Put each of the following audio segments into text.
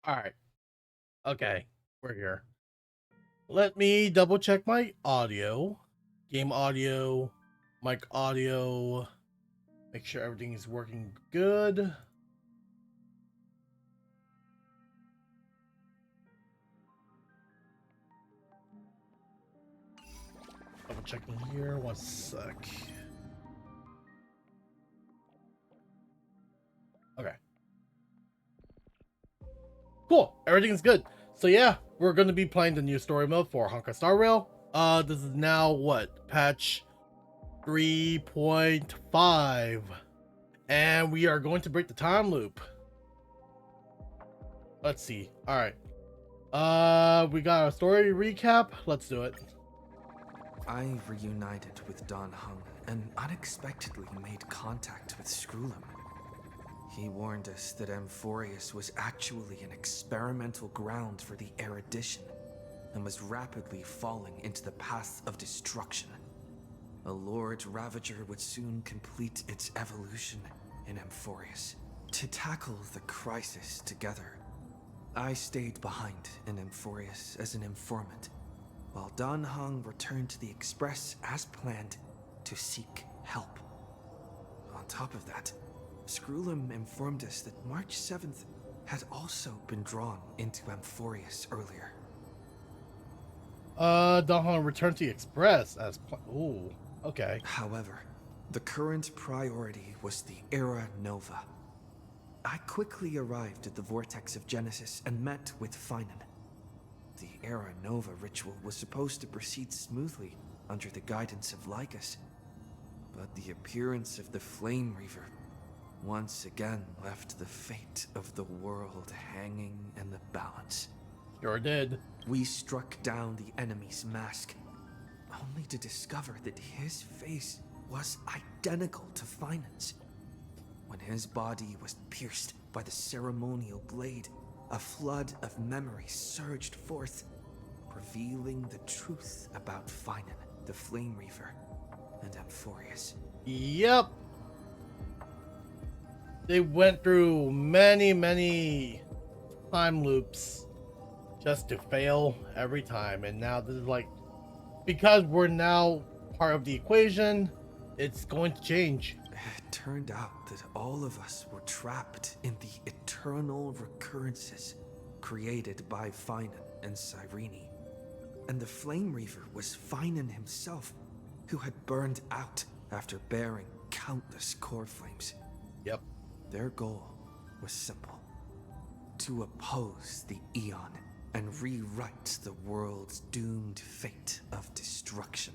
All right. Okay. We're here. Let me double check my audio, game audio, mic audio. Make sure everything is working good. Double checking here. 1 sec. Okay. Cool. Everything's good. So yeah, we're going to be playing the new story mode for Honkai Star Rail. This is now what? Patch 3.5. And we are going to break the time loop. Let's see. All right. We got a story recap. Let's do it. I reunited with Don Hung and unexpectedly made contact with Screwlum. He warned us that Amphorius was actually an experimental ground for the erudition and was rapidly falling into the path of destruction. A Lord Ravager would soon complete its evolution in Amphorius. To tackle the crisis together, I stayed behind in Amphorius as an informant, while Don Hung returned to the Express as planned to seek help. On top of that, Screwlum informed us that March 7th had also been drawn into Amphorius earlier. Dahan returned to the Express as ooh, okay. However, the current priority was the Era Nova. I quickly arrived at the Vortex of Genesis and met with Finan. The Era Nova ritual was supposed to proceed smoothly under the guidance of Lycus, but the appearance of the Flame Reaver once again left the fate of the world hanging in the balance. Sure did. We struck down the enemy's mask, only to discover that his face was identical to Finan's. When his body was pierced by the ceremonial blade, a flood of memories surged forth, revealing the truth about Finan, the Flame Reaver, and Amphorius. Yep. They went through many time loops just to fail every time, and now this is like, because we're now part of the equation, it's going to change. It turned out that all of us were trapped in the eternal recurrences created by Finan and Cyrene. And the Flame Reaver was Finan himself, who had burned out after bearing countless core flames. Yep. Their goal was simple: to oppose the Eon and rewrite the world's doomed fate of destruction.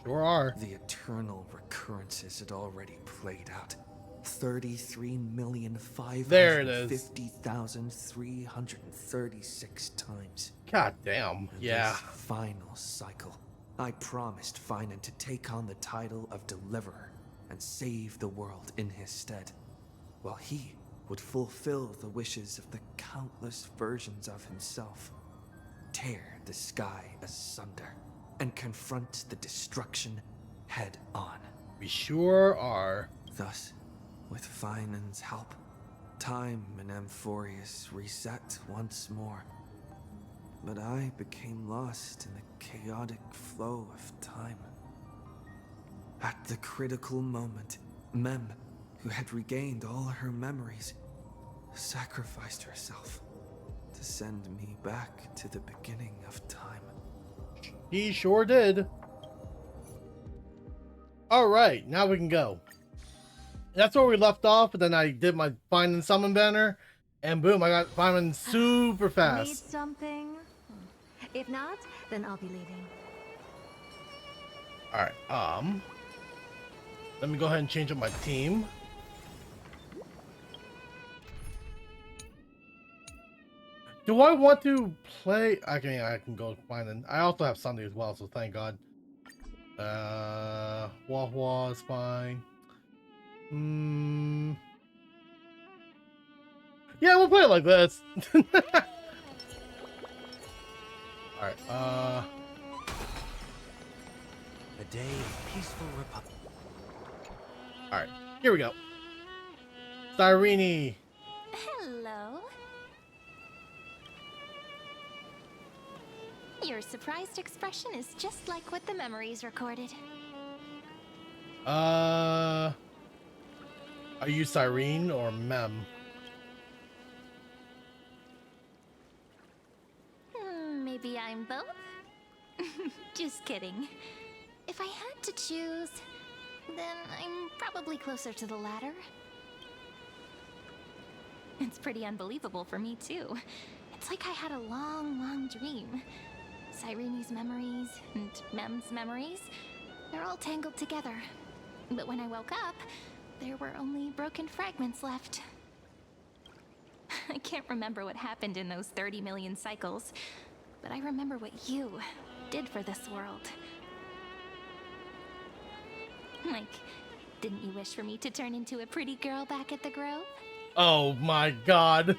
Sure are. The eternal recurrences had already played out. 33,550,336 times. God damn. In Yeah. this final cycle, I promised Finan to take on the title of Deliverer and save the world in his stead, while he would fulfill the wishes of the countless versions of himself, tear the sky asunder, and confront the destruction head on. We sure are. Thus, with Finan's help, time in Amphorius reset once more. But I became lost in the chaotic flow of time. At the critical moment, Mem, who had regained all her memories, sacrificed herself to send me back to the beginning of time. He sure did. Alright, now we can go. That's where we left off, and then I did my find and summon banner, and boom, I got Finan super fast. Need something? If not, then I'll be leaving. Alright, let me go ahead and change up my team. Do I want to play? I can go find it. I also have Sunday as well, so thank God. Wah is fine. Yeah, we'll play it like this. Alright, A day of peaceful republic. Alright, here we go. Cyrene. Hello. Your surprised expression is just like what the memories recorded. Are you Cyrene or Mem? Maybe I'm both? Just kidding. If I had to choose, then I'm probably closer to the latter. It's pretty unbelievable for me, too. It's like I had a long, long dream. Cyrene's memories and Mem's memories, they're all tangled together. But when I woke up, there were only broken fragments left. I can't remember what happened in those 30 million cycles, but I remember what you did for this world. Like, didn't you wish for me to turn into a pretty girl back at the Grove? Oh my god.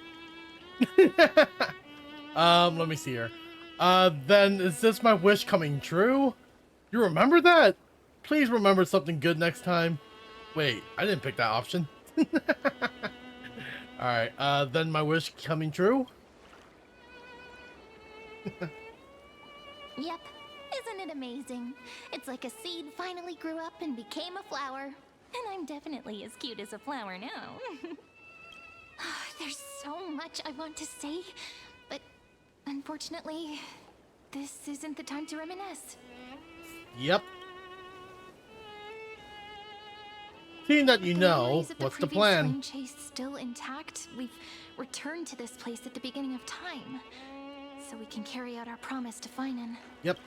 Let me see here. Then is this my wish coming true? You remember that? Please remember something good next time. Wait, I didn't pick that option. Alright, then my wish coming true? Yep. Isn't it amazing? It's like a seed finally grew up and became a flower. And I'm definitely as cute as a flower now. There's so much I want to say, but unfortunately, this isn't the time to reminisce. Yep. Seeing that you The know, memories of what's the previous plan? swing chase still intact? We've returned to this place at the beginning of time, so we can carry out our promise to Finan. Yep.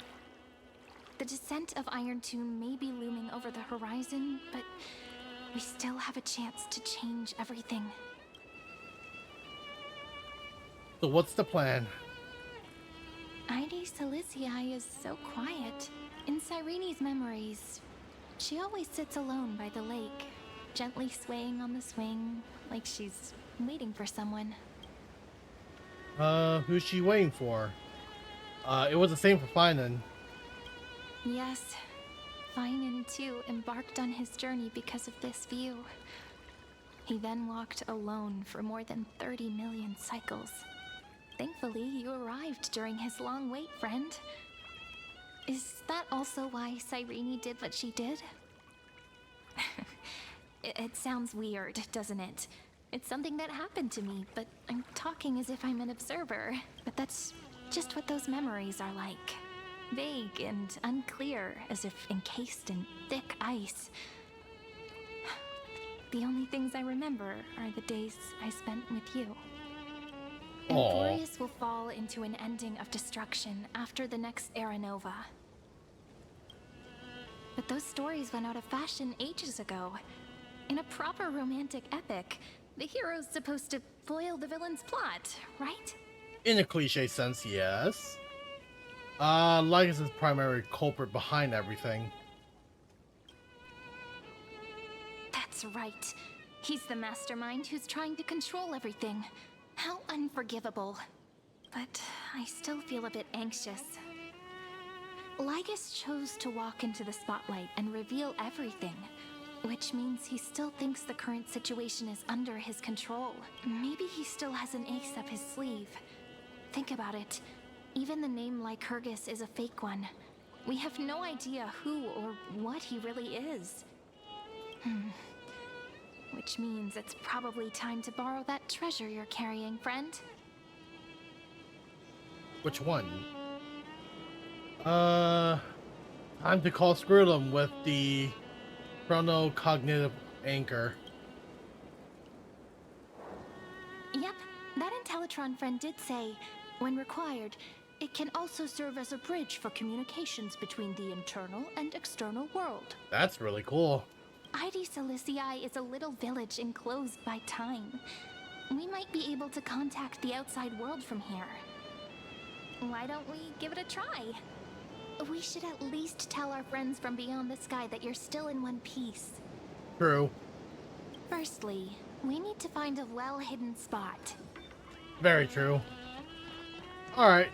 The descent of Iron Tomb may be looming over the horizon, but we still have a chance to change everything. So what's the plan? Ide Silicii is so quiet. In Cyrene's memories, she always sits alone by the lake, gently swaying on the swing, like she's waiting for someone. Who's she waiting for? It was the same for Finan. Yes, Finan too embarked on his journey because of this view. He then walked alone for more than 30 million cycles. Thankfully, you arrived during his long wait, friend. Is that also why Cyrene did what she did? It sounds weird, doesn't it? It's something that happened to me, but I'm talking as if I'm an observer. But that's just what those memories are like. Vague and unclear, as if encased in thick ice. The only things I remember are the days I spent with you. Emphorius will fall into an ending of destruction after the next Era Nova. But those stories went out of fashion ages ago. In a proper romantic epic, the hero's supposed to foil the villain's plot, right? In a cliche sense, yes. Lycus is the primary culprit behind everything. That's right. He's the mastermind who's trying to control everything. How unforgivable. But I still feel a bit anxious. Lycus chose to walk into the spotlight and reveal everything, which means he still thinks the current situation is under his control. Maybe he still has an ace up his sleeve. Think about it. Even the name Lycurgus is a fake one. We have no idea who or what he really is. Which means it's probably time to borrow that treasure you're carrying, friend. Which one? Time to call Scrotum with the chronocognitive anchor. Yep, that Intellitron friend did say, when required, it can also serve as a bridge for communications between the internal and external world. That's really cool. Ide Silicii is a little village enclosed by time. We might be able to contact the outside world from here. Why don't we give it a try? We should at least tell our friends from beyond the sky that you're still in one piece. True. Firstly, we need to find a well-hidden spot. Very true. Alright.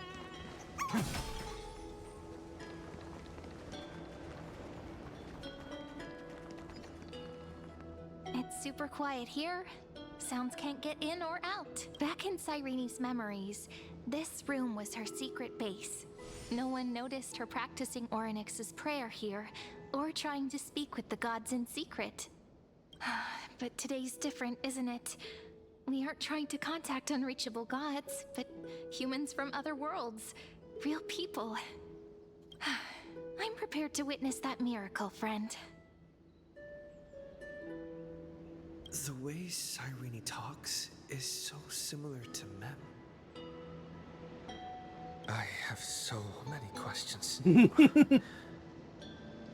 It's super quiet here. Sounds can't get in or out. Back in Cyrene's memories, this room was her secret base. No one noticed her practicing Orynyx's prayer here, or trying to speak with the gods in secret. But today's different, isn't it? We aren't trying to contact unreachable gods, but humans from other worlds. Real people. I'm prepared to witness that miracle, friend. The way Cyrene talks is so similar to Mem. I have so many questions.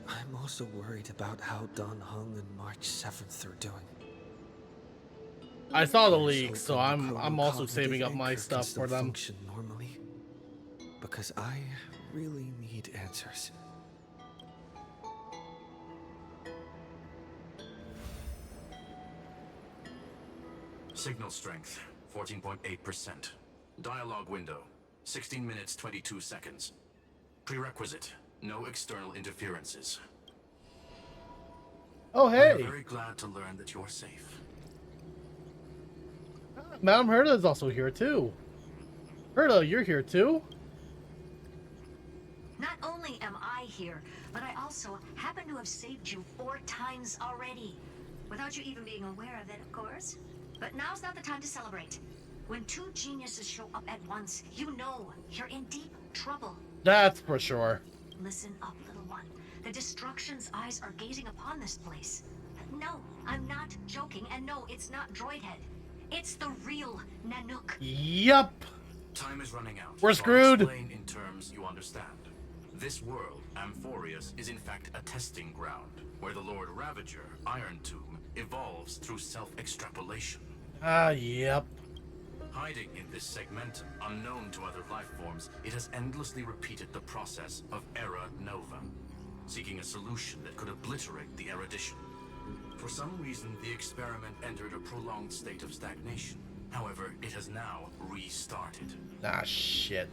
I'm also worried about how Dan Heng and March 7th are doing. I saw the Here's leak, so hoping the I'm also chronocognitive saving up my anchor stuff can still for them. function normally, because I really need answers. Signal strength, 14.8%. Dialogue window, 16 minutes 22 seconds. Prerequisite, no external interferences. Oh, hey! I'm very glad to learn that you're safe. Madame Herta is also here too. Herta, you're here too? Not only am I here, but I also happen to have saved you 4 times already. Without you even being aware of it, of course. But now's not the time to celebrate. When 2 geniuses show up at once, you know you're in deep trouble. That's for sure. Listen up, little one. The Destruction's eyes are gazing upon this place. No, I'm not joking, and no, it's not Droidhead. It's the real Nanook. Yup. Time is running out. We're so I'll screwed. explain in terms you understand. This world, Amphorius, is in fact a testing ground, where the Lord Ravager, Iron Tomb, evolves through self-extrapolation. Yep. Hiding in this segmentum, unknown to other life forms, it has endlessly repeated the process of Era Nova, seeking a solution that could obliterate the erudition. For some reason, the experiment entered a prolonged state of stagnation. However, it has now restarted. Ah, shit.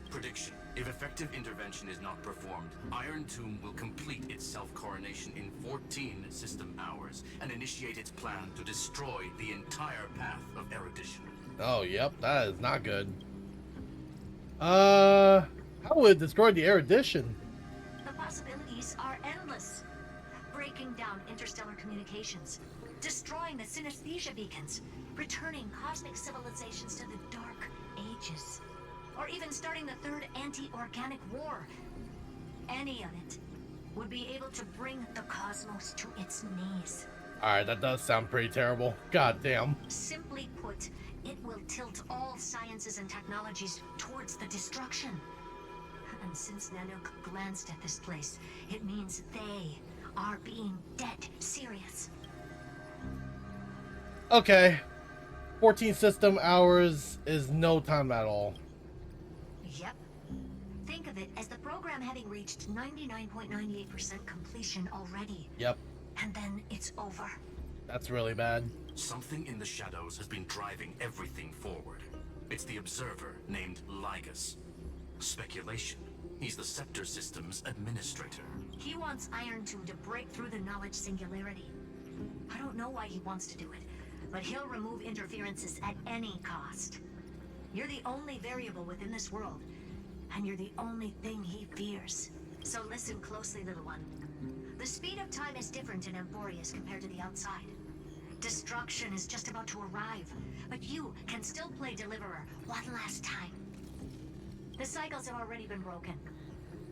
Prediction. If effective intervention is not performed, Iron Tomb will complete its self-coronation in 14 system hours and initiate its plan to destroy the entire path of erudition. Oh, yep, that is not good. How would it destroy the erudition? The possibilities are endless. Breaking down interstellar communications, destroying the synesthesia beacons, returning cosmic civilizations to the Dark Ages, or even starting the third anti-organic war. Any of it would be able to bring the cosmos to its knees. Alright, that does sound pretty terrible. God damn. Simply put, it will tilt all sciences and technologies towards the destruction. And since Nanook glanced at this place, it means they are being dead serious. Okay. 14 system hours is no time at all. Yep. Think of it as the program having reached 99.98% completion already. Yep. And then it's over. That's really bad. Something in the shadows has been driving everything forward. It's the observer named Lygus. Speculation. He's the Scepter System's administrator. He wants Iron Tomb to break through the knowledge singularity. I don't know why he wants to do it, but he'll remove interferences at any cost. You're the only variable within this world, and you're the only thing he fears. So listen closely, little one. The speed of time is different in Amphorius compared to the outside. Destruction is just about to arrive, but you can still play Deliverer one last time. The cycles have already been broken.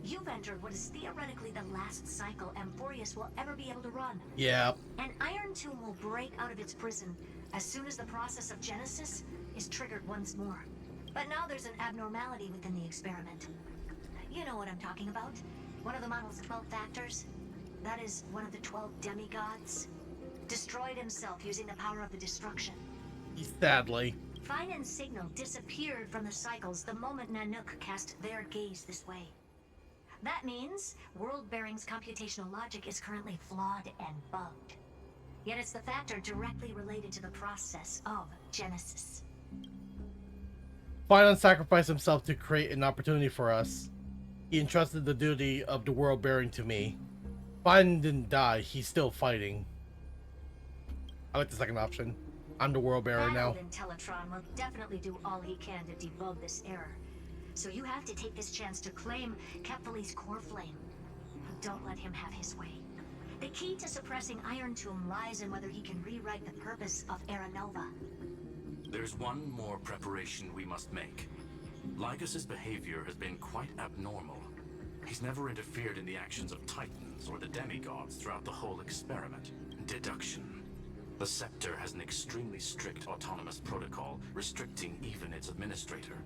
You've entered what is theoretically the last cycle Amphorius will ever be able to run. Yep. An Iron Tomb will break out of its prison as soon as the process of Genesis is triggered once more. But now there's an abnormality within the experiment. You know what I'm talking about. One of the model's 12 factors. That is one of the 12 demigods. Destroyed himself using the power of the destruction. Sadly. Fine and Signal disappeared from the cycles the moment Nanook cast their gaze this way. That means World Bearing's computational logic is currently flawed and bugged. Yet it's the factor directly related to the process of Genesis. Final sacrificed himself to create an opportunity for us. He entrusted the duty of the world bearing to me. Fine didn't die, he's still fighting. I like the second option. I'm the world bearer now. Teletron will definitely do all he can to debug this error. So you have to take this chance to claim Kepfali's core flame. Don't let him have his way. The key to suppressing Iron Tomb lies in whether he can rewrite the purpose of Era Nova. There's one more preparation we must make. Lycus's behavior has been quite abnormal. He's never interfered in the actions of Titans or the demigods throughout the whole experiment. Deduction. The Scepter has an extremely strict autonomous protocol, restricting even its administrator.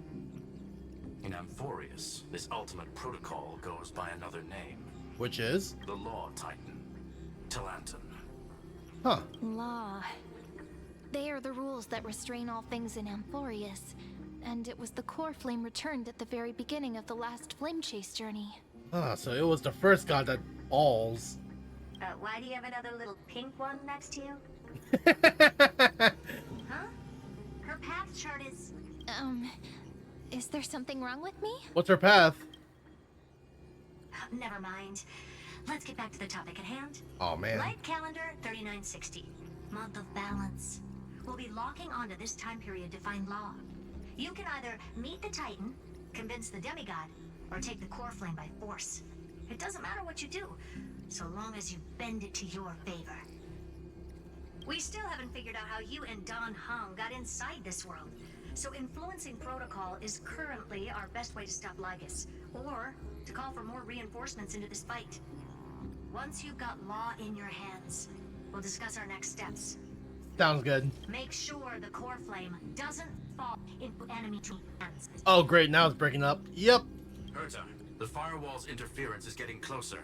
In Amphorius, this ultimate protocol goes by another name. Which is? The Law Titan. Talanton. Huh. Law. They are the rules that restrain all things in Amphorius. And it was the core flame returned at the very beginning of the last flame chase journey. Ah, so it was the first god that balls. Why do you have another little pink one next to you? Huh? Her path chart is... Is there something wrong with me? What's her path? Never mind. Let's get back to the topic at hand. Oh man. Light calendar 3960. Month of balance. We'll be locking onto this time period to find Law. You can either meet the Titan, convince the demigod, or take the core flame by force. It doesn't matter what you do, so long as you bend it to your favor. We still haven't figured out how you and Don Hung got inside this world, so influencing protocol is currently our best way to stop Lygus, or to call for more reinforcements into this fight. Once you've got Law in your hands, we'll discuss our next steps. Sounds good. Make sure the core flame doesn't fall into enemy hands. Oh great, now it's breaking up. Yep. Herta, the firewall's interference is getting closer.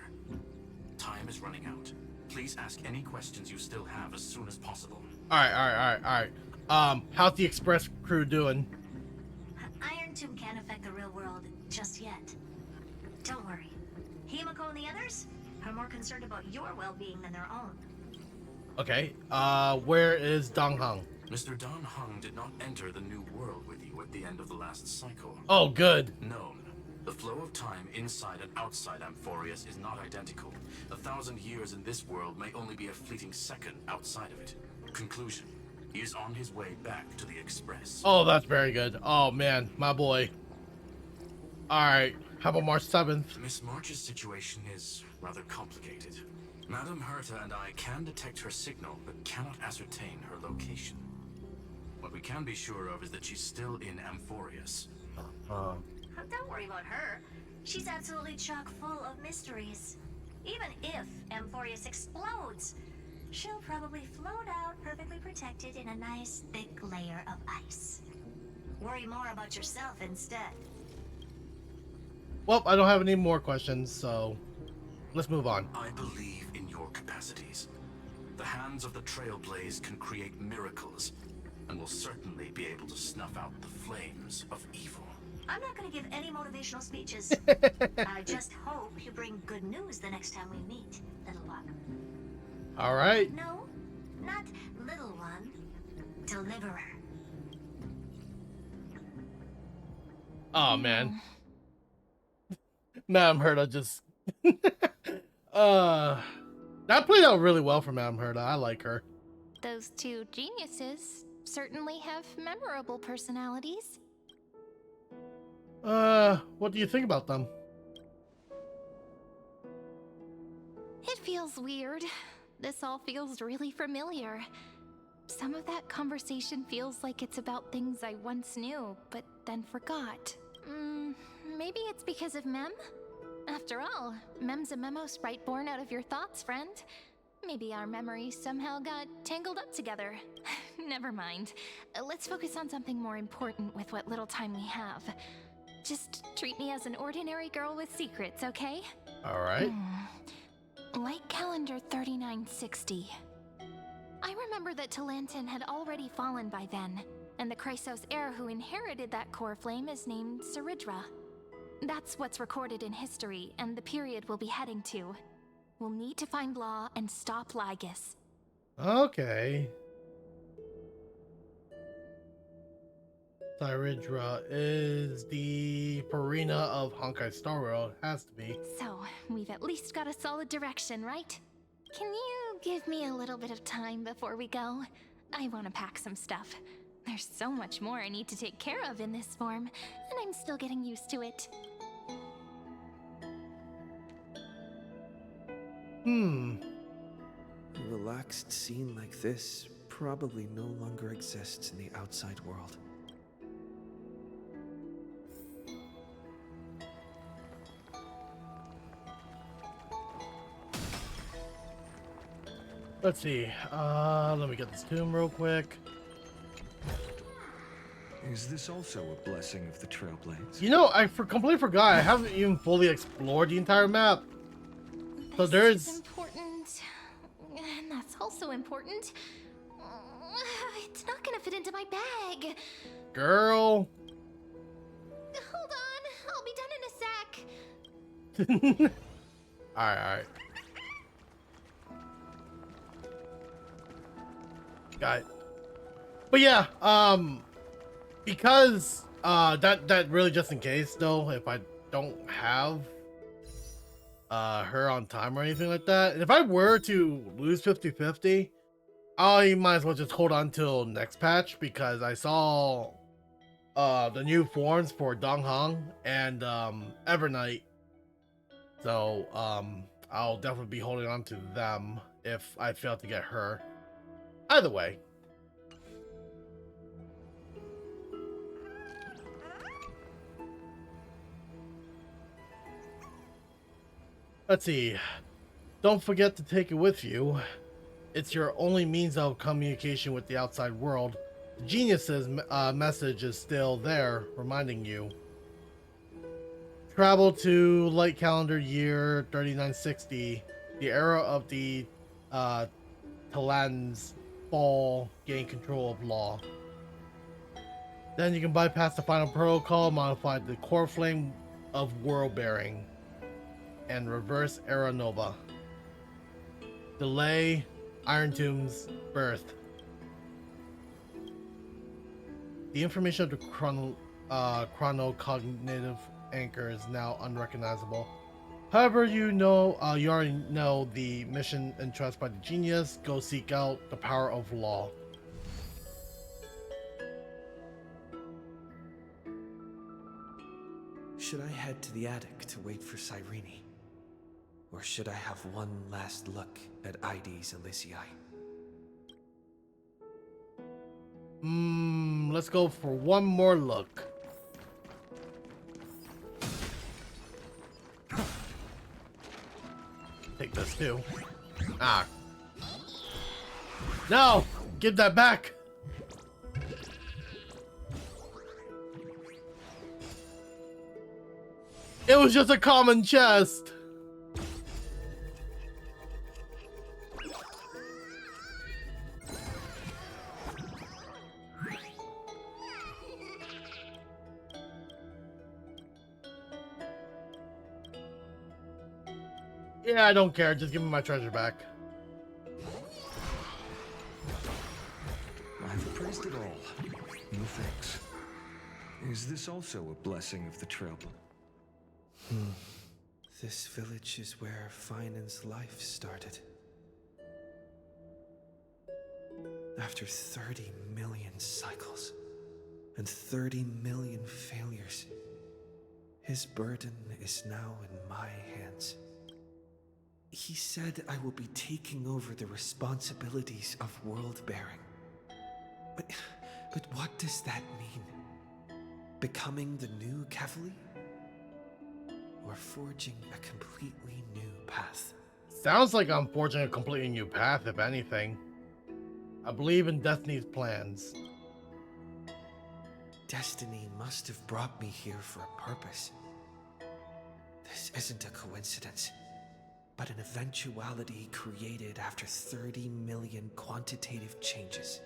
Time is running out. Please ask any questions you still have as soon as possible. Alright. How's the Express crew doing? Iron Tomb can't affect the real world just yet. Don't worry. Himiko and the others are more concerned about your well-being than their own. Okay, where is Dong Hung? Mr. Don Hung did not enter the new world with you at the end of the last cycle. Oh, good. Known. The flow of time inside and outside Amphorius is not identical. 1,000 years in this world may only be a fleeting second outside of it. Conclusion. He is on his way back to the Express. Oh, that's very good. Oh, man, my boy. Alright, how about March 7th? Miss March's situation is rather complicated. Madame Herta and I can detect her signal, but cannot ascertain her location. What we can be sure of is that she's still in Amphorius. Don't worry about her. She's absolutely chock full of mysteries. Even if Amphorius explodes, she'll probably float out perfectly protected in a nice thick layer of ice. Worry more about yourself instead. Well, I don't have any more questions, so let's move on. I believe in your capacities. The hands of the Trailblaze can create miracles, and will certainly be able to snuff out the flames of evil. I'm not going to give any motivational speeches. I just hope you bring good news the next time we meet, little one. Alright. No, not little one. Deliverer. Oh, man. Madame Herta just... that played out really well for Madame Herta. I like her. Those two geniuses certainly have memorable personalities. What do you think about them? It feels weird. This all feels really familiar. Some of that conversation feels like it's about things I once knew, but then forgot. Maybe it's because of Mem? After all, Mem's a memo sprite born out of your thoughts, friend. Maybe our memories somehow got tangled up together. Never mind. Let's focus on something more important with what little time we have. Just treat me as an ordinary girl with secrets, okay? Alright. Light calendar 3960. I remember that Talanton had already fallen by then, and the Chrysos heir who inherited that core flame is named Saridra. That's what's recorded in history, and the period we'll be heading to. We'll need to find Law and stop Lygus. Okay. Saridra is the Purina of Honkai Star World. Has to be. So, we've at least got a solid direction, right? Can you give me a little bit of time before we go? I want to pack some stuff. There's so much more I need to take care of in this form, and I'm still getting used to it. A relaxed scene like this probably no longer exists in the outside world. Let's see. Let me get this tomb real quick. Is this also a blessing of the Trailblades? You know, I completely forgot. I haven't even fully explored the entire map. So This there's is important, and that's also important. It's not gonna fit into my bag. girl. Hold on, I'll be done in a sec. Alright. Got it. But yeah, because that really just in case though, if I don't have her on time or anything like that, and if I were to lose 50-50, I might as well just hold on till next patch, because I saw the new forms for Donghong and Evernight. So I'll definitely be holding on to them if I fail to get her. Either way. Let's see. Don't forget to take it with you. It's your only means of communication with the outside world. The genius's message is still there, reminding you. Travel to light calendar year 3960, the era of the Talan's fall, gain control of law. Then you can bypass the final protocol, modify the core flame of world bearing, and reverse Era Nova. Delay Iron Tomb's birth. The information of the chronocognitive anchor is now unrecognizable. However, you already know the mission entrusted by the genius. Go seek out the power of law. Should I head to the attic to wait for Cyrene? Or should I have one last look at ID's Elysiae? Let's go for one more look. Take this too. Ah. No! Give that back! It was just a common chest! Yeah, I don't care. Just give me my treasure back. I've praised it all. No thanks. Is this also a blessing of the Trailblade? This village is where Finan's life started. After 30 million cycles and 30 million failures, his burden is now in my hands. He said I will be taking over the responsibilities of world-bearing. But what does that mean? Becoming the new Kevali? Or forging a completely new path? Sounds like I'm forging a completely new path, if anything. I believe in Destiny's plans. Destiny must have brought me here for a purpose. This isn't a coincidence, but an eventuality created after 30 million quantitative changes.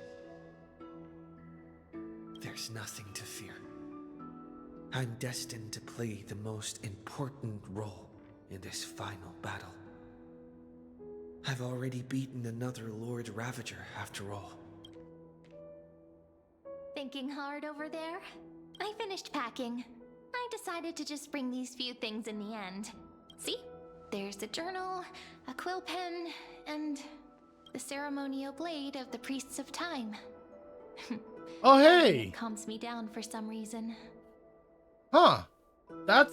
There's nothing to fear. I'm destined to play the most important role in this final battle. I've already beaten another Lord Ravager, after all. Thinking hard over there? I finished packing. I decided to just bring these few things in the end. See? There's a journal, a quill pen, and the ceremonial blade of the Priests of Time. Oh, It hey! calms me down for some reason. Huh. That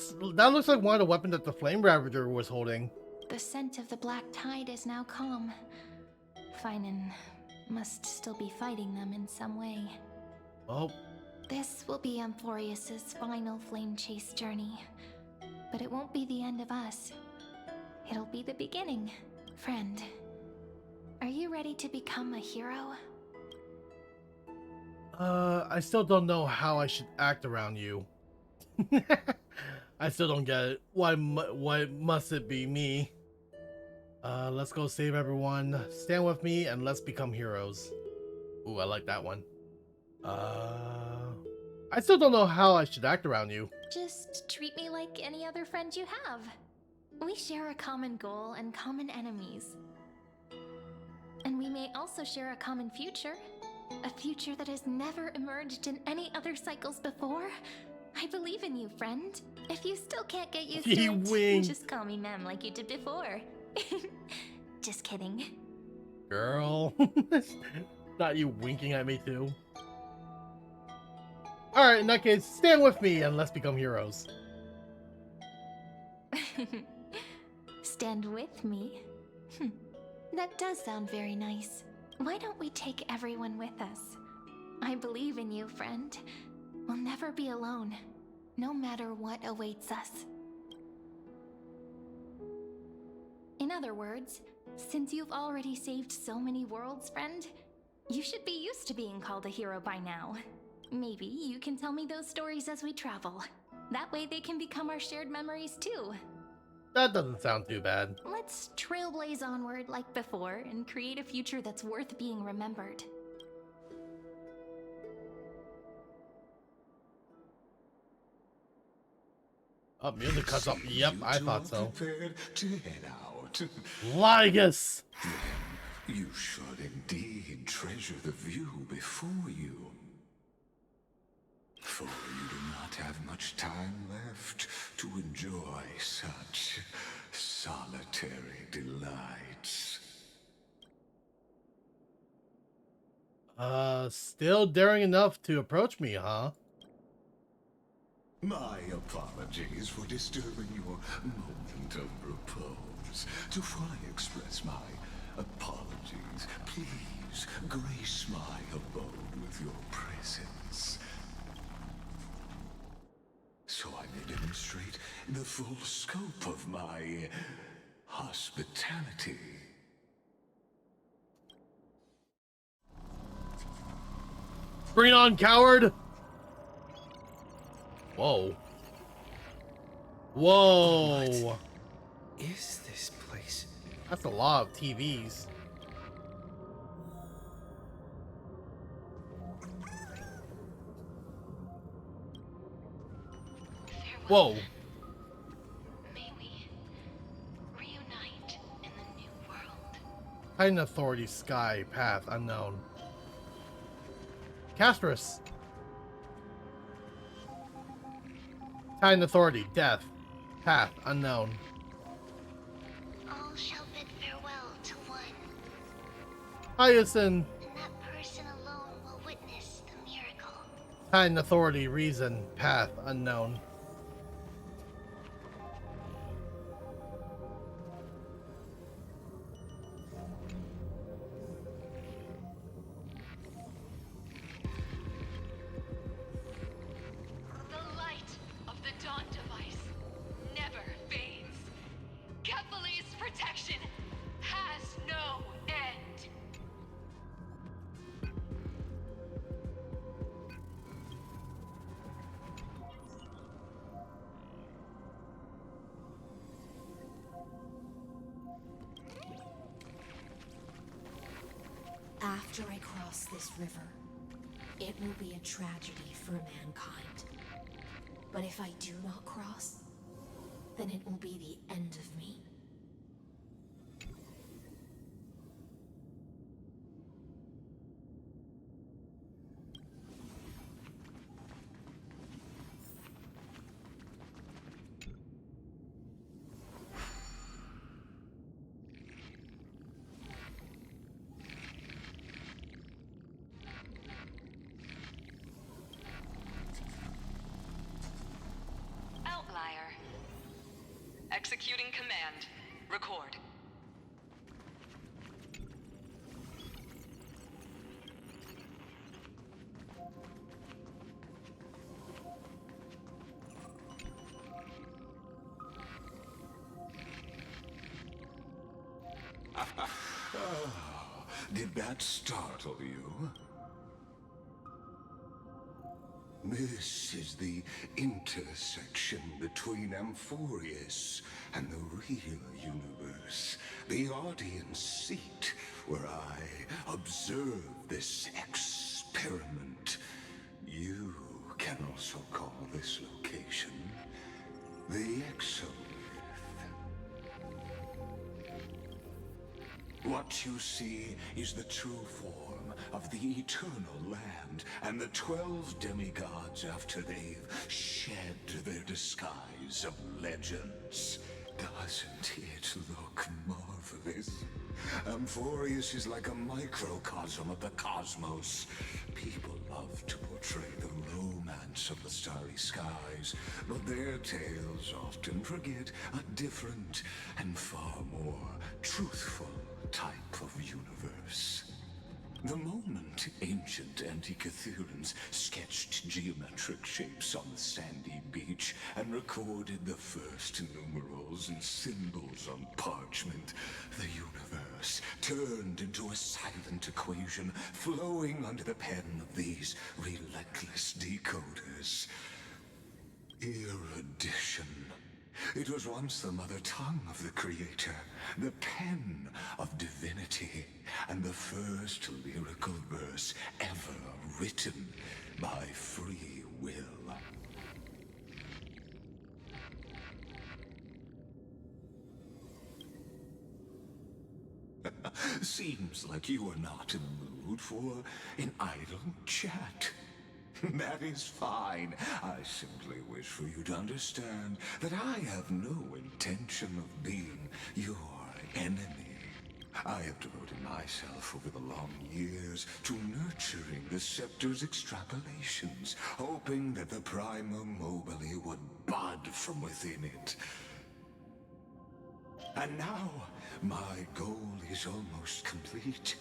looks like one of the weapons that the Flame Ravager was holding. The scent of the black tide is now calm. Finan must still be fighting them in some way. Oh, This will be Amphorius's final flame chase journey. But it won't be the end of us. It'll be the beginning, friend. Are you ready to become a hero? I still don't know how I should act around you. I still don't get it. Why must it be me? Let's go save everyone. Stand with me and let's become heroes. Ooh, I like that one. I still don't know how I should act around you. Just treat me like any other friend you have. We share a common goal and common enemies. And we may also share a common future. A future that has never emerged in any other cycles before. I believe in you, friend. If you still can't get used to He it, winked. just call me Mem like you did before. Just kidding. Girl. Not you winking at me too. Alright, in that case, stand with me and let's become heroes. Stand with me? That does sound very nice. Why don't we take everyone with us? I believe in you, friend. We'll never be alone, no matter what awaits us. In other words, since you've already saved so many worlds, friend, you should be used to being called a hero by now. Maybe you can tell me those stories as we travel. That way they can become our shared memories too. That doesn't sound too bad. Let's trailblaze onward like before and create a future that's worth being remembered. Oh, music cuts off. Yep, I thought so. Prepared to head out. Ligus! You should indeed treasure the view before you. For you do not have much time left to enjoy such solitary delights. Still daring enough to approach me, huh? My apologies for disturbing your moment of repose. To fully express my apologies, please grace my abode with your presence, so I may demonstrate the full scope of my hospitality. Bring it on, coward! Whoa. Whoa! What is this place? That's a lot of TVs. Whoa. May we reunite in the new world. Titan Authority, Sky, Path, Unknown. Castris. Titan Authority, Death, Path, Unknown. All shall bid farewell to one, Hyacinth. and that person alone will witness the miracle. Titan Authority, Reason, Path, Unknown. The light of the Dawn device never fades. Kephalie's protection has no end. After I cross this river, it will be a tragedy for mankind. But if I do not cross, then it will be the end of me. Executing command. Record. Did that startle you? This is the intersection between Amphorius and the real universe. The audience seat where I observe this experiment. You can also call this location the Exo. What you see is the true form of the eternal land and the 12 demigods after they've shed their disguise of legends. Doesn't it look marvelous? Amphorius is like a microcosm of the cosmos. People love to portray the romance of the starry skies, but their tales often forget a different and far more truthful type of universe. The moment ancient Antikytherians sketched geometric shapes on the sandy beach and recorded the first numerals and symbols on parchment, the universe turned into a silent equation flowing under the pen of these relentless decoders. Erudition. It was once the mother tongue of the creator, the pen of divinity, and the first lyrical verse ever written by free will. Seems like you are not in the mood for an idle chat. That is fine. I simply wish for you to understand that I have no intention of being your enemy. I have devoted myself over the long years to nurturing the Scepter's extrapolations, hoping that the Prima Mobile would bud from within it. And now, my goal is almost complete.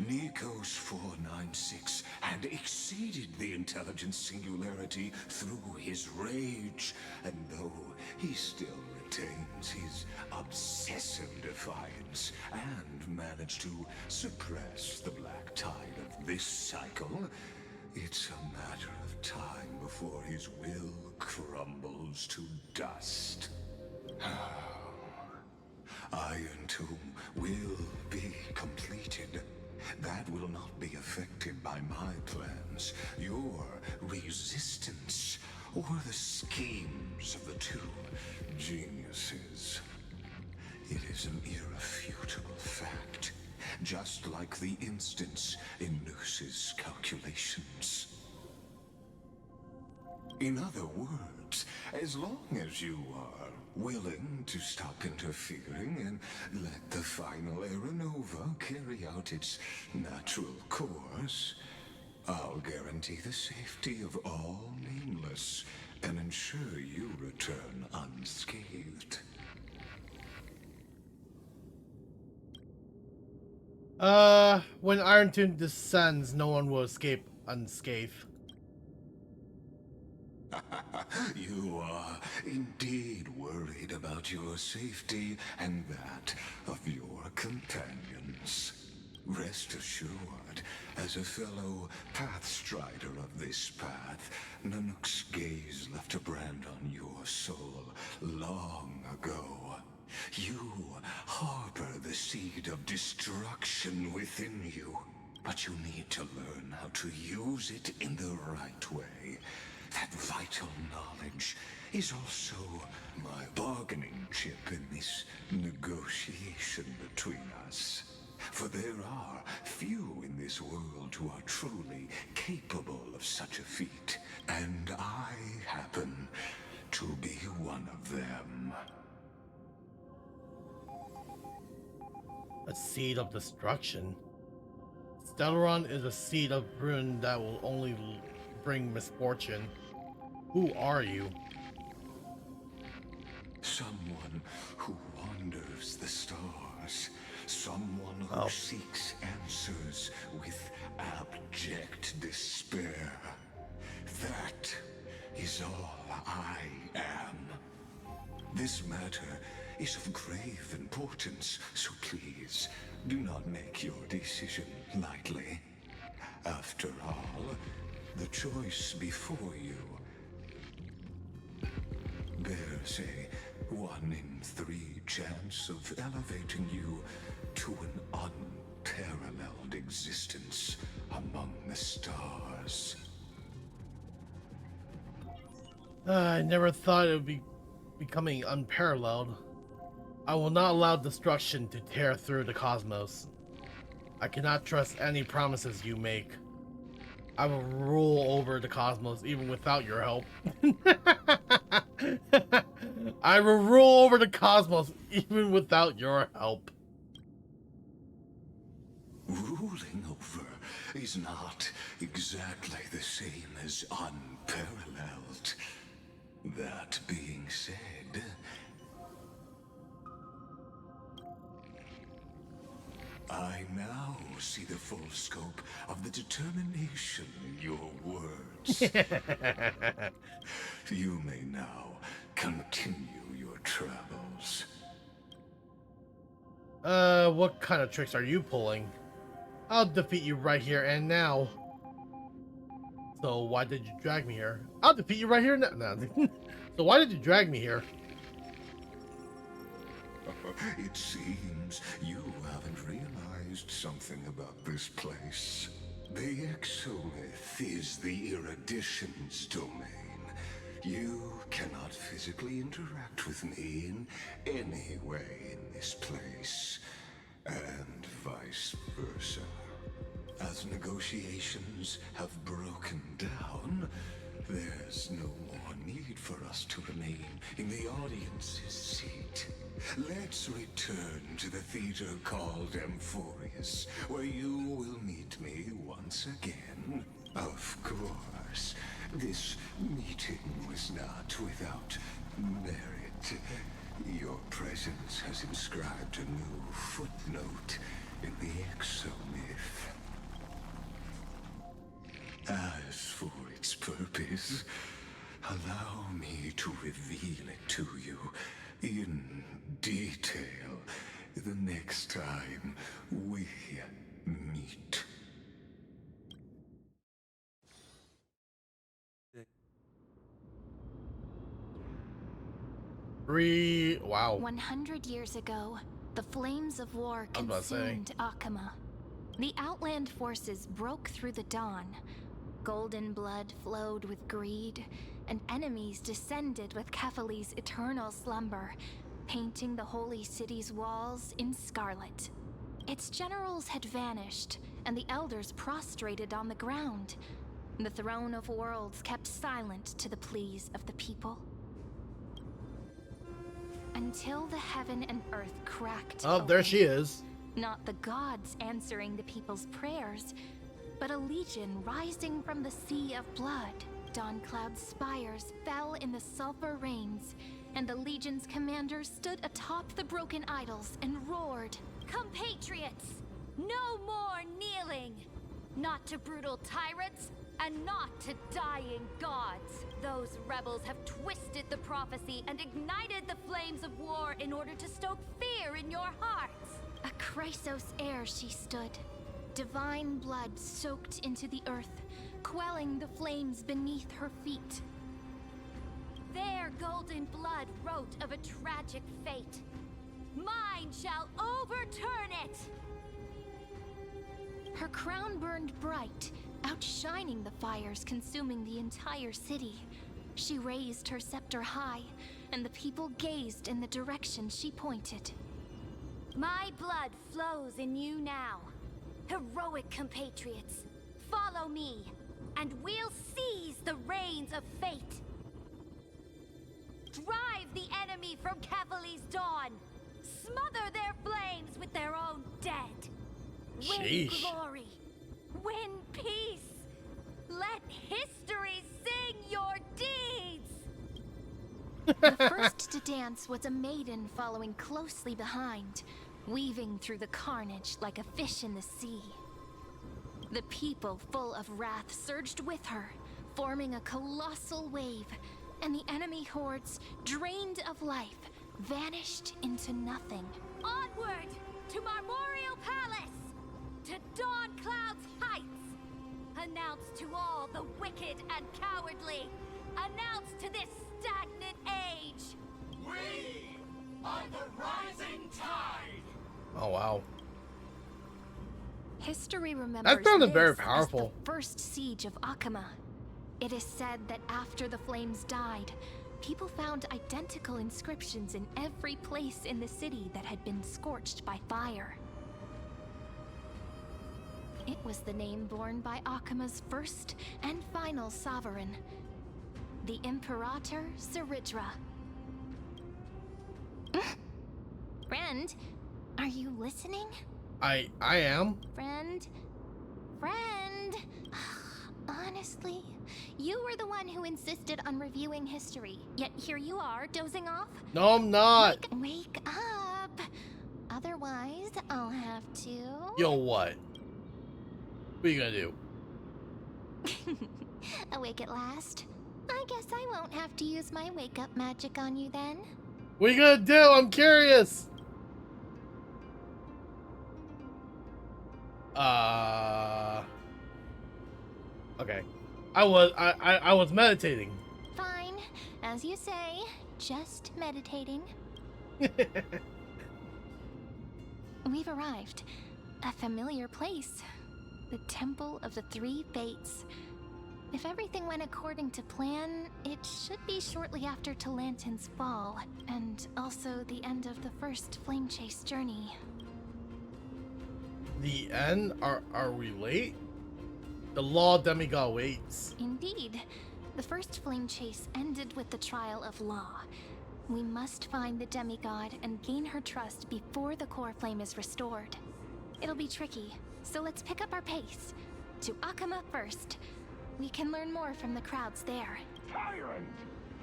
Nikos 496 had exceeded the intelligence singularity through his rage, and though he still retains his obsessive defiance and managed to suppress the black tide of this cycle, it's a matter of time before his will crumbles to dust. Iron Tomb will be completed. That will not be affected by my plans, your resistance, or the schemes of the two geniuses. It is an irrefutable fact, just like the instance in Noose's calculations. In other words, as long as you are willing to stop interfering and let the final Era Nova carry out its natural course, I'll guarantee the safety of all nameless and ensure you return unscathed. When Iron Tomb descends, no one will escape unscathed. You are indeed worried about your safety and that of your companions. Rest assured, as a fellow pathstrider of this path, Nanook's gaze left a brand on your soul long ago. You harbor the seed of destruction within you, but you need to learn how to use it in the right way. That vital knowledge is also my bargaining chip in this negotiation between us. For there are few in this world who are truly capable of such a feat, and I happen to be one of them. A seed of destruction. Stellaron is a seed of ruin that will only bring misfortune. Who are you? someone who wanders the stars. Someone who seeks answers with abject despair. That is all I am. This matter is of grave importance, so please do not make your decision lightly. After all, the choice before you bears a 1 in 3 chance of elevating you to an unparalleled existence among the stars. I never thought it would be becoming unparalleled. I will not allow destruction to tear through the cosmos. I cannot trust any promises you make. I will rule over the cosmos even without your help. I will rule over the cosmos even without your help. Ruling over is not exactly the same as unparalleled. That being said, I now see the full scope of the determination in your words. You may now continue your travels. What kind of tricks are you pulling? I'll defeat you right here and now. So why did you drag me here? I'll defeat you right here now. No. So why did you drag me here? It seems you haven't realized something about this place. The exomyth is the erudition's domain. You cannot physically interact with me in any way in this place, and vice versa. As negotiations have broken down, there's no more need for us to remain in the audience's seat. Let's return to the theater called Amphorius, where you will meet me once again. Of course, this meeting was not without merit. Your presence has inscribed a new footnote in the exomyth. As for its purpose, allow me to reveal it to you in detail the next time we meet. Wow. 100 years ago, the flames of war I was about to say. consumed Akama. The Outland forces broke through the dawn. Golden blood flowed with greed, and enemies descended with Kefali's eternal slumber, painting the holy city's walls in scarlet. Its generals had vanished, and the elders prostrated on the ground. The throne of worlds kept silent to the pleas of the people. Until the heaven and earth cracked Oh, there open. she is. Not the gods answering the people's prayers, but a legion rising from the sea of blood. Dawncloud's spires fell in the sulfur rains, and the legion's commander stood atop the broken idols and roared, "Compatriots, no more kneeling! Not to brutal tyrants, and not to dying gods. Those rebels have twisted the prophecy and ignited the flames of war in order to stoke fear in your hearts." A Chrysos heir she stood, divine blood soaked into the earth, quelling the flames beneath her feet. Their golden blood wrote of a tragic fate. Mine shall overturn it! Her crown burned bright, outshining the fires consuming the entire city. She raised her scepter high, and the people gazed in the direction she pointed. My blood flows in you now. Heroic compatriots, follow me, and we'll seize the reins of fate. Drive the enemy from Kefali's dawn. Smother their flames with their own dead. Win Sheesh. glory. Win peace. Let history sing your deeds. The first to dance was a maiden following closely behind, weaving through the carnage like a fish in the sea. The people, full of wrath, surged with her, forming a colossal wave, and the enemy hordes, drained of life, vanished into nothing. Onward to Marmorial Palace, to Dawn Cloud's heights. Announce to all the wicked and cowardly. Announce to this stagnant age. We are the rising tide. Oh wow. History remembers sounded very this as powerful. the first siege of Akama. It is said that after the flames died, people found identical inscriptions in every place in the city that had been scorched by fire. It was the name borne by Akama's first and final sovereign, the Imperator Saridra. Friend, are you listening? I am. Friend? Honestly, you were the one who insisted on reviewing history, yet here you are, dozing off? No, I'm not. Wake up! Otherwise, I'll have to... Yo, what? What are you gonna do? Awake at last? I guess I won't have to use my wake-up magic on you then. What are you gonna do? I'm curious. Okay. I was meditating. Fine, as you say, just meditating. We've arrived. A familiar place. The Temple of the Three Fates. If everything went according to plan, it should be shortly after Talantin's fall, and also the end of the first Flame Chase journey. The end? Are we late? The Law Demigod waits. Indeed. The first Flame Chase ended with the trial of Law. We must find the demigod and gain her trust before the core flame is restored. It'll be tricky, so let's pick up our pace. To Akama first. We can learn more from the crowds there. Tyrant!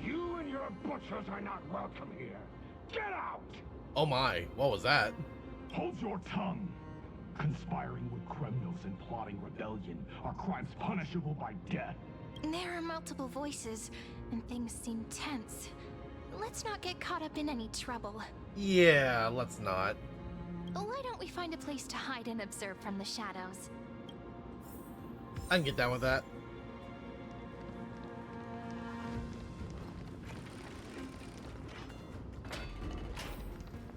You and your butchers are not welcome here. Get out! Oh my, what was that? Hold your tongue. Conspiring with criminals and plotting rebellion are crimes punishable by death. There are multiple voices, and things seem tense. Let's not get caught up in any trouble. Yeah, let's not. Why don't we find a place to hide and observe from the shadows? I can get down with that.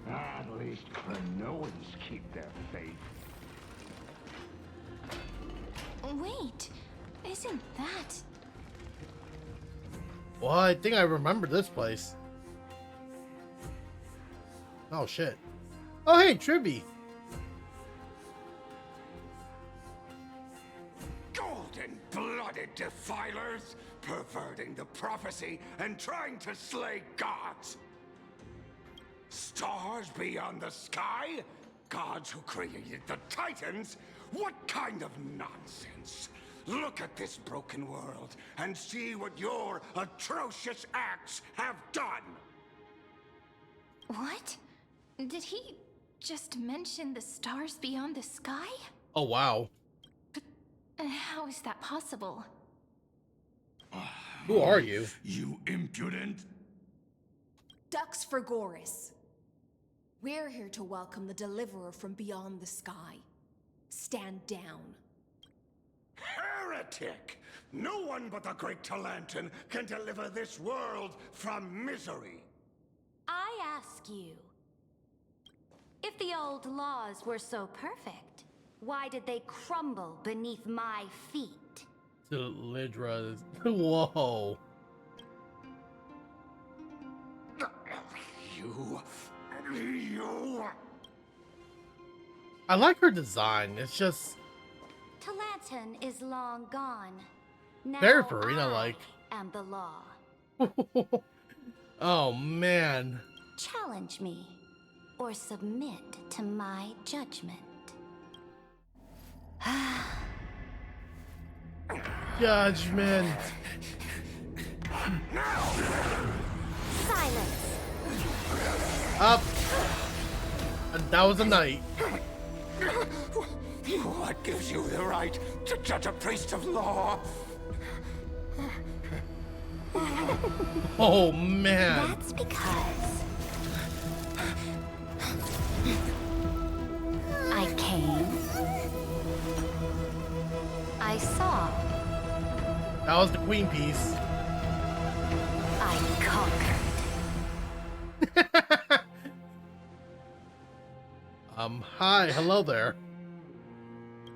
At least Cronoans keep their faith. Wait, isn't that... Well, I think I remember this place. Oh shit. Oh hey, Tribby. Golden-blooded defilers, perverting the prophecy and trying to slay gods. Stars beyond the sky? Gods who created the Titans? What kind of nonsense? Look at this broken world and see what your atrocious acts have done. What? Did he just mention the stars beyond the sky? Oh wow. But how is that possible? Who are you? You impudent. Dux Fergoris. We're here to welcome the deliverer from beyond the sky. Stand down. Heretic! No one but the great Talantin can deliver this world from misery. I ask you, if the old laws were so perfect, why did they crumble beneath my feet? Lidra. Whoa. You... I like her design. It's just Talantin is long gone. Now very Farina-like. I am the law. Oh man. Challenge me, or submit to my judgment. Judgment. Silence! Up. And that was a knight. What gives you the right to judge a priest of law? Oh man. That's because I came. I saw. That was the queen piece. I conquered. Hi, hello there.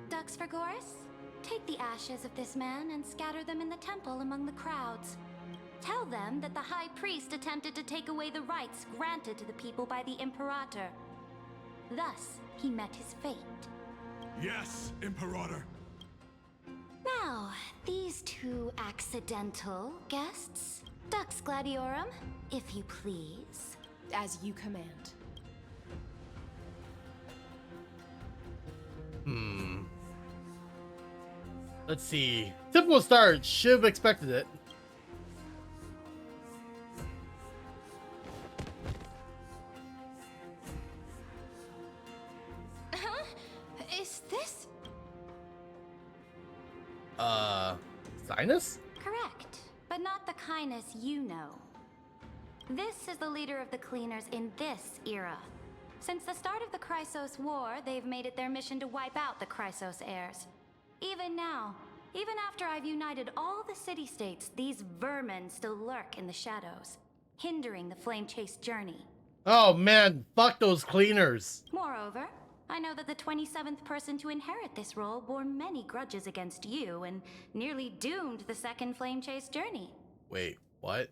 Dux Vergoris, take the ashes of this man and scatter them in the temple among the crowds. Tell them that the High Priest attempted to take away the rights granted to the people by the Imperator. Thus, he met his fate. Yes, Imperator. Now, these two accidental guests. Dux Gladiorum, if you please. As you command. Let's see. Typical start. Should have expected it. Huh? Is this? Sinus? Correct, but not the kindness you know. This is the leader of the Cleaners in this era. Since the start of the Chrysos War, they've made it their mission to wipe out the Chrysos heirs. Even now, even after I've united all the city-states, these vermin still lurk in the shadows, hindering the flame-chased journey. Oh man, fuck those cleaners. Moreover, I know that the 27th person to inherit this role bore many grudges against you and nearly doomed the second flame-chased journey. Wait, what?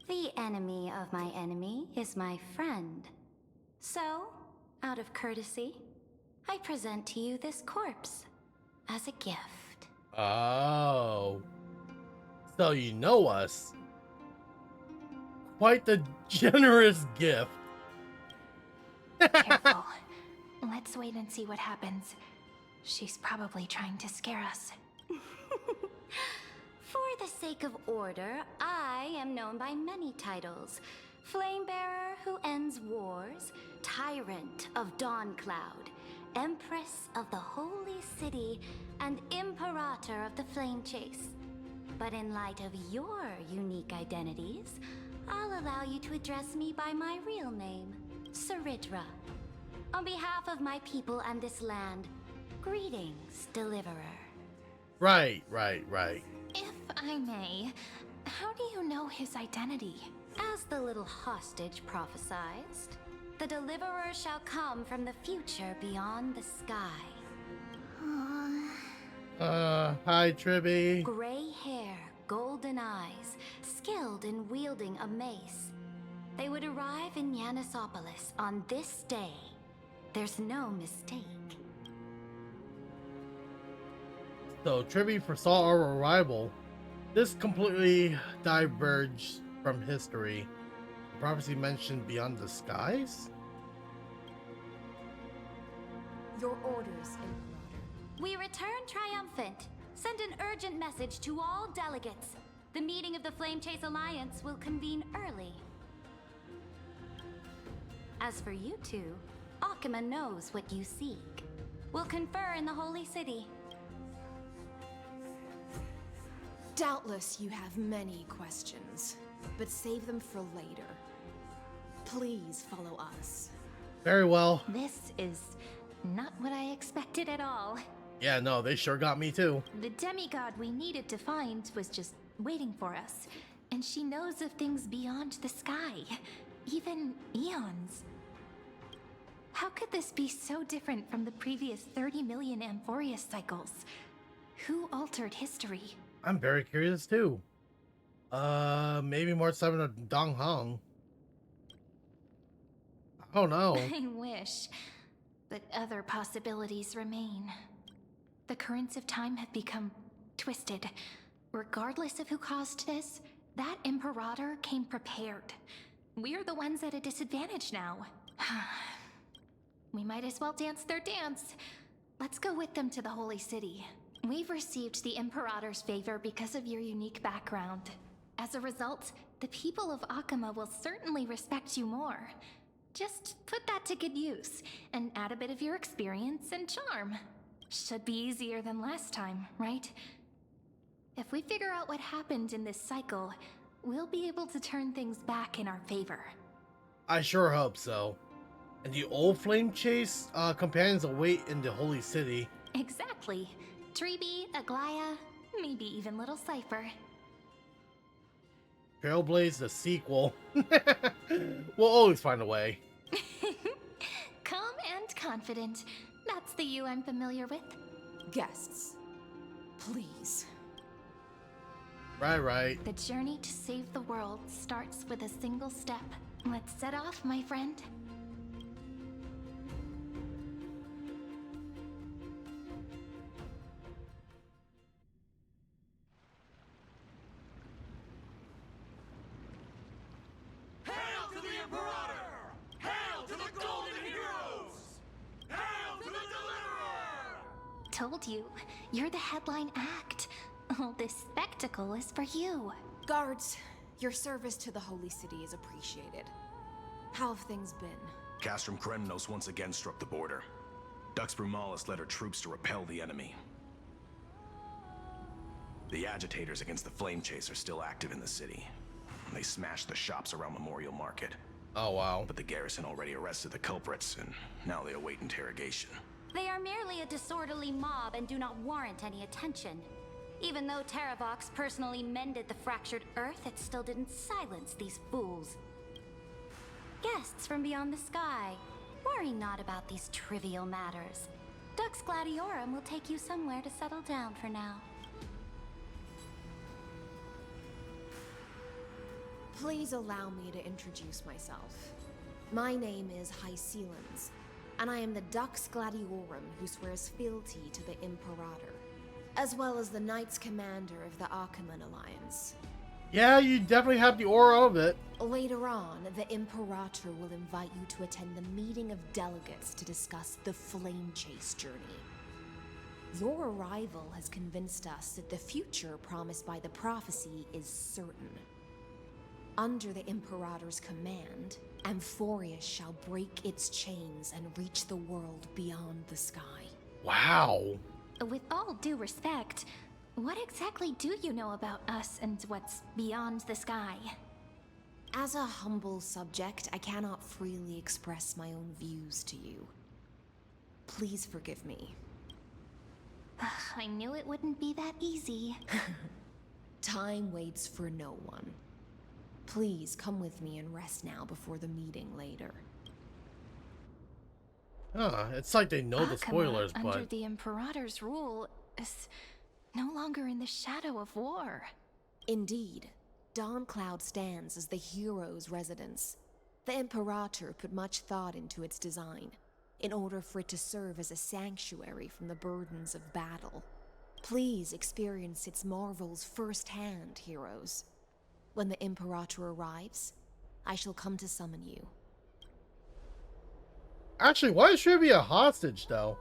The enemy of my enemy is my friend. So, out of courtesy, I present to you this corpse as a gift. Oh. So you know us. Quite the generous gift. Careful. Let's wait and see what happens. She's probably trying to scare us. For the sake of order, I am known by many titles. Flamebearer who ends wars, Tyrant of Dawncloud, Empress of the Holy City, and Imperator of the Flame Chase. But in light of your unique identities, I'll allow you to address me by my real name, Saridra. On behalf of my people and this land, greetings, Deliverer. Right. If I may, how do you know his identity? As the little hostage prophesized, the Deliverer shall come from the future beyond the sky. Hi, Tribby. Gray hair, golden eyes, skilled in wielding a mace. They would arrive in Yanisopolis on this day. There's no mistake. So Tribby foresaw our arrival. This completely diverged from history. The prophecy mentioned beyond the skies? Your orders, Imperator. We return triumphant. Send an urgent message to all delegates. The meeting of the Flame Chase Alliance will convene early. As for you two, Akima knows what you seek. We'll confer in the Holy City. Doubtless you have many questions, but save them for later. Please follow us. Very well. This is not what I expected at all. Yeah, no, they sure got me too. The demigod we needed to find was just waiting for us. And she knows of things beyond the sky. Even eons. How could this be so different from the previous 30 million Amphorius cycles? Who altered history? I'm very curious too. Maybe more 7 of Dong Hong. I don't know. I wish. But other possibilities remain. The currents of time have become twisted. Regardless of who caused this, that Imperator came prepared. We're the ones at a disadvantage now. We might as well dance their dance. Let's go with them to the Holy City. We've received the Imperator's favor because of your unique background. As a result, the people of Akima will certainly respect you more. Just put that to good use and add a bit of your experience and charm. Should be easier than last time, right? If we figure out what happened in this cycle, we'll be able to turn things back in our favor. I sure hope so. And the old flame chase companions await in the holy city. Exactly. Treeby, Aglaya, maybe even little Cypher. Trailblaze the sequel. We'll always find a way. Calm and confident. That's the you I'm familiar with. Guests, please. Right. The journey to save the world starts with a single step. Let's set off, my friend. Hail to the Imperator! Hail to the Golden Heroes! Hail to the Deliverer! Told you, you're the headline act. All this spectacle is for you. Guards, your service to the Holy City is appreciated. How have things been? Castrum Kremnos once again struck the border. Dux Brumalis led her troops to repel the enemy. The agitators against the Flame Chase are still active in the city. They smashed the shops around Memorial Market. Oh, wow. But the garrison already arrested the culprits, and now they await interrogation. They are merely a disorderly mob and do not warrant any attention. Even though Terravox personally mended the fractured earth, it still didn't silence these fools. Guests from beyond the sky, worry not about these trivial matters. Dux Gladiorum will take you somewhere to settle down for now. Please allow me to introduce myself. My name is Hycelans, and I am the Dux Gladiorum who swears fealty to the Imperator, as well as the Knights Commander of the Archiman Alliance. Yeah, you definitely have the aura of it. Later on, the Imperator will invite you to attend the meeting of delegates to discuss the Flame Chase journey. Your arrival has convinced us that the future promised by the prophecy is certain. Under the Imperator's command, Amphorius shall break its chains and reach the world beyond the sky. Wow. With all due respect, what exactly do you know about us and what's beyond the sky? As a humble subject, I cannot freely express my own views to you. Please forgive me. I knew it wouldn't be that easy. Time waits for no one. Please come with me and rest now before the meeting later. It's like they know the spoilers, under but... the Imperator's rule is no longer in the shadow of war. Indeed. Dawncloud stands as the hero's residence. The Imperator put much thought into its design, in order for it to serve as a sanctuary from the burdens of battle. Please experience its marvels firsthand, heroes. When the Imperator arrives, I shall come to summon you. Actually, why should be a hostage, though?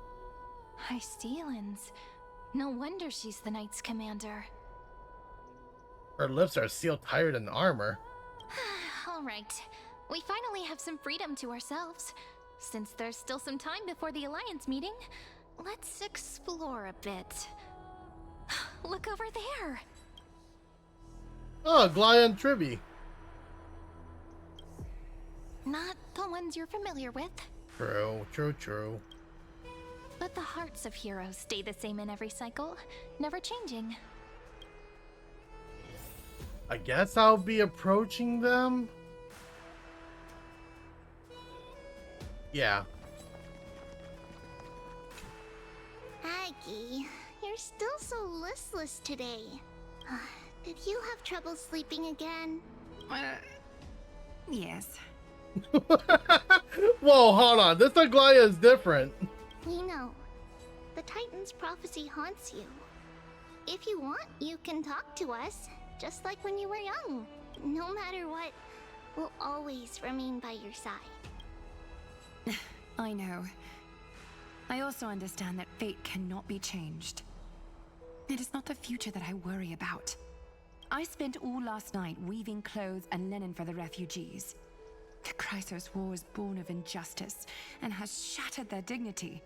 Hycelans. No wonder she's the Knight's commander. Her lips are sealed tighter than armor. All right. We finally have some freedom to ourselves. Since there's still some time before the Alliance meeting, let's explore a bit. Look over there! Oh, Glaya and Tribby. Not the ones you're familiar with. True. But the hearts of heroes stay the same in every cycle, never changing. I guess I'll be approaching them? Yeah. Aggie, you're still so listless today. Did you have trouble sleeping again? Yes. Whoa, hold on. This Aglaya is different. We know. The Titan's prophecy haunts you. If you want, you can talk to us, just like when you were young. No matter what, we'll always remain by your side. I know. I also understand that fate cannot be changed. It is not the future that I worry about. I spent all last night weaving clothes and linen for the refugees. The Chrysos War was born of injustice and has shattered their dignity.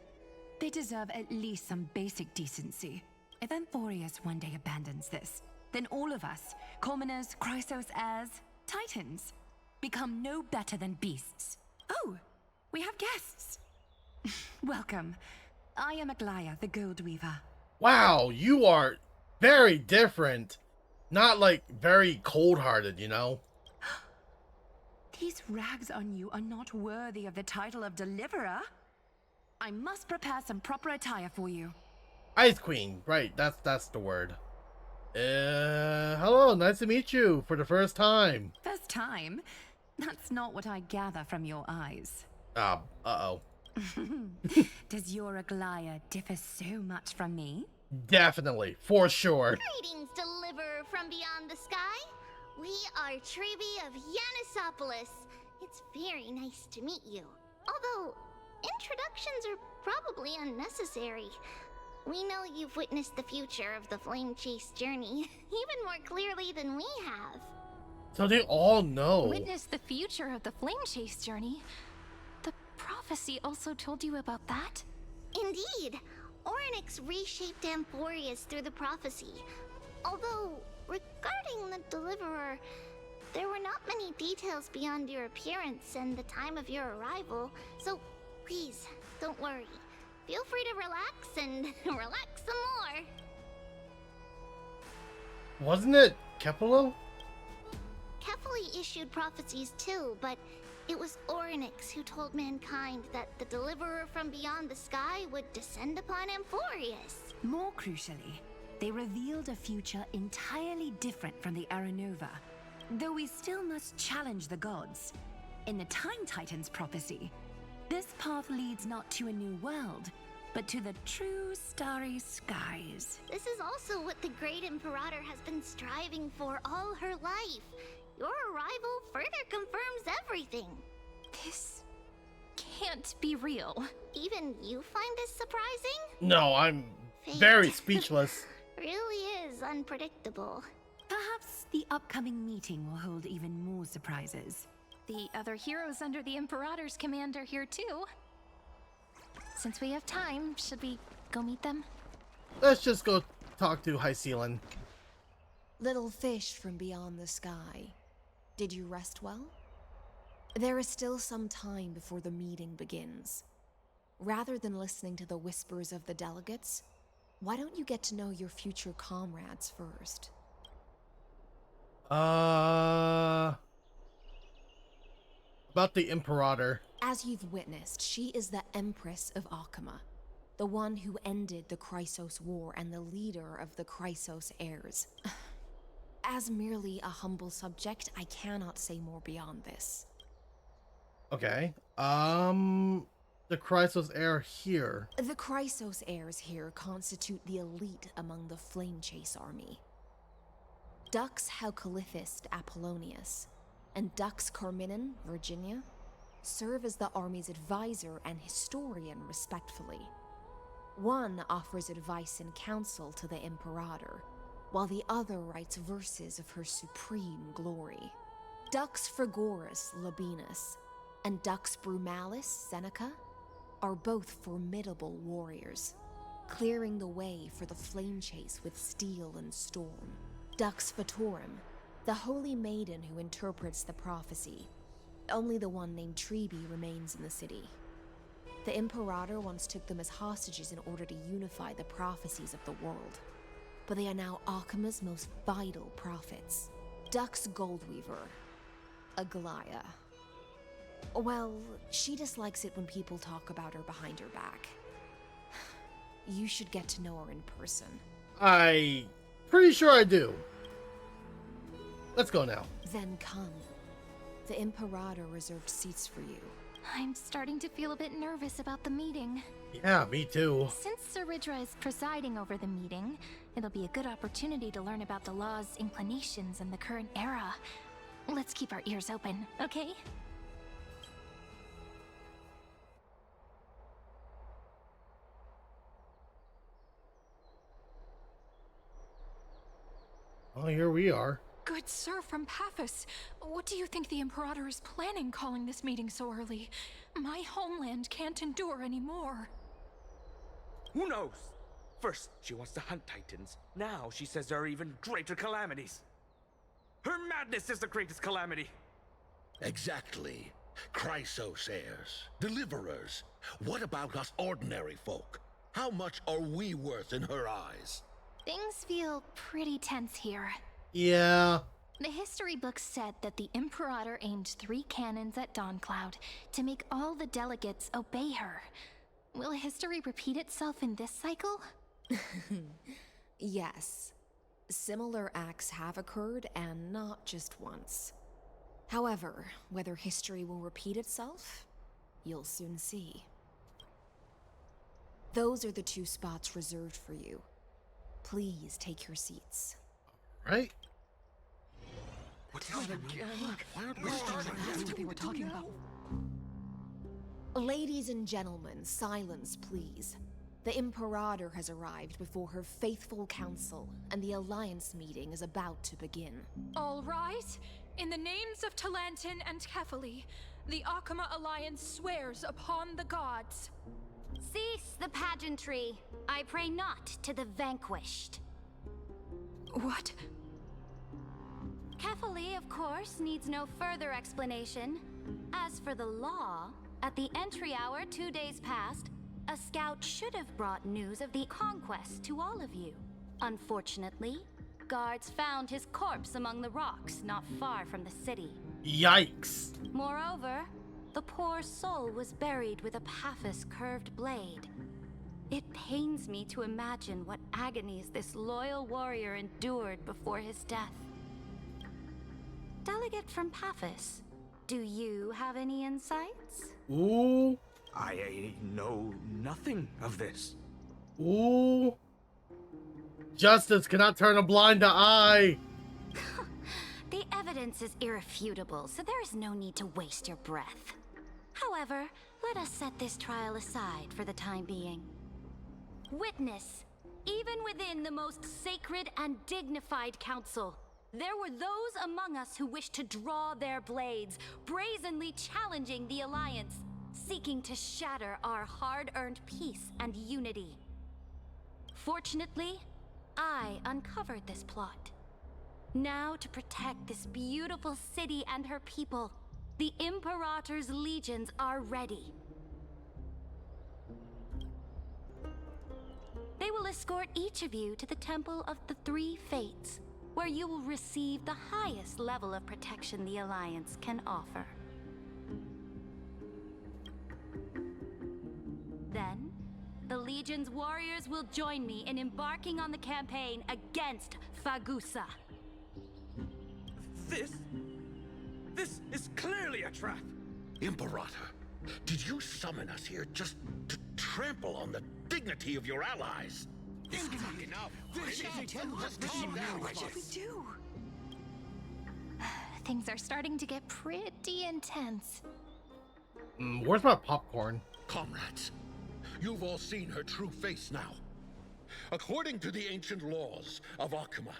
They deserve at least some basic decency. If Amphorius one day abandons this, then all of us, commoners, Chrysos heirs, Titans, become no better than beasts. Oh, we have guests. Welcome. I am Aglaya, the Gold Weaver. Wow, you are very different. Not like very cold-hearted, you know? These rags on you are not worthy of the title of Deliverer. I must prepare some proper attire for you. Ice Queen, right, that's the word. Hello, nice to meet you for the first time. First time? That's not what I gather from your eyes. Uh-oh. Does your Aglaya differ so much from me? Definitely, for sure. Greetings, Deliverer from beyond the sky. We are Trebi of Yanisopolis. It's very nice to meet you. Although, introductions are probably unnecessary. We know you've witnessed the future of the Flame Chase journey, even more clearly than we have. So they all know. Witness the future of the Flame Chase journey? The prophecy also told you about that? Indeed. Orynyx reshaped Amphorius through the prophecy. Although, regarding the Deliverer, there were not many details beyond your appearance and the time of your arrival, so please, don't worry. Feel free to relax and relax some more. Wasn't it Kepalo? Kefali issued prophecies too, but it was Orynyx who told mankind that the Deliverer from beyond the sky would descend upon Amphorius. More crucially, they revealed a future entirely different from the Aranova. Though we still must challenge the gods. In the Time Titans prophecy, this path leads not to a new world, but to the true starry skies. This is also what the Great Imperator has been striving for all her life. Your arrival further confirms everything. This can't be real. Even you find this surprising? No, I'm Fate very speechless. really is unpredictable. Perhaps the upcoming meeting will hold even more surprises. The other heroes under the Imperator's command are here too. Since we have time, should we go meet them? Let's just go talk to Hycelan. Little fish from beyond the sky. Did you rest well? There is still some time before the meeting begins. Rather than listening to the whispers of the delegates, why don't you get to know your future comrades first? About the Imperator. As you've witnessed, she is the Empress of Akama, the one who ended the Chrysos War and the leader of the Chrysos heirs. As merely a humble subject, I cannot say more beyond this. Okay. The Chrysos heir here. The Chrysos heirs here constitute the elite among the Flame Chase army. Dux Haucalithist Apollonius and Dux Carminin, Virginia, serve as the army's advisor and historian respectfully. One offers advice and counsel to the Imperator, while the other writes verses of her supreme glory. Dux Frigoris Labienus and Dux Brumalis Seneca are both formidable warriors, clearing the way for the Flame Chase with steel and storm. Dux Fatorum, the holy maiden who interprets the prophecy. Only the one named Trebi remains in the city. The Imperator once took them as hostages in order to unify the prophecies of the world, but they are now Akama's most vital prophets. Dux Goldweaver, Aglaya. Well, she dislikes it when people talk about her behind her back. You should get to know her in person. Pretty sure I do. Let's go now. Then come. The Imperator reserved seats for you. I'm starting to feel a bit nervous about the meeting. Yeah, me too. Since Sir Ridra is presiding over the meeting, it'll be a good opportunity to learn about the law's inclinations in the current era. Let's keep our ears open, okay? Oh, here we are. Good sir from Paphos, what do you think the Imperator is planning calling this meeting so early? My homeland can't endure anymore. Who knows? First, she wants to hunt Titans. Now she says there are even greater calamities. Her madness is the greatest calamity. Exactly. Chrysos heirs, deliverers. What about us ordinary folk? How much are we worth in her eyes? Things feel pretty tense here. Yeah. The history books said that the Imperator aimed 3 cannons at Dawncloud to make all the delegates obey her. Will history repeat itself in this cycle? Yes. Similar acts have occurred, and not just once. However, whether history will repeat itself, you'll soon see. Those are the 2 spots reserved for you. Please take your seats. Right? What's happening? That's what they were talking about. Ladies and gentlemen, silence, please. The Imperator has arrived before her faithful council, and the Alliance meeting is about to begin. All rise. In the names of Talantin and Kefali, the Akama Alliance swears upon the gods. Cease the pageantry. I pray not to the vanquished. What? Kefali, of course, needs no further explanation. As for the law, at the entry hour 2 days past, a scout should have brought news of the conquest to all of you. Unfortunately, guards found his corpse among the rocks not far from the city. Yikes. Moreover, the poor soul was buried with a Paphos curved blade. It pains me to imagine what agonies this loyal warrior endured before his death. Delegate from Paphos, do you have any insights? Ooh. I know nothing of this. Ooh. Justice cannot turn a blind eye. The evidence is irrefutable, so there is no need to waste your breath. However, let us set this trial aside for the time being. Witness, even within the most sacred and dignified council, there were those among us who wished to draw their blades, brazenly challenging the Alliance, seeking to shatter our hard-earned peace and unity. Fortunately, I uncovered this plot. Now, to protect this beautiful city and her people, the Imperator's legions are ready. They will escort each of you to the Temple of the Three Fates, where you will receive the highest level of protection the Alliance can offer. Then, the Legion's warriors will join me in embarking on the campaign against Fagusa. This is clearly a trap! Imperator, did you summon us here just to trample on the dignity of your allies? Enough. What we do? Things are starting to get pretty intense. Where's my popcorn? Comrades, you've all seen her true face now. According to the ancient laws of Akama,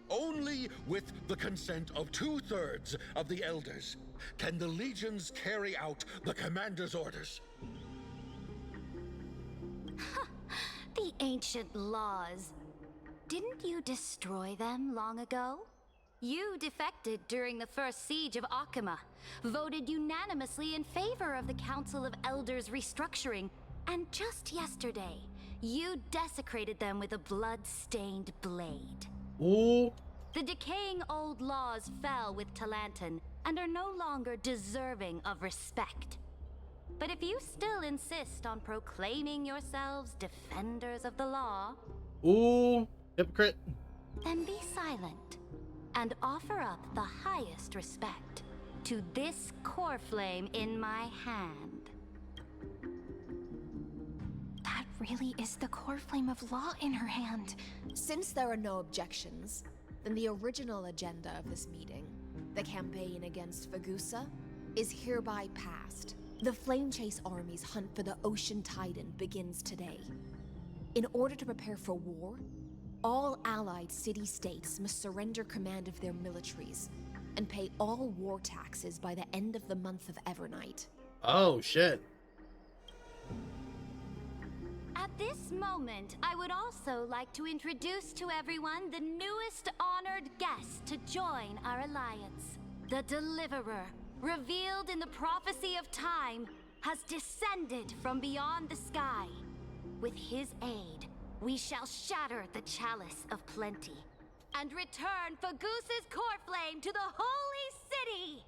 only with the consent of 2/3 of the elders can the legions carry out the commander's orders. The ancient laws. Didn't you destroy them long ago? You defected during the first siege of Akama, voted unanimously in favor of the Council of Elders restructuring, and just yesterday, you desecrated them with a blood-stained blade. Ooh. The decaying old laws fell with Talantin and are no longer deserving of respect. But if you still insist on proclaiming yourselves defenders of the law... Ooh, hypocrite. Then be silent and offer up the highest respect to this core flame in my hand. That really is the core flame of law in her hand. Since there are no objections, then the original agenda of this meeting, the campaign against Fagusa, is hereby passed. The Flame Chase Army's hunt for the Ocean Titan begins today. In order to prepare for war, All allied city-states must surrender command of their militaries and pay all war taxes by the end of the month of Evernight. Oh, shit. At this moment, I would also like to introduce to everyone the newest honored guest to join our alliance. The Deliverer, revealed in the prophecy of time, has descended from beyond the sky. With his aid, we shall shatter the chalice of plenty and return Fagoos's core flame to the holy city!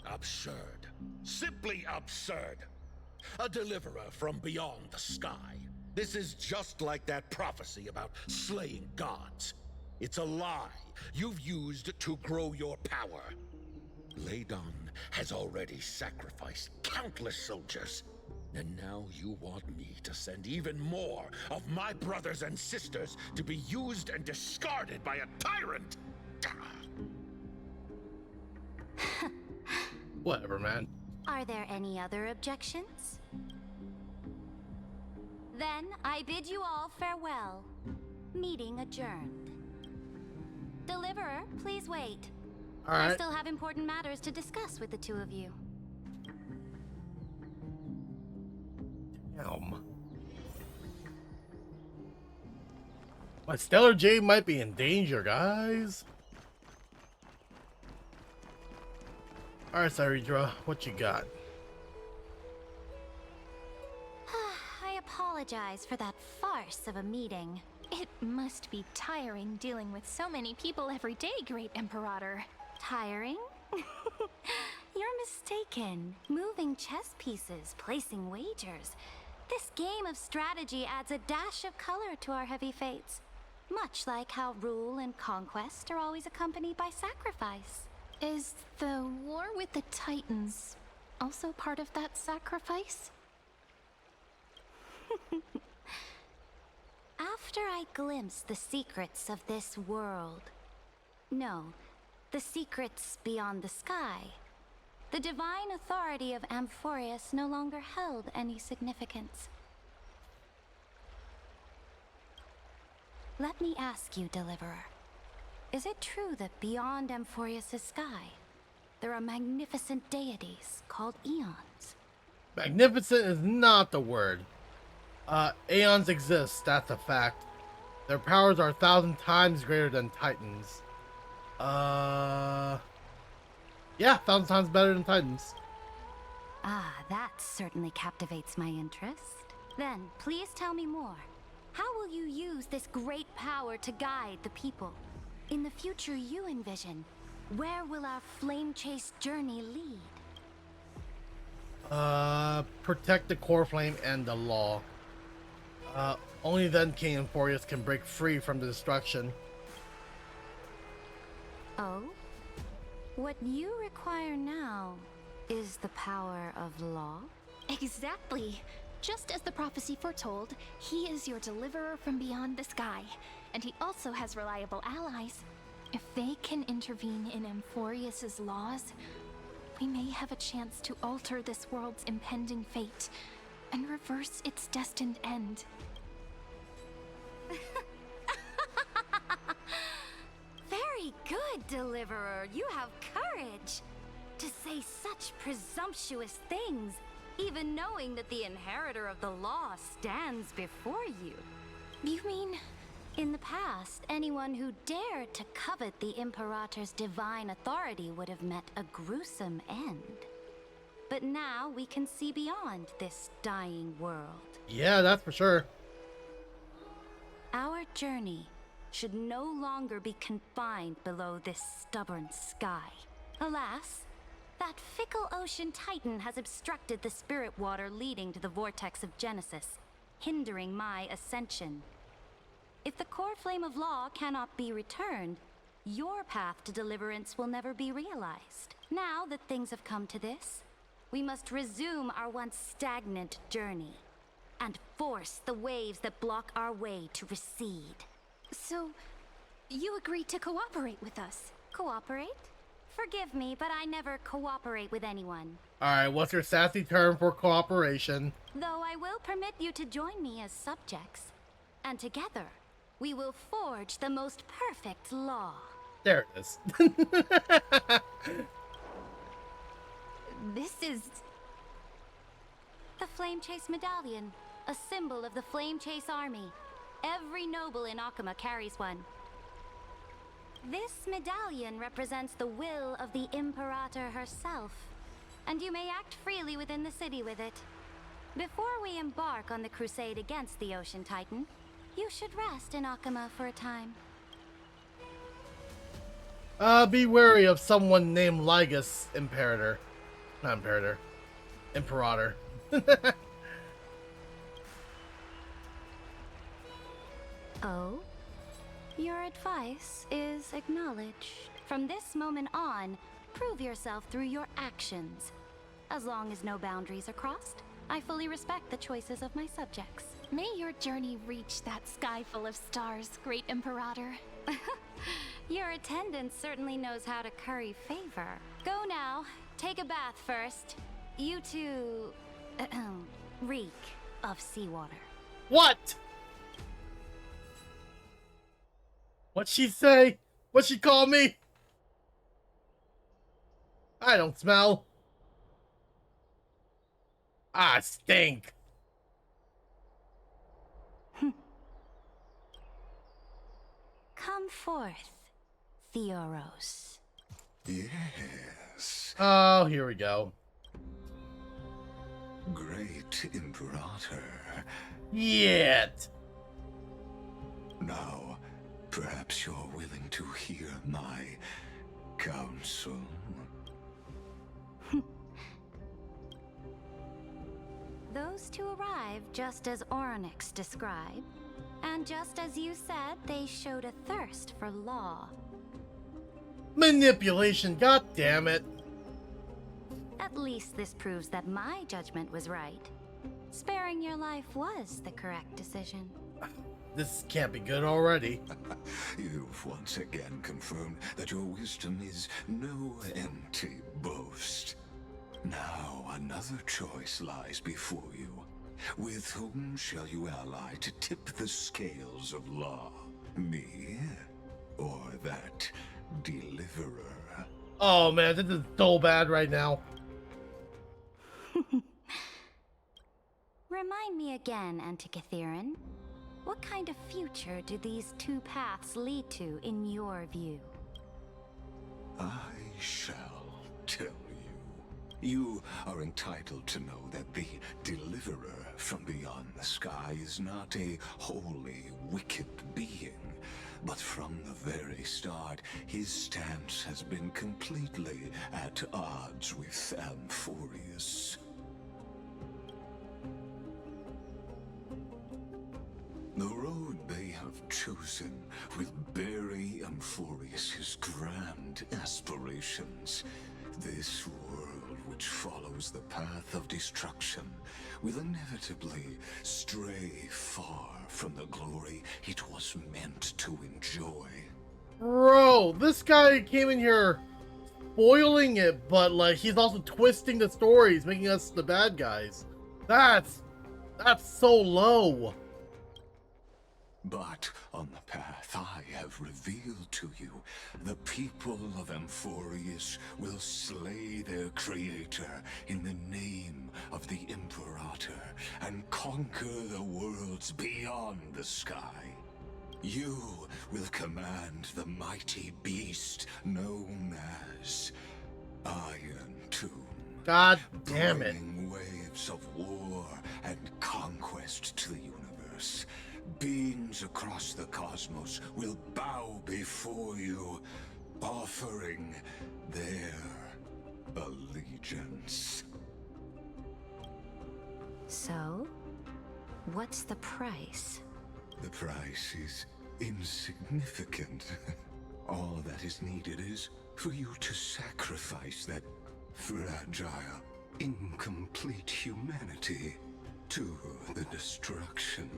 Absurd. Simply absurd. A deliverer from beyond the sky. This is just like that prophecy about slaying gods. It's a lie you've used to grow your power. Ladon has already sacrificed countless soldiers. And now you want me to send even more of my brothers and sisters to be used and discarded by a tyrant? Whatever, man. Are there any other objections? Then I bid you all farewell. Meeting adjourned. Deliverer, please wait. All right. I still have important matters to discuss with the two of you. Damn. My Stellar Jade might be in danger, guys. Alright, Cyrudra, what you got? I apologize for that farce of a meeting. It must be tiring dealing with so many people every day, Great Imperator. Tiring? You're mistaken. Moving chess pieces, placing wagers. This game of strategy adds a dash of color to our heavy fates. Much like how rule and conquest are always accompanied by sacrifice. Is the war with the Titans also part of that sacrifice? After I glimpsed the secrets of this world... No, the secrets beyond the sky. The divine authority of Amphorius no longer held any significance. Let me ask you, Deliverer. Is it true that beyond Amphorius' sky, there are magnificent deities called Eons? Magnificent is not the word. Aeons exist, that's a fact. Their powers are 1,000 times greater than Titans. Yeah, 1,000 times better than Titans. Ah, that certainly captivates my interest. Then, please tell me more. How will you use this great power to guide the people? In the future you envision, where will our flame chase journey lead? Protect the core flame and the law. Only then King Amphorius can break free from the destruction. Oh? What you require now is the power of law? Exactly. Just as the prophecy foretold, he is your deliverer from beyond the sky. And he also has reliable allies. If they can intervene in Amphorius' laws, we may have a chance to alter this world's impending fate and reverse its destined end. Very good, Deliverer. You have courage to say such presumptuous things, even knowing that the inheritor of the law stands before you. You mean... In the past, anyone who dared to covet the Imperator's divine authority would have met a gruesome end. But now we can see beyond this dying world. Yeah, that's for sure. Our journey should no longer be confined below this stubborn sky. Alas, that fickle ocean titan has obstructed the spirit water leading to the vortex of Genesis, hindering my ascension. If the core flame of law cannot be returned, your path to deliverance will never be realized. Now that things have come to this, we must resume our once stagnant journey and force the waves that block our way to recede. So, you agreed to cooperate with us? Cooperate? Forgive me, but I never cooperate with anyone. Alright, what's your sassy term for cooperation? Though I will permit you to join me as subjects. And together, we will forge the most perfect law. There it is. This is... the Flame Chase Medallion, a symbol of the Flame Chase Army. Every noble in Akuma carries one. This medallion represents the will of the Imperator herself, and you may act freely within the city with it. Before we embark on the crusade against the Ocean Titan, you should rest in Akuma for a time. Be wary of someone named Lygus, Imperator. Not Imperator. Imperator. Oh? Your advice is acknowledged. From this moment on, prove yourself through your actions. As long as no boundaries are crossed, I fully respect the choices of my subjects. May your journey reach that sky full of stars, great Imperator. Your attendant certainly knows how to curry favor. Go now. Take a bath first. You two... reek of seawater. What? What'd she say? What'd she call me? I don't smell. I stink. Come forth, Theoros. Yes. Oh, here we go. Great Imperator. Yet. Now, perhaps you're willing to hear my counsel. Those two arrived just as Oryx described, and just as you said, they showed a thirst for law. Manipulation, god damn it. At least this proves that my judgment was right. Sparing your life was the correct decision. This can't be good already. You've once again confirmed that your wisdom is no empty boast. Now another choice lies before you. With whom shall you ally to tip the scales of law? Me? Or that deliverer? Oh man, this is so bad right now. Remind me again, Antikytheron. What kind of future do these two paths lead to in your view? I shall tell you. You are entitled to know that the deliverer from beyond the sky is not a wholly wicked being, but from the very start, his stance has been completely at odds with Amphorius. The road they have chosen will bury Amphorius' grand aspirations. This world which follows the path of destruction will inevitably stray far from the glory it was meant to enjoy. Bro, this guy came in here spoiling it, but like he's also twisting the stories, making us the bad guys. That's so low. But on the path I have revealed to you, the people of Amphorius will slay their creator in the name of the Imperator and conquer the worlds beyond the sky. You will command the mighty beast known as Iron Tomb. God damn it. Bringing waves of war and conquest to the universe. Beings across the cosmos will bow before you, offering their allegiance. So, what's the price? The price is insignificant. All that is needed is for you to sacrifice that fragile, incomplete humanity to the destruction.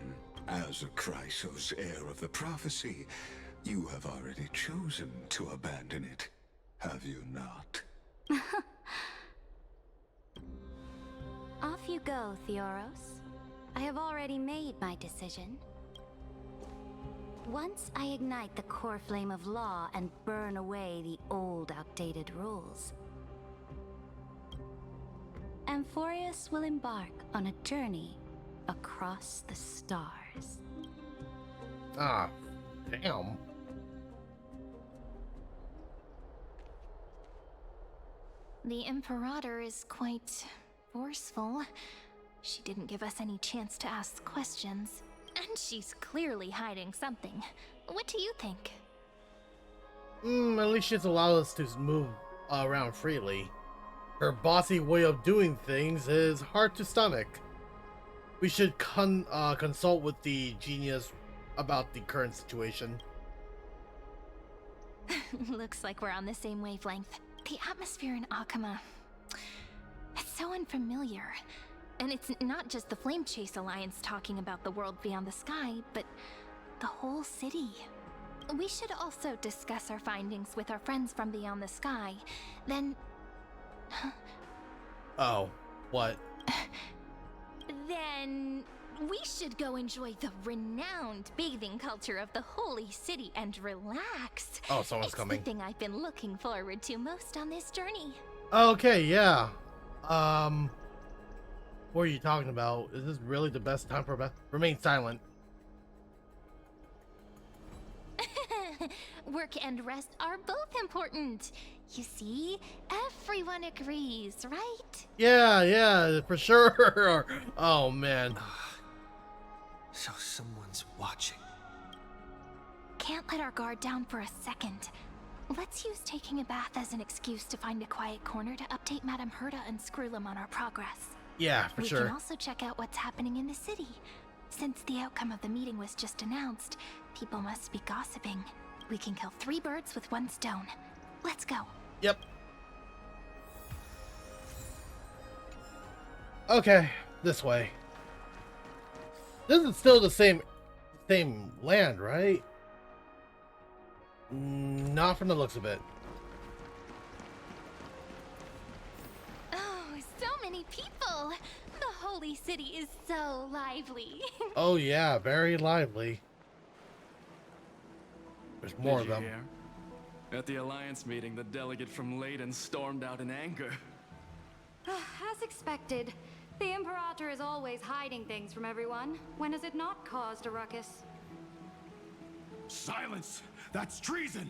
As a Chrysos, heir of the prophecy, you have already chosen to abandon it. have you not? Off you go, Theoros. I have already made my decision. Once I ignite the core flame of law and burn away the old, outdated rules, Amphorius will embark on a journey across the stars. Ah, damn. The Imperator is quite forceful. She didn't give us any chance to ask questions. And she's clearly hiding something. What do you think? At least she's allowed us to move around freely. Her bossy way of doing things is hard to stomach. We should consult with the genius about the current situation. Looks like we're on the same wavelength. The atmosphere in Akuma, it's so unfamiliar. And it's not just the Flame Chase Alliance talking about the world beyond the sky, but the whole city. We should also discuss our findings with our friends from beyond the sky. Then... Oh, what? Then... we should go enjoy the renowned bathing culture of the holy city and relax. Oh, someone's coming. It's the thing I've been looking forward to most on this journey. Okay, yeah. What are you talking about? Is this really the best time for remain silent? Work and rest are both important. You see, everyone agrees, right? Yeah, for sure. Oh, man. So someone's watching. Can't let our guard down for a second. Let's use taking a bath as an excuse to find a quiet corner to update Madame Herta and Screwlum on our progress. Yeah, for sure. We can also check out what's happening in the city. Since the outcome of the meeting was just announced, people must be gossiping. We can kill 3 birds with 1 stone. Let's go. Yep. Okay, this way. This is still the same land, right? Not from the looks of it. Oh, so many people! The holy city is so lively. Oh yeah, very lively. There's more of them. Hear? At the Alliance meeting, the delegate from Leyden stormed out in anger. As expected, the Imperator is always hiding things from everyone. When has it not caused a ruckus? Silence! That's treason!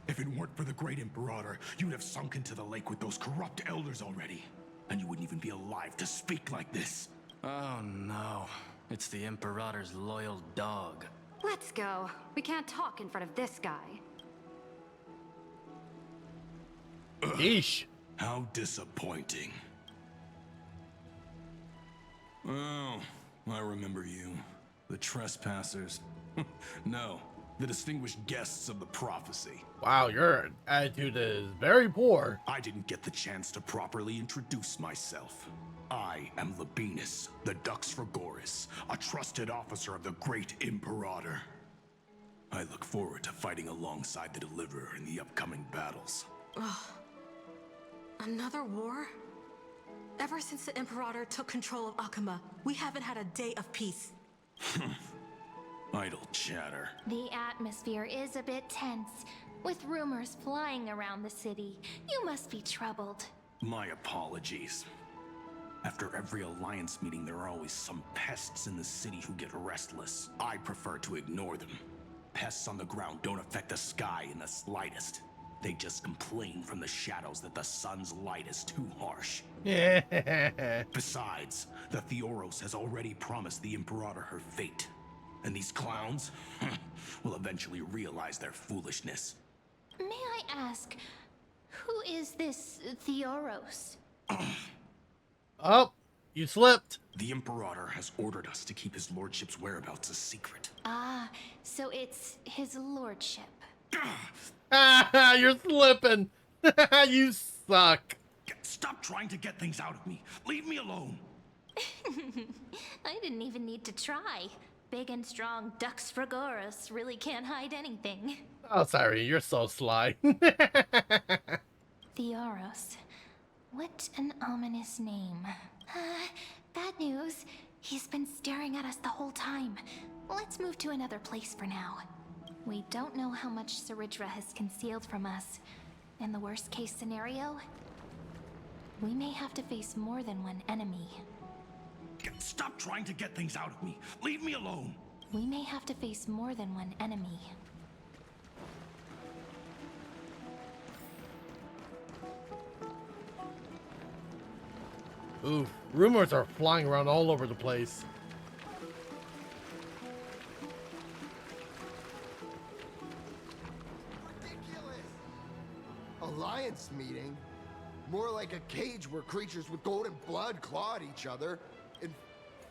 If it weren't for the great Imperator, you'd have sunk into the lake with those corrupt elders already. And you wouldn't even be alive to speak like this. Oh no. It's the Imperator's loyal dog. Let's go. We can't talk in front of this guy. Yeesh. How disappointing. Oh, I remember you. The trespassers. No, the distinguished guests of the prophecy. Wow, your attitude is very poor. I didn't get the chance to properly introduce myself. I am Labienus, the Dux Frigoris, a trusted officer of the great Imperator. I look forward to fighting alongside the Deliverer in the upcoming battles. Ugh. Another war? Ever since the Imperator took control of Akuma, we haven't had a day of peace. Idle chatter. The atmosphere is a bit tense, with rumors flying around the city. You must be troubled. My apologies. After every Alliance meeting, there are always some pests in the city who get restless. I prefer to ignore them. Pests on the ground don't affect the sky in the slightest. They just complain from the shadows that the sun's light is too harsh. Besides, the Theoros has already promised the Imperator her fate. And these clowns will eventually realize their foolishness. May I ask, who is this Theoros? Oh, you slipped. The Imperator has ordered us to keep his lordship's whereabouts a secret. Ah, so it's his lordship. Ah, you're slipping. You suck. Stop trying to get things out of me. Leave me alone. I didn't even need to try. Big and strong Dux Fragoris really can't hide anything. Oh, sorry, you're so sly. Theoros. What an ominous name. Bad news. He's been staring at us the whole time. Let's move to another place for now. We don't know how much Saridra has concealed from us. In the worst case scenario, we may have to face more than one enemy. Stop trying to get things out of me. Leave me alone. We may have to face more than one enemy. Ooh, rumors are flying around all over the place. Ridiculous! Alliance meeting? More like a cage where creatures with golden blood claw at each other. And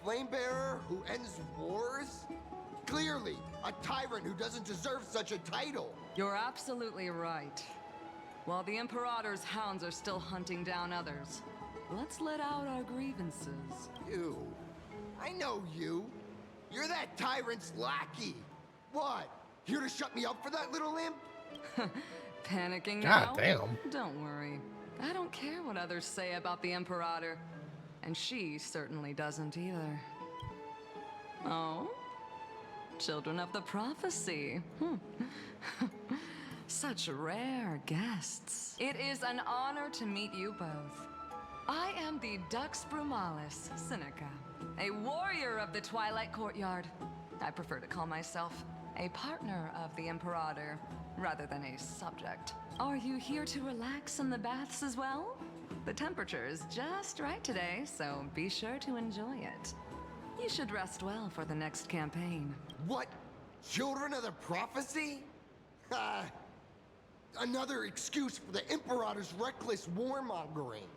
Flamebearer who ends wars? Clearly, a tyrant who doesn't deserve such a title. You're absolutely right. While the Imperator's hounds are still hunting down others, let's let out our grievances. You. I know you. You're that tyrant's lackey. What? Here to shut me up for that little imp? Panicking God now? damn. Don't worry. I don't care what others say about the Imperator. And she certainly doesn't either. Oh? Children of the Prophecy. Such rare guests. It is an honor to meet you both. I am the Dux Brumalis, Seneca, a warrior of the Twilight Courtyard. I prefer to call myself a partner of the Imperator, rather than a subject. Are you here to relax in the baths as well? The temperature is just right today, so be sure to enjoy it. You should rest well for the next campaign. What? Children of the Prophecy? Another excuse for the Imperator's reckless warmongering.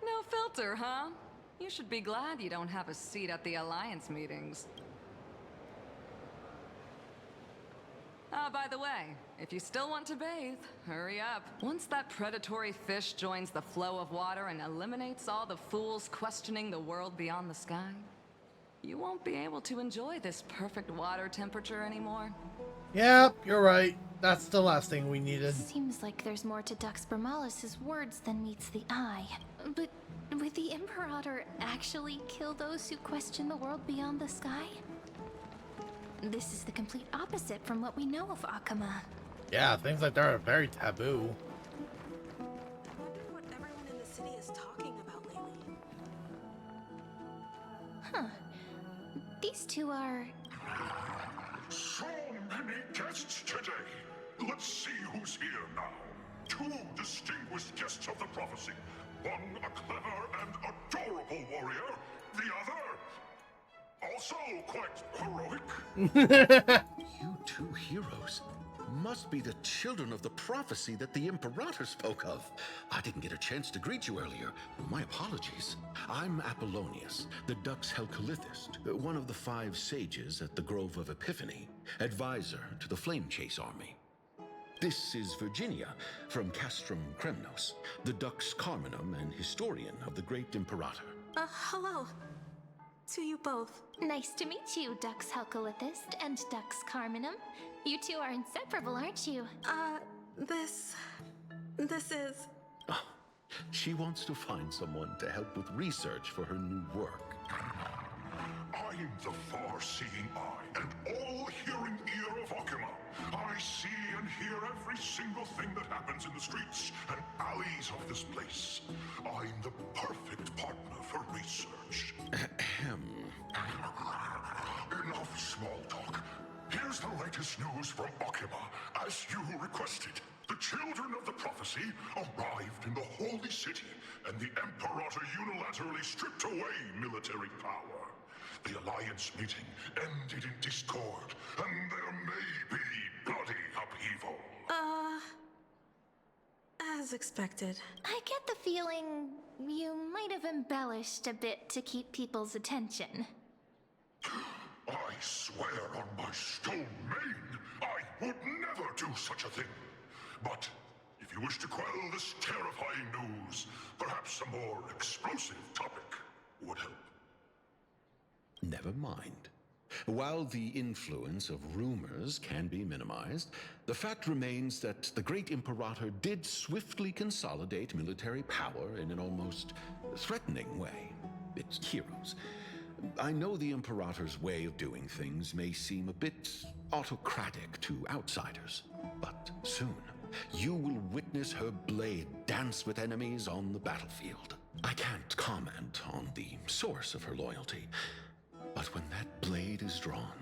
No filter, huh? You should be glad you don't have a seat at the Alliance meetings. By the way, if you still want to bathe, hurry up. Once that predatory fish joins the flow of water and eliminates all the fools questioning the world beyond the sky, you won't be able to enjoy this perfect water temperature anymore. Yep, you're right. That's the last thing we needed. Seems like there's more to Dux Brumalis' words than meets the eye. But would the Imperator actually kill those who question the world beyond the sky? This is the complete opposite from what we know of Akama. Yeah, things like that are very taboo. I wonder what everyone in the city is talking about lately. Huh. These two are... So many guests today. Let's see who's here now. Two distinguished guests of the prophecy. One a clever and adorable warrior. The other... also quite heroic. You two heroes must be the children of the prophecy that the Imperator spoke of. I didn't get a chance to greet you earlier. My apologies. I'm Apollonius, the Dux Helcalithist, one of the 5 sages at the Grove of Epiphany, advisor to the Flame Chase army. This is Virginia from Castrum Kremnos, the Dux Carminum and historian of the great Imperator. Hello. To you both. Nice to meet you, Dux Helcalithist and Dux Carminum. You two are inseparable, aren't you? This is... Oh, she wants to find someone to help with research for her new work. I'm the far-seeing eye and all-hearing ear of Akama. I see and hear every single thing that happens in the streets and alleys of this place. I'm the perfect partner for research. Enough small talk. Here's the latest news from Akama, as you requested. The children of the prophecy arrived in the holy city, and the Imperator unilaterally stripped away military power. The Alliance meeting ended in discord, and there may be bloody upheaval. As expected. I get the feeling you might have embellished a bit to keep people's attention. I swear on my stone mane, I would never do such a thing. But if you wish to quell this terrifying news, perhaps a more explosive topic would help. Never mind. While the influence of rumors can be minimized, the fact remains that the great Imperator did swiftly consolidate military power in an almost threatening way. Its heroes. I know the Imperator's way of doing things may seem a bit autocratic to outsiders, but soon you will witness her blade dance with enemies on the battlefield. I can't comment on the source of her loyalty, but when that blade is drawn,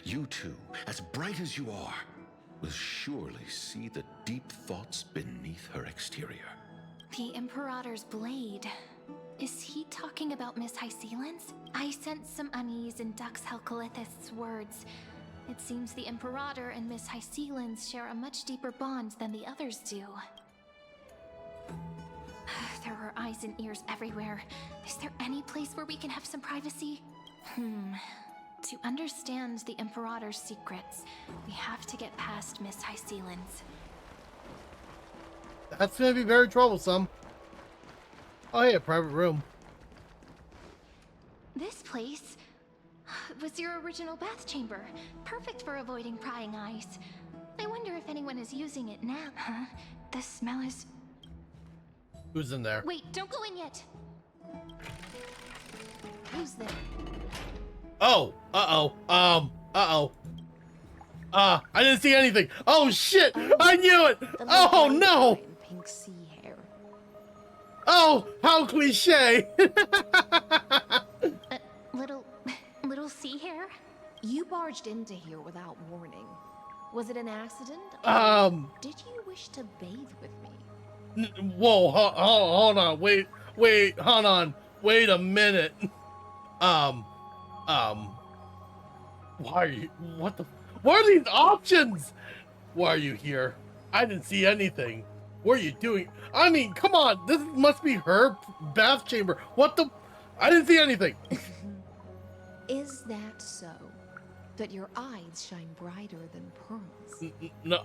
you two, as bright as you are, will surely see the deep thoughts beneath her exterior. The Imperator's blade. Is he talking about Miss Hysealan's? I sense some unease in Dux Helcolith's words. It seems the Imperator and Miss Hysealan's share a much deeper bond than the others do. There are eyes and ears everywhere. Is there any place where we can have some privacy? To understand the Imperator's secrets, we have to get past Miss Hysealan's. That's gonna be very troublesome. Oh, hey, a private room. This place was your original bath chamber. Perfect for avoiding prying eyes. I wonder if anyone is using it now. Huh? The smell is... Who's in there? Wait, don't go in yet. Who's there? Oh, I didn't see anything. Oh shit! I knew it! Oh no! Pink sea hair. Oh, how cliche! Little sea hair? You barged into here without warning. Was it an accident? Did you wish to bathe with me? Whoa, hold on, wait, hold on, wait a minute. Why are you, what are these options? Why are you here? I didn't see anything. What are you doing? I mean, come on, this must be her bath chamber. What the, I didn't see anything. Is that so? That your eyes shine brighter than pearls? No.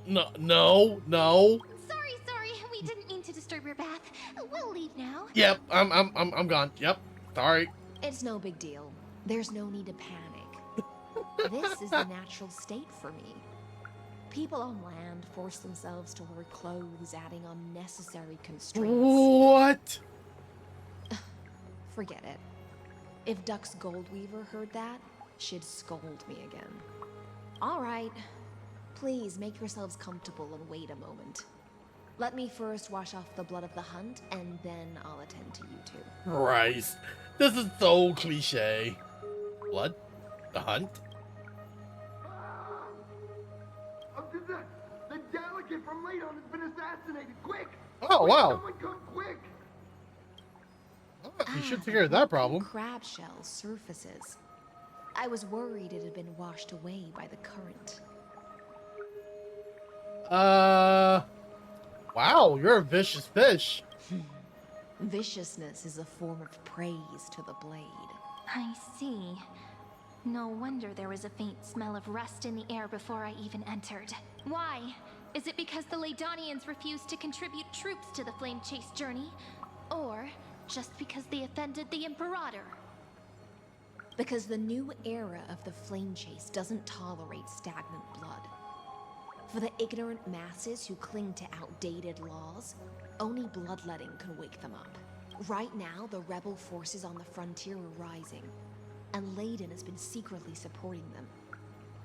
Sorry, we didn't mean to disturb your bath. We'll leave now. Yep, I'm gone. Yep, sorry. It's no big deal. There's no need to panic. This is the natural state for me. People on land force themselves to wear clothes, adding unnecessary constraints. What? Forget it. If Dux Goldweaver heard that, she'd scold me again. All right. Please make yourselves comfortable and wait a moment. Let me first wash off the blood of the hunt, and then I'll attend to you two. Christ. This is so cliche. Blood? The hunt? The delegate from Ladon has been assassinated. Quick! Oh, wow. Someone come quick! You should take care of that problem. Crab shell surfaces. I was worried it had been washed away by the current. Wow, you're a vicious fish. Viciousness is a form of praise to the blade. I see. No wonder there was a faint smell of rust in the air before I even entered. Why? Is it because the Ladonians refused to contribute troops to the Flame Chase journey? Or just because they offended the Imperator? Because the new era of the Flame Chase doesn't tolerate stagnant blood. For the ignorant masses who cling to outdated laws, only bloodletting can wake them up. Right now, the rebel forces on the frontier are rising, and Ladon has been secretly supporting them.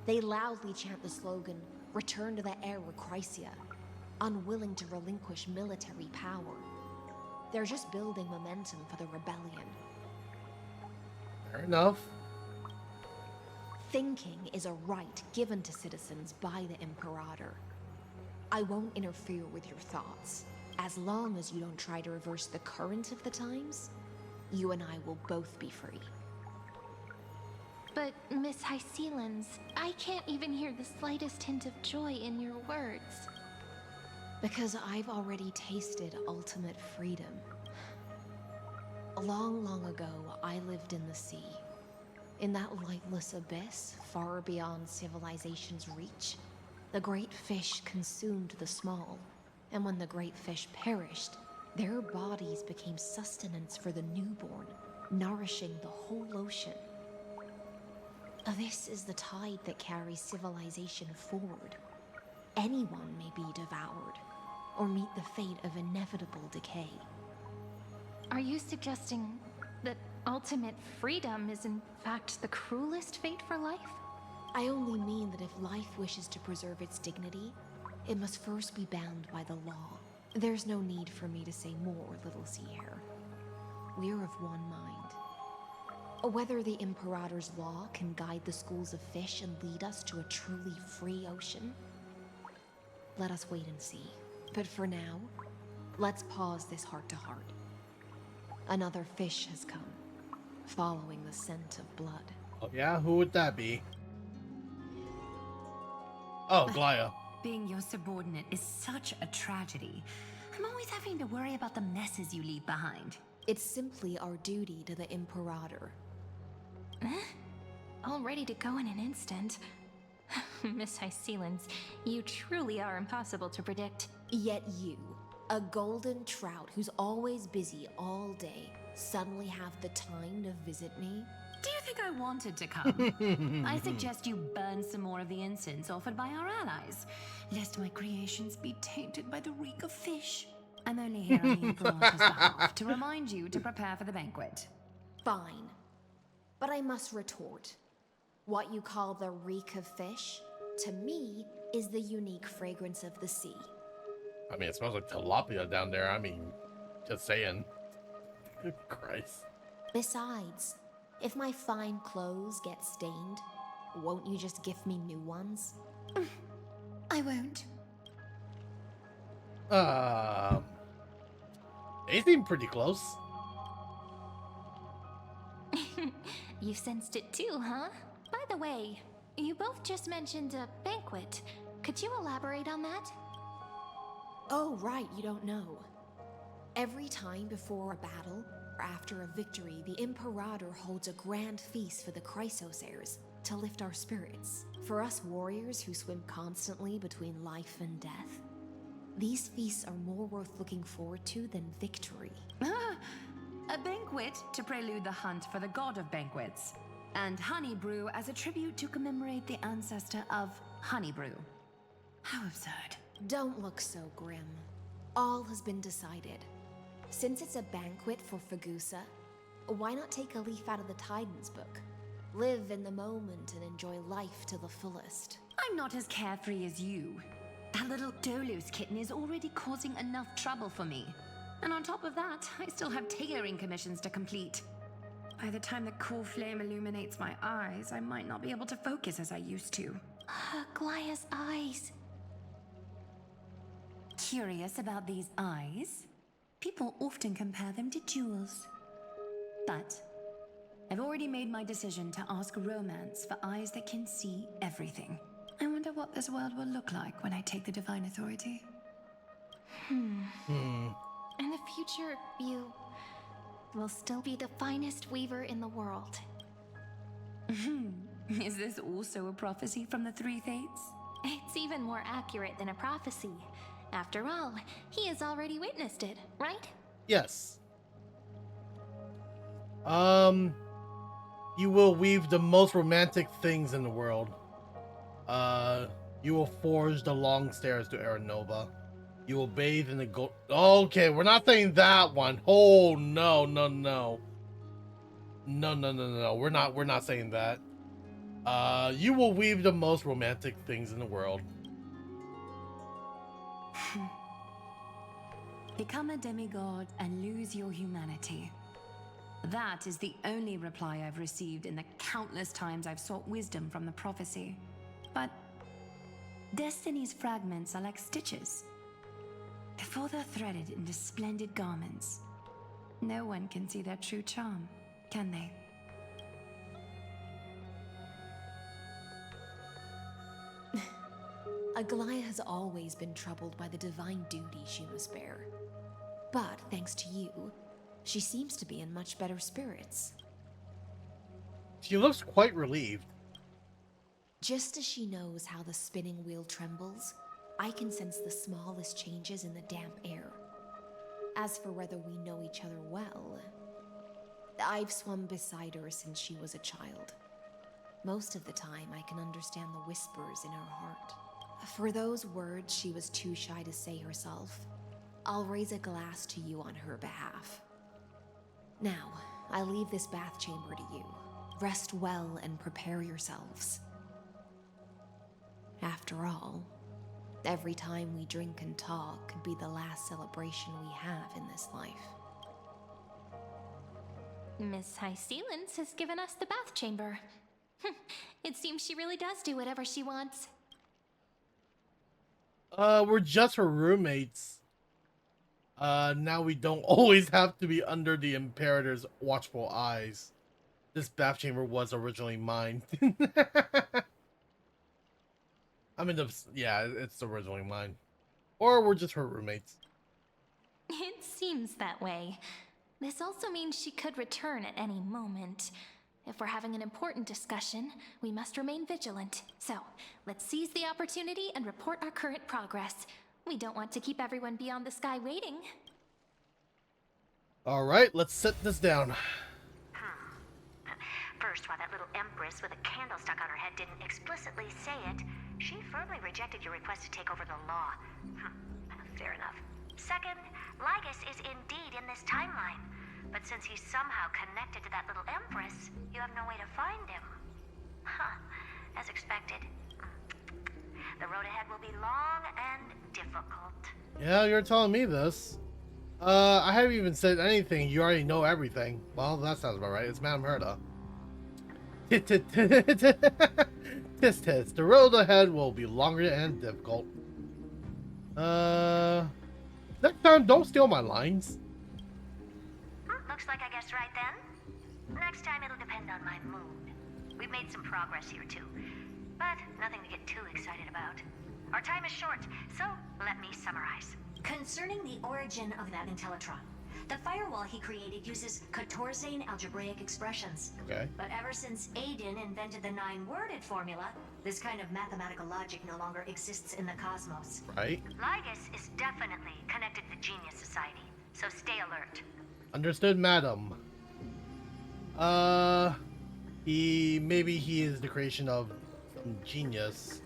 They loudly chant the slogan, "Return to the Era Chrysia," unwilling to relinquish military power. They're just building momentum for the rebellion. Fair enough. Thinking is a right given to citizens by the Imperator. I won't interfere with your thoughts. As long as you don't try to reverse the current of the times, you and I will both be free. But, Miss Hysealan's, I can't even hear the slightest hint of joy in your words. Because I've already tasted ultimate freedom. Long, long ago, I lived in the sea. In that lightless abyss, far beyond civilization's reach, the great fish consumed the small. And when the great fish perished, their bodies became sustenance for the newborn, nourishing the whole ocean. This is the tide that carries civilization forward. Anyone may be devoured, or meet the fate of inevitable decay. Are you suggesting that ultimate freedom is in fact the cruelest fate for life? I only mean that if life wishes to preserve its dignity, it must first be bound by the law. There's no need for me to say more, Little Sea Hare. We're of one mind. Whether the Imperator's law can guide the schools of fish and lead us to a truly free ocean, let us wait and see. But for now, let's pause this heart-to-heart. Another fish has come, following the scent of blood. Oh, yeah? Who would that be? Oh, Glaya. Being your subordinate is such a tragedy. I'm always having to worry about the messes you leave behind. It's simply our duty to the Imperator. All ready to go in an instant. Miss Hycelens, you truly are impossible to predict. Yet you, a golden trout who's always busy all day, suddenly have the time to visit me? Do you think I wanted to come? I suggest you burn some more of the incense offered by our allies, lest my creations be tainted by the reek of fish. I'm only here on the Imperator's behalf to remind you to prepare for the banquet. Fine. But I must retort. What you call the reek of fish, to me, is the unique fragrance of the sea. I mean, it smells like tilapia down there. I mean, just saying. Good Christ. Besides, if my fine clothes get stained, won't you just gift me new ones? I won't. They seem pretty close. You sensed it too, huh? By the way, you both just mentioned a banquet. Could you elaborate on that? Oh, right, you don't know. Every time before a battle, or after a victory, the Imperator holds a grand feast for the Chrysos heirs to lift our spirits. For us warriors who swim constantly between life and death, these feasts are more worth looking forward to than victory. A banquet to prelude the hunt for the god of banquets, and honey brew as a tribute to commemorate the ancestor of honey brew. How absurd. Don't look so grim. All has been decided. Since it's a banquet for Fagusa, why not take a leaf out of the Titan's book? Live in the moment and enjoy life to the fullest. I'm not as carefree as you. That little Dolus kitten is already causing enough trouble for me. And on top of that, I still have tailoring commissions to complete. By the time the cool flame illuminates my eyes, I might not be able to focus as I used to. Glaya's eyes. Curious about these eyes? People often compare them to jewels. But I've already made my decision to ask romance for eyes that can see everything. I wonder what this world will look like when I take the divine authority. In the future, you will still be the finest weaver in the world. Is this also a prophecy from the Three Fates? It's even more accurate than a prophecy. After all, he has already witnessed it, right? Yes. You will weave the most romantic things in the world. You will forge the long stairs to Aranova. You will bathe in the gold. Okay, we're not saying that one. Oh no, no, no. No. We're not saying that. You will weave the most romantic things in the world. Become a demigod and lose your humanity. That is the only reply I've received in the countless times I've sought wisdom from the prophecy. But Destiny's fragments are like stitches. Before they're threaded into splendid garments, no one can see their true charm, can they? Aglaya has always been troubled by the divine duty she must bear. But thanks to you, she seems to be in much better spirits. She looks quite relieved. Just as she knows how the spinning wheel trembles, I can sense the smallest changes in the damp air. As for whether we know each other well, I've swum beside her since she was a child. Most of the time, I can understand the whispers in her heart. For those words she was too shy to say herself, I'll raise a glass to you on her behalf. Now, I leave this bath chamber to you. Rest well and prepare yourselves. After all, every time we drink and talk could be the last celebration we have in this life. Miss High Sealance has given us the bath chamber. It seems she really does do whatever she wants. We're just her roommates. Now we don't always have to be under the Imperator's watchful eyes. This bath chamber was originally mine. I mean, yeah, it's originally mine. Or we're just her roommates. It seems that way. This also means she could return at any moment. If we're having an important discussion, we must remain vigilant. So, let's seize the opportunity and report our current progress. We don't want to keep everyone beyond the sky waiting. Alright, let's set this down. First, while that little empress with a candle stuck on her head didn't explicitly say it, she firmly rejected your request to take over the law. Fair enough. Second, Lygus is indeed in this timeline. But since he's somehow connected to that little empress, you have no way to find him. As expected. The road ahead will be long and difficult. Yeah, you're telling me this. I haven't even said anything. You already know everything. Well, that sounds about right. It's Madame Herta. Tisk tisk. The road ahead will be longer and difficult. Next time, don't steal my lines. Looks like I guessed right then. Next time it'll depend on my mood. We've made some progress here too, but nothing to get too excited about. Our time is short, so let me summarize. Concerning the origin of that Intellitron, the firewall he created uses Katorzane algebraic expressions. Okay. But ever since Aiden invented the 9-worded formula, this kind of mathematical logic no longer exists in the cosmos. Right. Lygus is definitely connected to the Genius Society, so stay alert. Understood, madam. Maybe he is the creation of some genius.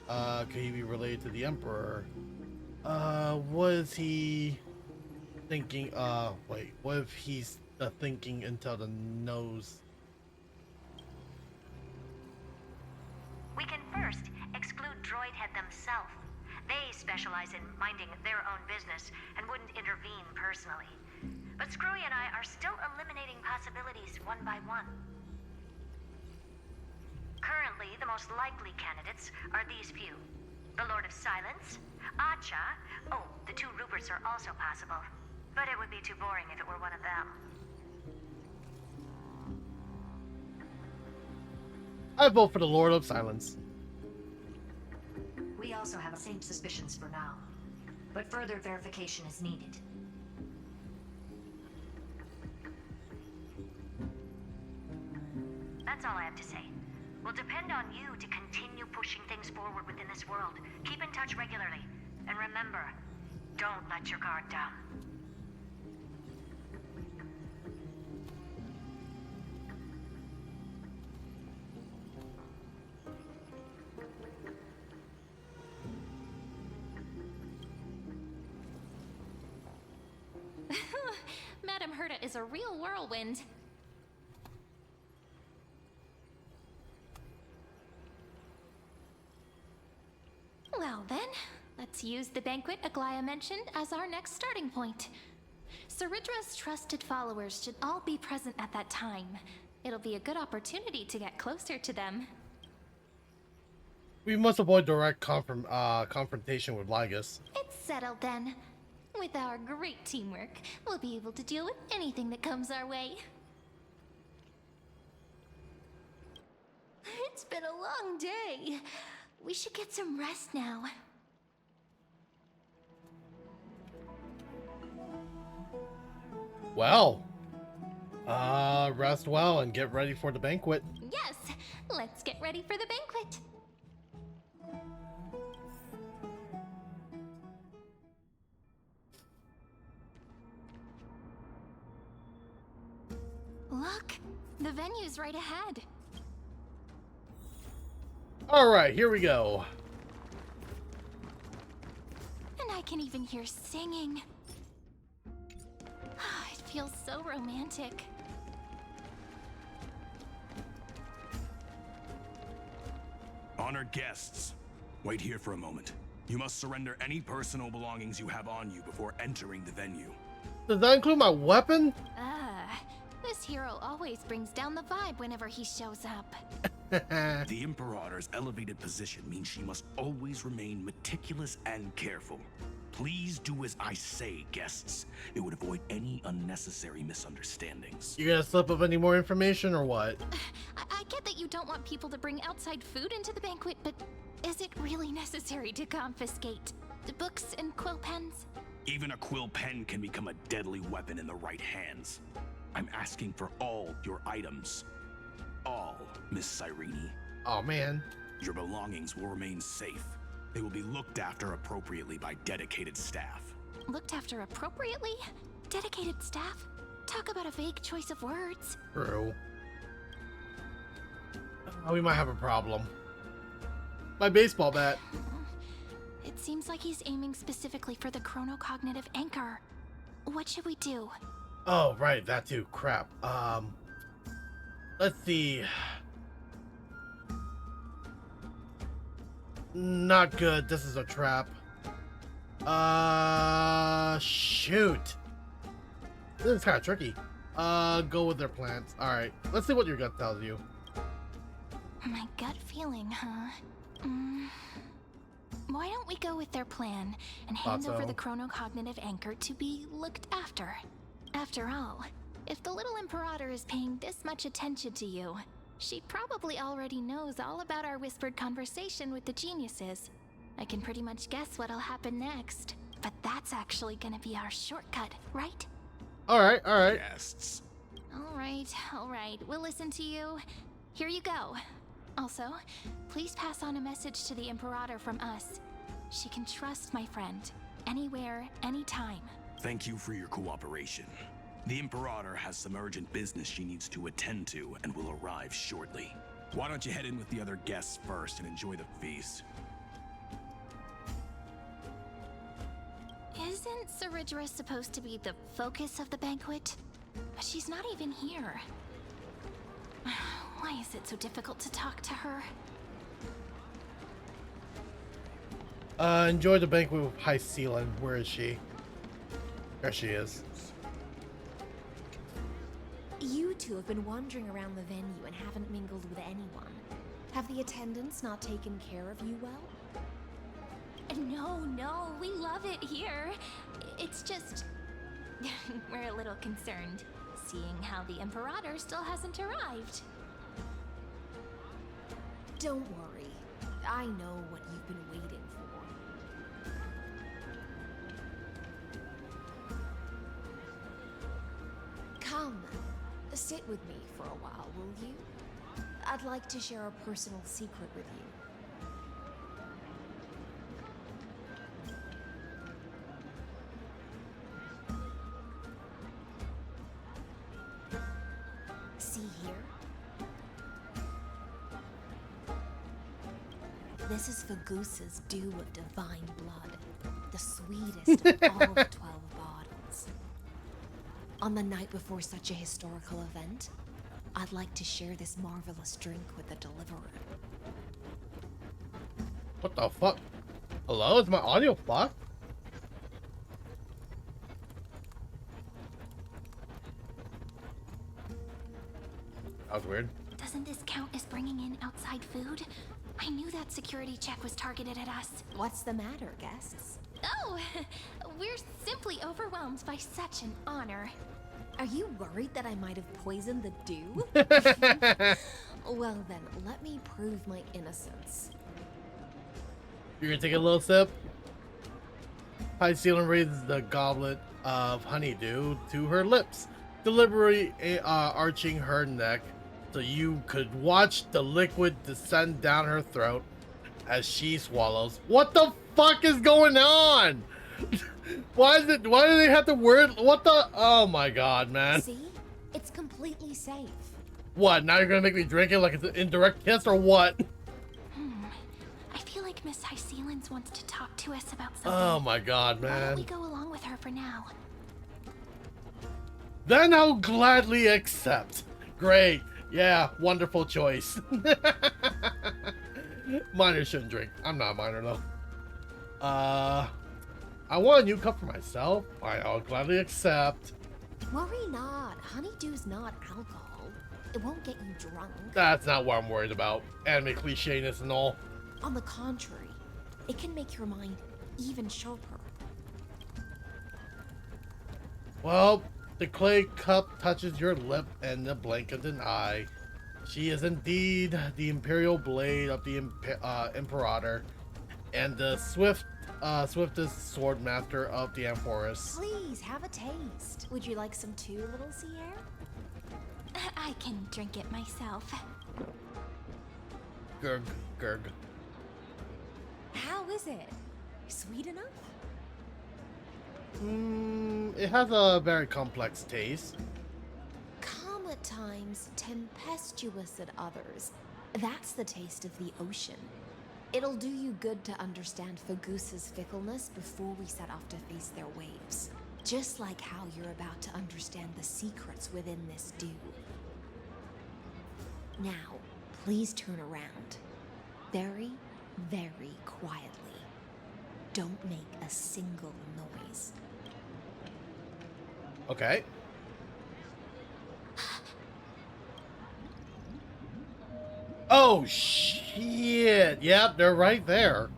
Could he be related to the Emperor? Was he thinking, wait, what if he's the thinking until the nose? We can first exclude Droidhead themselves. They specialize in minding their own business and wouldn't intervene personally. But Screwy and I are still eliminating possibilities one by one. Currently, the most likely candidates are these few. The Lord of Silence, Acha, oh, the 2 Ruperts are also possible. But it would be too boring if it were one of them. I vote for the Lord of Silence. We also have the same suspicions for now, but further verification is needed. That's all I have to say. We'll depend on you to continue pushing things forward within this world. Keep in touch regularly. And remember, don't let your guard down. Madame Herta is a real whirlwind. Well then, let's use the banquet Aglaya mentioned as our next starting point. Ceridra's trusted followers should all be present at that time. It'll be a good opportunity to get closer to them. We must avoid direct confrontation with Lygus. It's settled then. With our great teamwork, we'll be able to deal with anything that comes our way. It's been a long day. We should get some rest now. Well, rest well and get ready for the banquet. Yes, let's get ready for the banquet. Look, the venue's right ahead. All right, here we go. And I can even hear singing. It feels so romantic. Honored guests, wait here for a moment. You must surrender any personal belongings you have on you before entering the venue. Does that include my weapon? This hero always brings down the vibe whenever he shows up. The Imperator's elevated position means she must always remain meticulous and careful. Please do as I say, guests. It would avoid any unnecessary misunderstandings. You gonna slip up any more information or what? I get that you don't want people to bring outside food into the banquet, but is it really necessary to confiscate the books and quill pens? Even a quill pen can become a deadly weapon in the right hands. I'm asking for all your items. All, Miss Cyrene. Oh, man. Your belongings will remain safe. They will be looked after appropriately by dedicated staff. Looked after appropriately? Dedicated staff? Talk about a vague choice of words. True. Oh, we might have a problem. My baseball bat. It seems like he's aiming specifically for the chronocognitive anchor. What should we do? Oh, right, that too. Crap. Let's see. Not good. This is a trap. Shoot. This is kind of tricky. Go with their plans. All right. Let's see what your gut tells you. My gut feeling, huh? Why don't we go with their plan and hand over the chronocognitive anchor to be looked after? After all, if the little Imperator is paying this much attention to you, she probably already knows all about our whispered conversation with the geniuses. I can pretty much guess what'll happen next, but that's actually gonna be our shortcut, right? All right, all right. Guests. All right, we'll listen to you. Here you go. Also, please pass on a message to the Imperator from us. She can trust my friend, anywhere, anytime. Thank you for your cooperation. The Imperator has some urgent business she needs to attend to and will arrive shortly. Why don't you head in with the other guests first and enjoy the feast? Isn't Saridra supposed to be the focus of the banquet? But she's not even here. Why is it so difficult to talk to her? Enjoy the banquet with High Ceiling. Where is she? There she is. You two have been wandering around the venue and haven't mingled with anyone. Have the attendants not taken care of you well? No, we love it here. It's just... we're a little concerned, seeing how the Imperator still hasn't arrived. Don't worry. I know what you've been waiting for. Come, sit with me for a while, will you? I'd like to share a personal secret with you. See here? This is Fagusa's dew of divine blood, the sweetest of all the 12 bottles. On the night before such a historical event, I'd like to share this marvelous drink with the deliverer. What the fuck? Hello? Is my audio fucked? That was weird. Doesn't this count as bringing in outside food? I knew that security check was targeted at us. What's the matter, guests? Oh, we're simply overwhelmed by such an honor. Are you worried that I might have poisoned the dew? Well then, let me prove my innocence. You're gonna take a little sip? High Ceiling raises the goblet of honeydew to her lips, deliberately arching her neck so you could watch the liquid descend down her throat as she swallows. What the fuck is going on? Why do they have to word? What the? Oh my god, man. See? It's completely safe. What? Now you're gonna make me drink it like it's an indirect kiss or what? think Miss Hysealins wants to talk to us about something. Oh my god, Why don't man. we go along with her for now? Then I'll gladly accept. Great. Yeah, wonderful choice. Minors shouldn't drink. I'm not a minor though. I want a new cup for myself. Fine, I'll gladly accept. Worry not. Honeydew's not alcohol. It won't get you drunk. That's not what I'm worried about. Anime clichéness and all. On the contrary, it can make your mind even sharper. Well, the clay cup touches your lip and the blink of an eye. She is indeed the imperial blade of the Imperator and the swiftest sword master of the Amphoris. Please, have a taste. Would you like some too, little Sierra? I can drink it myself. Gurg, gurg. How is it? Sweet enough? It has a very complex taste. Calm at times, tempestuous at others. That's the taste of the ocean. It'll do you good to understand Fagusa's fickleness before we set off to face their waves. Just like how you're about to understand the secrets within this dew. Now, please turn around. Very, very quietly. Don't make a single noise. Okay. Oh, shit. Yep, they're right there.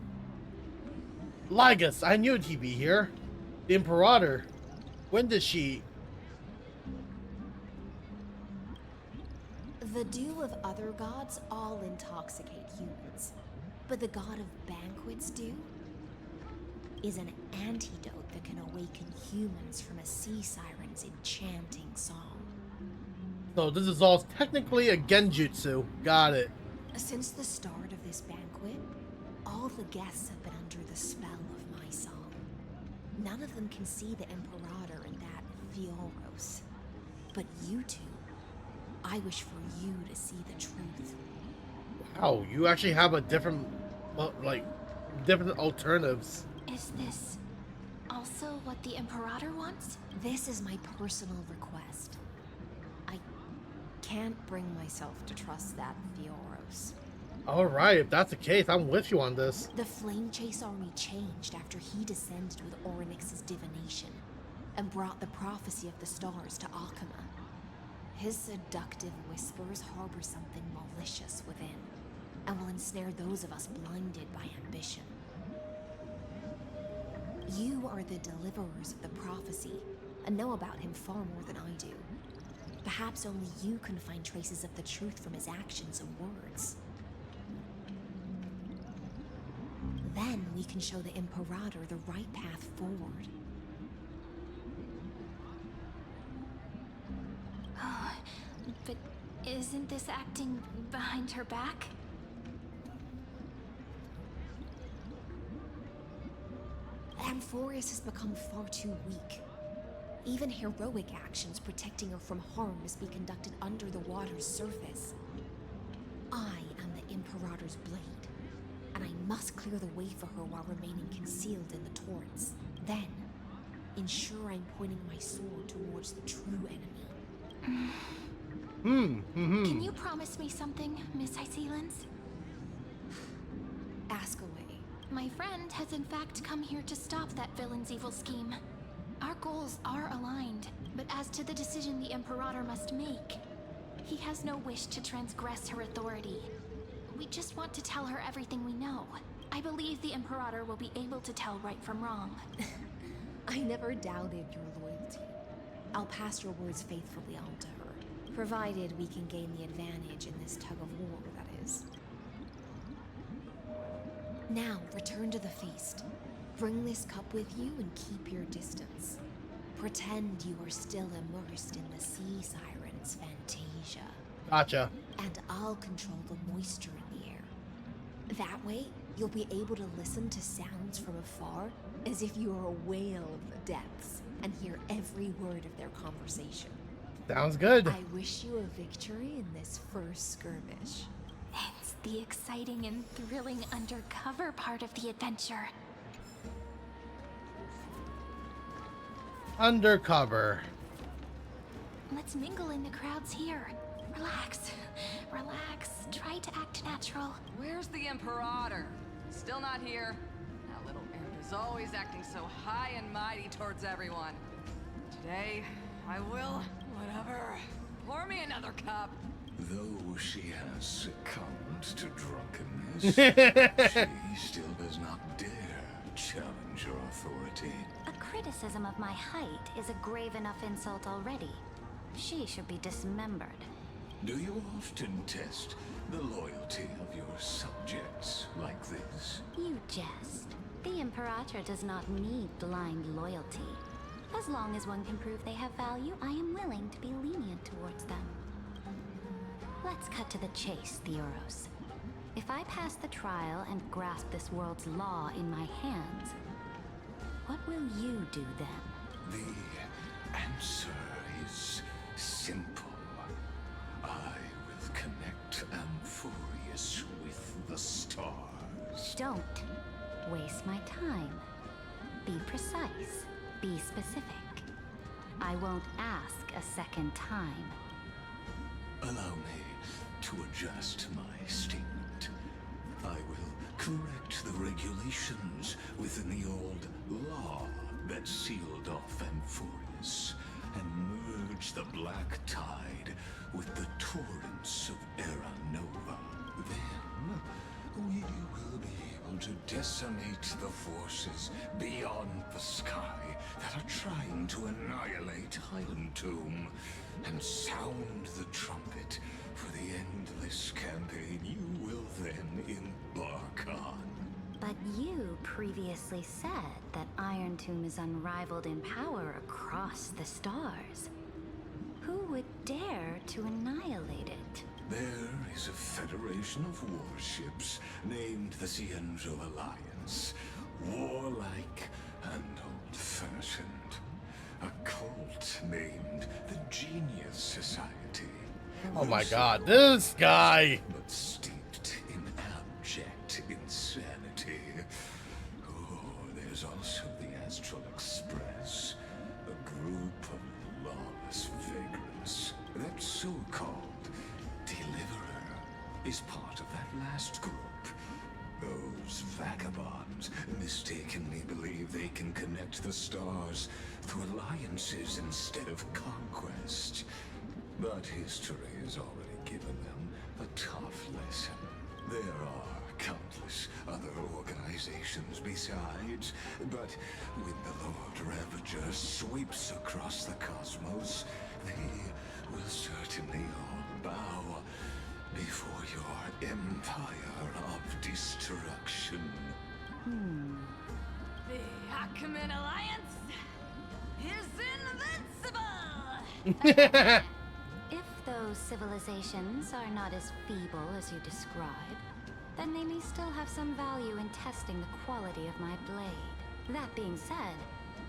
Lygus, I knew he'd be here. The Imperator. When did she... The dew of other gods all intoxicate humans. But the god of banquets dew is an antidote that can awaken humans from a sea siren's enchanting song. So this is all technically a genjutsu. Got it. Since the start of this banquet, all the guests have been under the spell of my song. None of them can see the Imperator in that Fioros. But you two, I wish for you to see the truth. Wow, you actually have a different, like, different alternatives. Is this also what the Imperator wants? This is my personal request. I can't bring myself to trust that Fioros. Alright, if that's the case, I'm with you on this. The Flame Chase army changed after he descended with Orynyx's divination and brought the prophecy of the stars to Akuma. His seductive whispers harbor something malicious within and will ensnare those of us blinded by ambition. You are the deliverers of the prophecy and know about him far more than I do. Perhaps only you can find traces of the truth from his actions and words. Then we can show the Imperator the right path forward. Oh, but isn't this acting behind her back? Amphoris has become far too weak. Even heroic actions protecting her from harm must be conducted under the water's surface. I am the Imperator's blade, and I must clear the way for her while remaining concealed in the torrents. Then, ensure I'm pointing my sword towards the true enemy. Can you promise me something, Miss Hysealins? Ask away. My friend has in fact come here to stop that villain's evil scheme. Our goals are aligned, but as to the decision the Imperator must make, he has no wish to transgress her authority. We just want to tell her everything we know. I believe the Imperator will be able to tell right from wrong. I never doubted your loyalty. I'll pass your words faithfully on to her, provided we can gain the advantage in this tug of war, that is. Now, return to the feast. Bring this cup with you and keep your distance. Pretend you are still immersed in the sea siren's fantasia. Gotcha. And I'll control the moisture in the air. That way, you'll be able to listen to sounds from afar as if you are a whale of the depths and hear every word of their conversation. Sounds good. I wish you a victory in this first skirmish. It's the exciting and thrilling undercover part of the adventure. Undercover. Let's mingle in the crowds here. Relax. Relax. Try to act natural. Where's the Imperator? Still not here. That little imp is always acting so high and mighty towards everyone. Today, I will, whatever. Pour me another cup. Though she has succumbed to drunkenness, she still does not dare challenge your authority. A criticism of my height is a grave enough insult already. She should be dismembered. Do you often test the loyalty of your subjects like this? You jest. The Imperator does not need blind loyalty. As long as one can prove they have value, I am willing to be lenient towards them. Let's cut to the chase, Theoros. If I pass the trial and grasp this world's law in my hands, what will you do then? The answer is simple. I will connect Amphorius with the stars. Don't waste my time. Be precise. Be specific. I won't ask a second time. Allow me to adjust my statement. I will correct the regulations within the old law that sealed off Amphorius and merge the black tide with the torrents of Era Nova. Then we will be able to decimate the forces beyond the sky that are trying to annihilate Highland Tomb and sound the trumpet for the endless campaign you will then embark on. But you previously said that Iron Tomb is unrivaled in power across the stars. Who would dare to annihilate it? There is a federation of warships named the Cienzo Alliance. Warlike and old-fashioned. A cult named the Genius Society. Oh my god, this guy! But steeped in abject insanity. Oh, there's also the Astral Express. A group of lawless vagrants. That so-called Deliverer is part of that last group. Those vagabonds mistakenly believe they can connect the stars through alliances instead of conquest. But history has already given them a tough lesson. There are countless other organizations besides, but when the Lord Ravager sweeps across the cosmos, they will certainly all bow before your empire of destruction. The Achaemen Alliance is invincible! If those civilizations are not as feeble as you describe, then they may still have some value in testing the quality of my blade. That being said,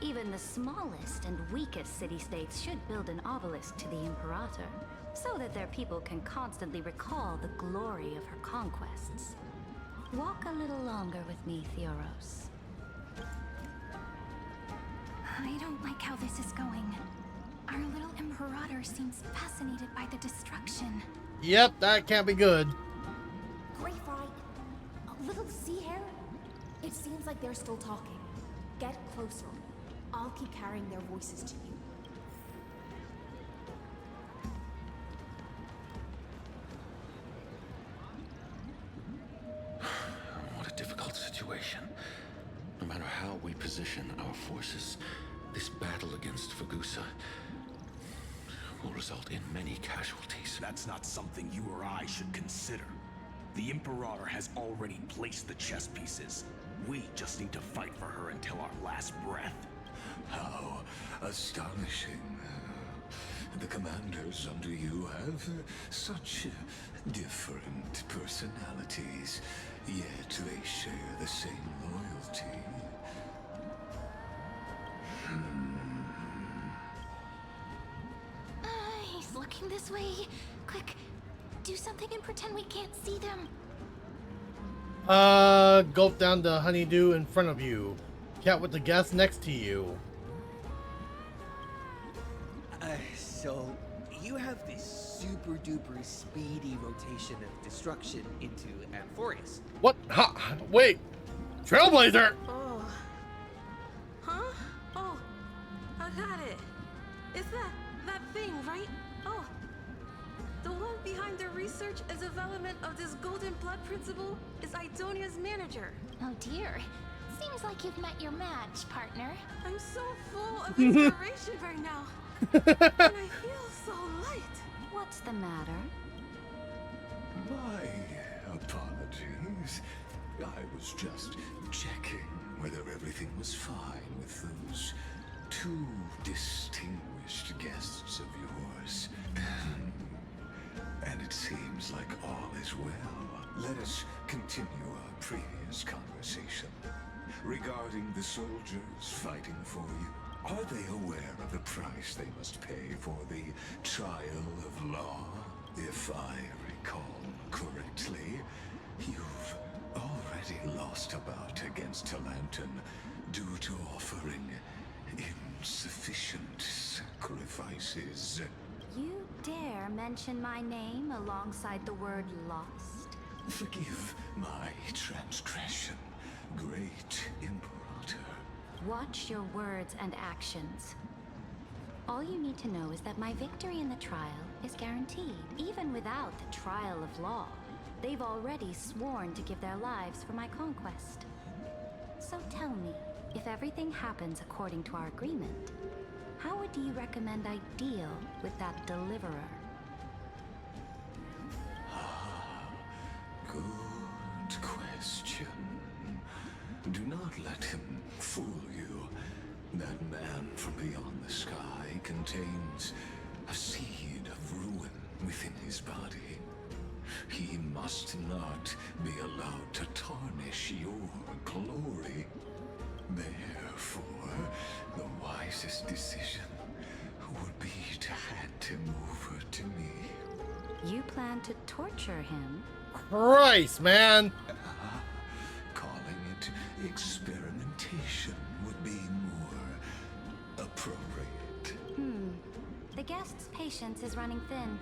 even the smallest and weakest city-states should build an obelisk to the Imperator, so that their people can constantly recall the glory of her conquests. Walk a little longer with me, Theoros. I don't like how this is going. Our little Imperator seems fascinated by the destruction. Yep, that can't be good. Greyfright, a little sea hare? It seems like they're still talking. Get closer. I'll keep carrying their voices to you. What a difficult situation. No matter how we position our forces, this battle against Fagusa will result in many casualties. That's not something you or I should consider. The Imperator has already placed the chess pieces. We just need to fight for her until our last breath. How astonishing. The commanders under you have such different personalities, yet they share the same loyalty. He's looking this way. Quick, do something and pretend we can't see them. Gulp down the honeydew in front of you. Chat with the guest next to you. So you have this super duper speedy rotation of destruction into Amphorius. What? Ha! Wait! Trailblazer! Oh. Huh? Oh, I got it. It's that thing, right? Oh. The one behind the research and development of this golden blood principle is Idonia's manager. Oh dear. Seems like you've met your match, partner. I'm so full of inspiration right now. And I feel so light. What's the matter? My apologies. I was just checking whether everything was fine with those two distinguished guests of yours. And it seems like all is well. Let us continue our previous conversation. Regarding the soldiers fighting for you, are they aware of the price they must pay for the trial of law? If I recall correctly, you've already lost a bout against Talanton due to offering insufficient sacrifices. You dare mention my name alongside the word lost? Forgive my transgression, great Imperator. Watch your words and actions. All you need to know is that my victory in the trial is guaranteed, even without the trial of law. They've already sworn to give their lives for my conquest. So tell me, if everything happens according to our agreement, how would you recommend I deal with that deliverer? Good question. Do not let him fool you. That man from beyond the sky contains a seed of ruin within his body. He must not be allowed to tarnish your glory. Therefore, the wisest decision would be to hand him over to me. You plan to torture him? Christ, man! Calling it experimentation would be more appropriate. The guest's patience is running thin.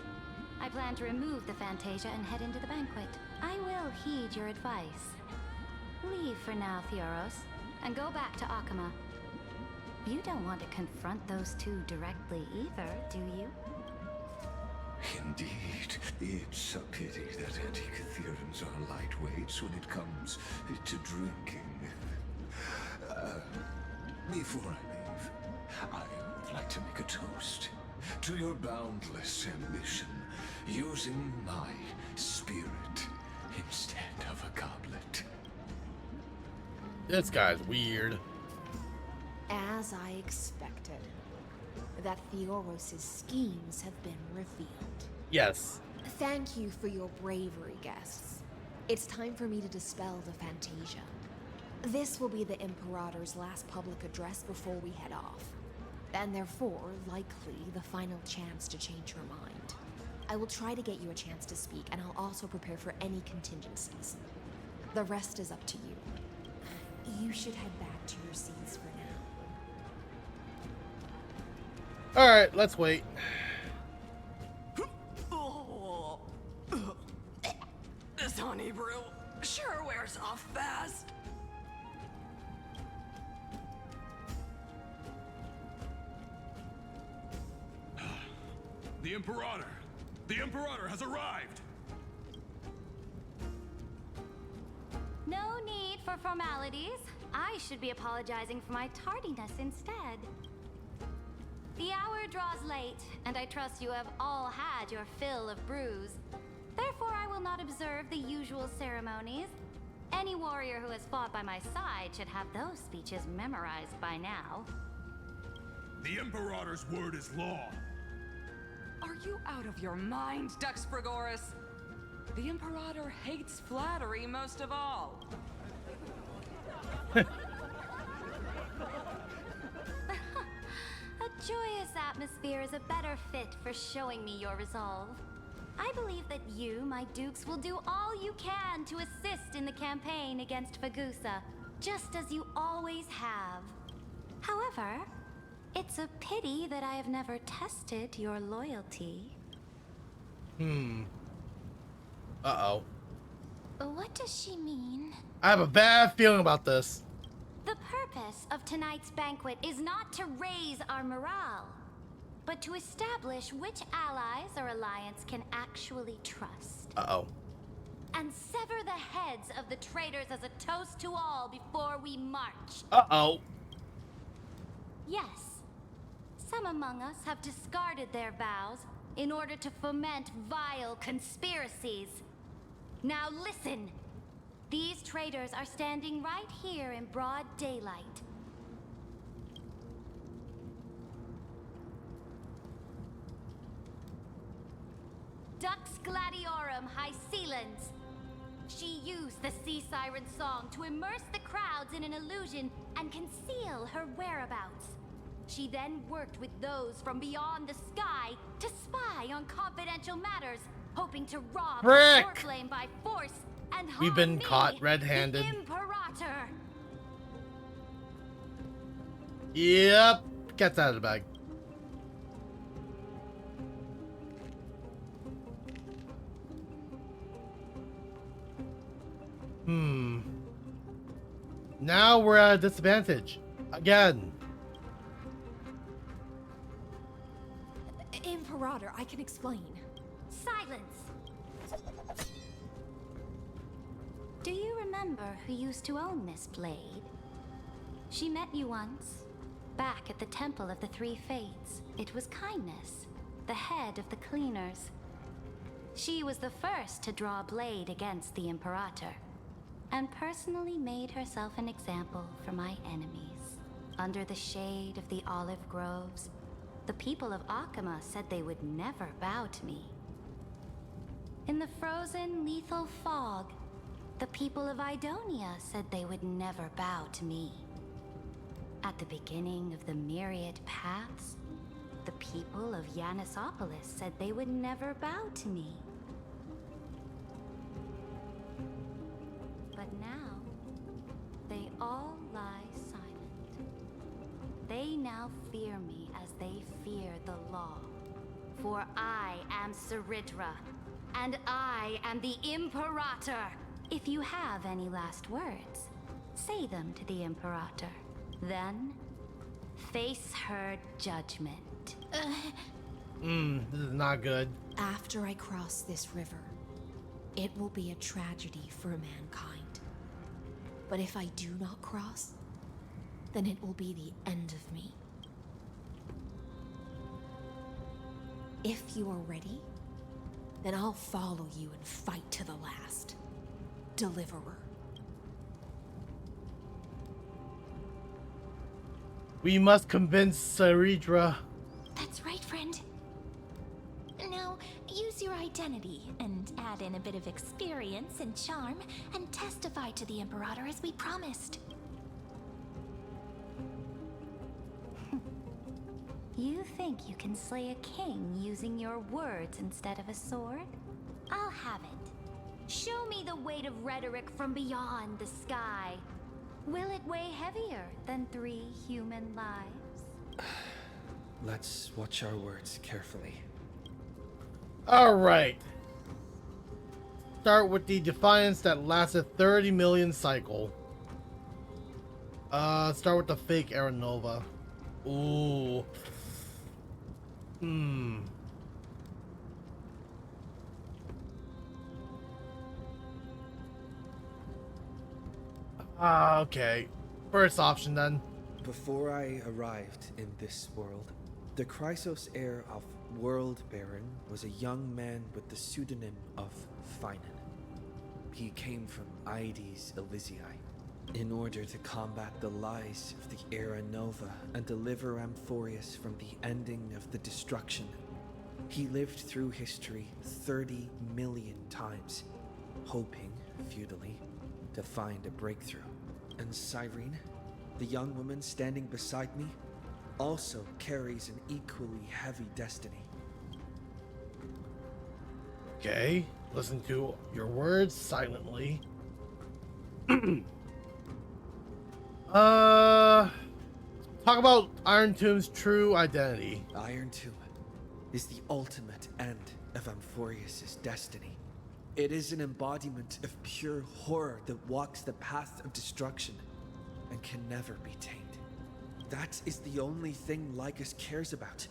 I plan to remove the Fantasia and head into the banquet. I will heed your advice. Leave for now, Theoros, and go back to Akama. You don't want to confront those two directly either, do you? Indeed, it's a pity that Antikytherans are lightweights when it comes to drinking. Before I leave, I would like to make a toast to your boundless ambition, using my spirit instead of a goblet. This guy's weird. As I expected, that Theoros' schemes have been revealed. Yes. Thank you for your bravery, guests. It's time for me to dispel the Fantasia. This will be the Imperator's last public address before we head off, and therefore, likely, the final chance to change your mind. I will try to get you a chance to speak, and I'll also prepare for any contingencies. The rest is up to you. You should head back to your seats for now. Alright, let's wait. This honey brew sure wears off fast. The Imperator! The Imperator has arrived! No need for formalities. I should be apologizing for my tardiness instead. The hour draws late, and I trust you have all had your fill of brews. Therefore, I will not observe the usual ceremonies. Any warrior who has fought by my side should have those speeches memorized by now. The Imperator's word is law. Are you out of your mind, Dux Frigoris? The Imperator hates flattery most of all. A joyous atmosphere is a better fit for showing me your resolve. I believe that you, my dukes, will do all you can to assist in the campaign against Fagusa, just as you always have. However, it's a pity that I have never tested your loyalty. Uh-oh. What does she mean? I have a bad feeling about this. The purpose of tonight's banquet is not to raise our morale, but to establish which allies our alliance can actually trust. Uh-oh. And sever the heads of the traitors as a toast to all before we march. Uh-oh. Yes, some among us have discarded their vows in order to foment vile conspiracies. Now listen. These traitors are standing right here in broad daylight. Dux Gladiorum Hycelens. She used the Sea Siren song to immerse the crowds in an illusion and conceal her whereabouts. She then worked with those from beyond the sky to spy on confidential matters, hoping to rob the Warflame by force and harm We've been me, caught red-handed. the Imperator. Yep. Cat's out of the bag. Now we're at a disadvantage. Again. Imperator, I can explain. Silence! Do you remember who used to own this blade? She met you once, back at the Temple of the Three Fates. It was Kindness, the head of the cleaners. She was the first to draw a blade against the Imperator, and personally made herself an example for my enemies. Under the shade of the olive groves, the people of Akama said they would never bow to me. In the frozen, lethal fog, the people of Idonia said they would never bow to me. At the beginning of the myriad paths, the people of Yanisopolis said they would never bow to me. But now, they all lie silent. They now fear me as they fear the law. For I am Saridra, and I am the Imperator. If you have any last words, say them to the Imperator. Then, face her judgment. This is not good. After I cross this river, it will be a tragedy for mankind. But if I do not cross, then it will be the end of me. If you are ready, then I'll follow you and fight to the last. Deliverer. We must convince Saridra. That's right, friend. Now, use your identity and add in a bit of experience and charm and testify to the Imperator as we promised. You think you can slay a king using your words instead of a sword? I'll have it. Show me the weight of rhetoric from beyond the sky. Will it weigh heavier than 3 human lives? Let's watch our words carefully. Alright. Start with the Defiance that lasted 30 million cycle. Start with the fake Era Nova. Ooh. Okay. First option then. Before I arrived in this world, the Chrysos heir of World Baron was a young man with the pseudonym of Finan. He came from Aedes Elysiae in order to combat the lies of the Era Nova and deliver Amphorius from the ending of the destruction. He lived through history 30 million times, hoping, futilely, to find a breakthrough. And Cyrene, the young woman standing beside me, also carries an equally heavy destiny. Okay, listen to your words silently. Talk about Iron Tomb's true identity. Iron Tomb is the ultimate end of Amphorius' destiny. It is an embodiment of pure horror that walks the path of destruction and can never be tamed. That is the only thing Lycus cares about.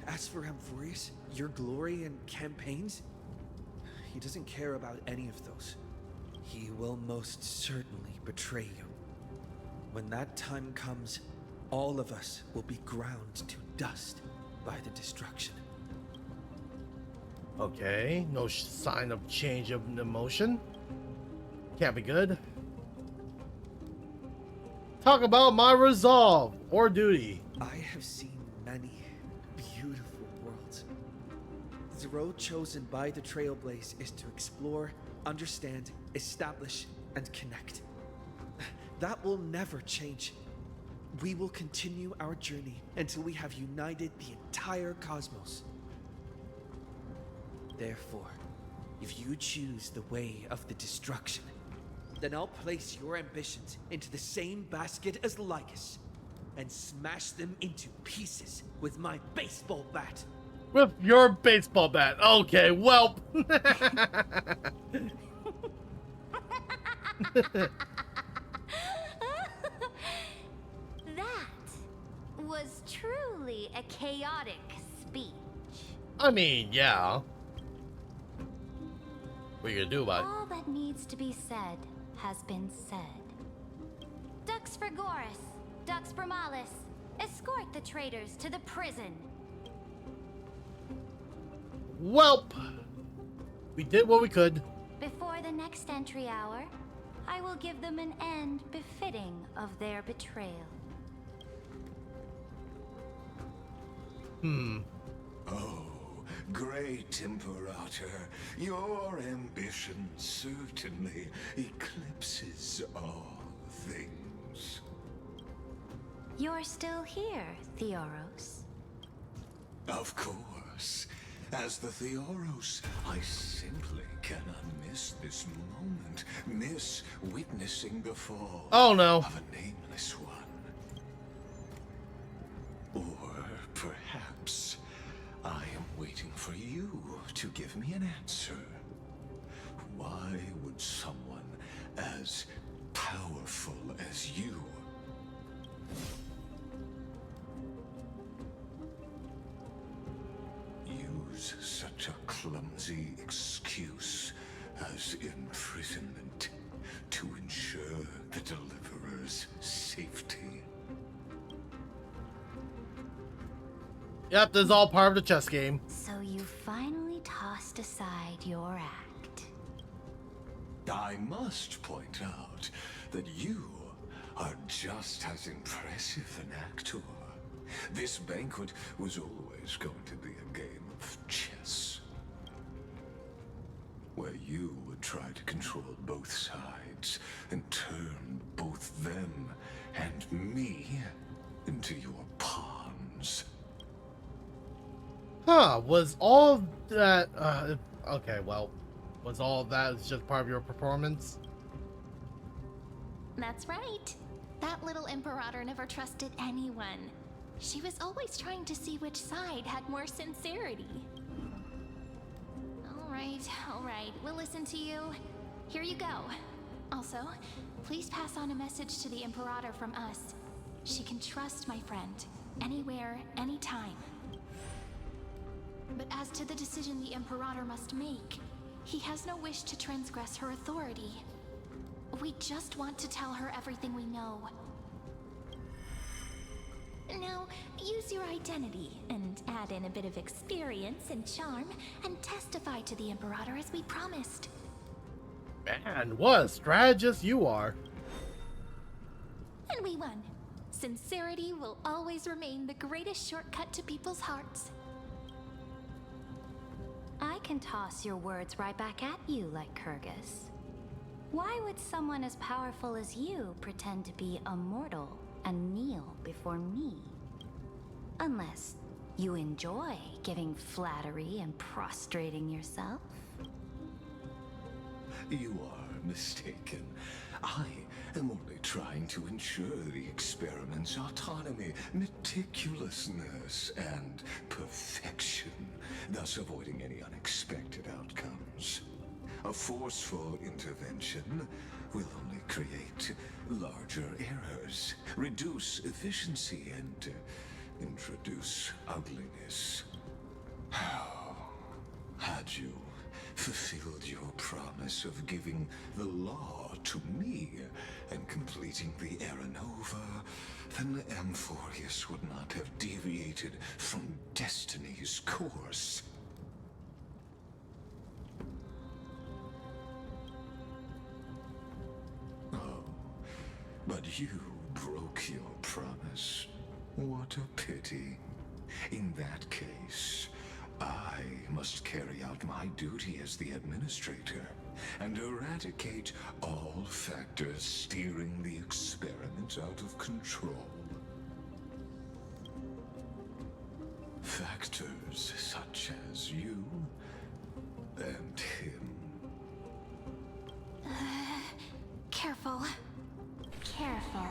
As for Amphorius, your glory and campaigns, he doesn't care about any of those. He will most certainly betray you. When that time comes, all of us will be ground to dust by the destruction. Okay, no sign of change of emotion. Can't be good. Talk about my resolve or duty. I have seen many beautiful worlds. The road chosen by the Trailblaze is to explore, understand, establish, and connect. That will never change. We will continue our journey until we have united the entire cosmos. Therefore, if you choose the way of the destruction, then I'll place your ambitions into the same basket as Lycus and smash them into pieces with my baseball bat. With your baseball bat. Okay, well. That was truly a chaotic speech. I mean, yeah. What are you gonna do about it? All that needs to be said has been said. Dux Frigoris, Dux Bromalis, escort the traitors to the prison. Welp. We did what we could. Before the next entry hour, I will give them an end befitting of their betrayal. Oh, great Imperator, your ambition certainly eclipses all things. You're still here, Theoros. Of course. As the Theoros, I simply cannot miss this moment, miss witnessing the fall Oh no. of a nameless one. Or perhaps I am waiting for you to give me an answer. Why would someone as powerful as you use such a clumsy excuse as imprisonment to ensure the Deliverer's safety? Yep, this is all part of the chess game. So you finally tossed aside your act. I must point out that you are just as impressive an actor. This banquet was always going to be a game of chess, where you would try to control both sides and turn both them and me into your pawns. Huh, was all of that, okay, well, was all of that just part of your performance? That's right. That little Imperator never trusted anyone. She was always trying to see which side had more sincerity. All right, we'll listen to you. Here you go. Also, please pass on a message to the Imperator from us. She can trust my friend, anywhere, anytime. But as to the decision the Imperator must make, he has no wish to transgress her authority. We just want to tell her everything we know. Now, use your identity and add in a bit of experience and charm and testify to the Imperator as we promised. Man, what a strategist you are. And we won. Sincerity will always remain the greatest shortcut to people's hearts. I can toss your words right back at you like Kyrgyz. Why would someone as powerful as you pretend to be immortal and kneel before me? Unless You enjoy giving flattery and prostrating yourself? You are mistaken. I am only trying to ensure the experiment's autonomy, meticulousness, and perfection, thus avoiding any unexpected outcomes. A forceful intervention will only create larger errors, reduce efficiency, and introduce ugliness. How had you fulfilled your promise of giving the law to me and completing the Era Nova, then Amphorius would not have deviated from destiny's course. Oh, but you broke your promise. What a pity. In that case, I must carry out my duty as the administrator and eradicate all factors steering the experiment out of control. Factors such as you and him. Careful. Careful.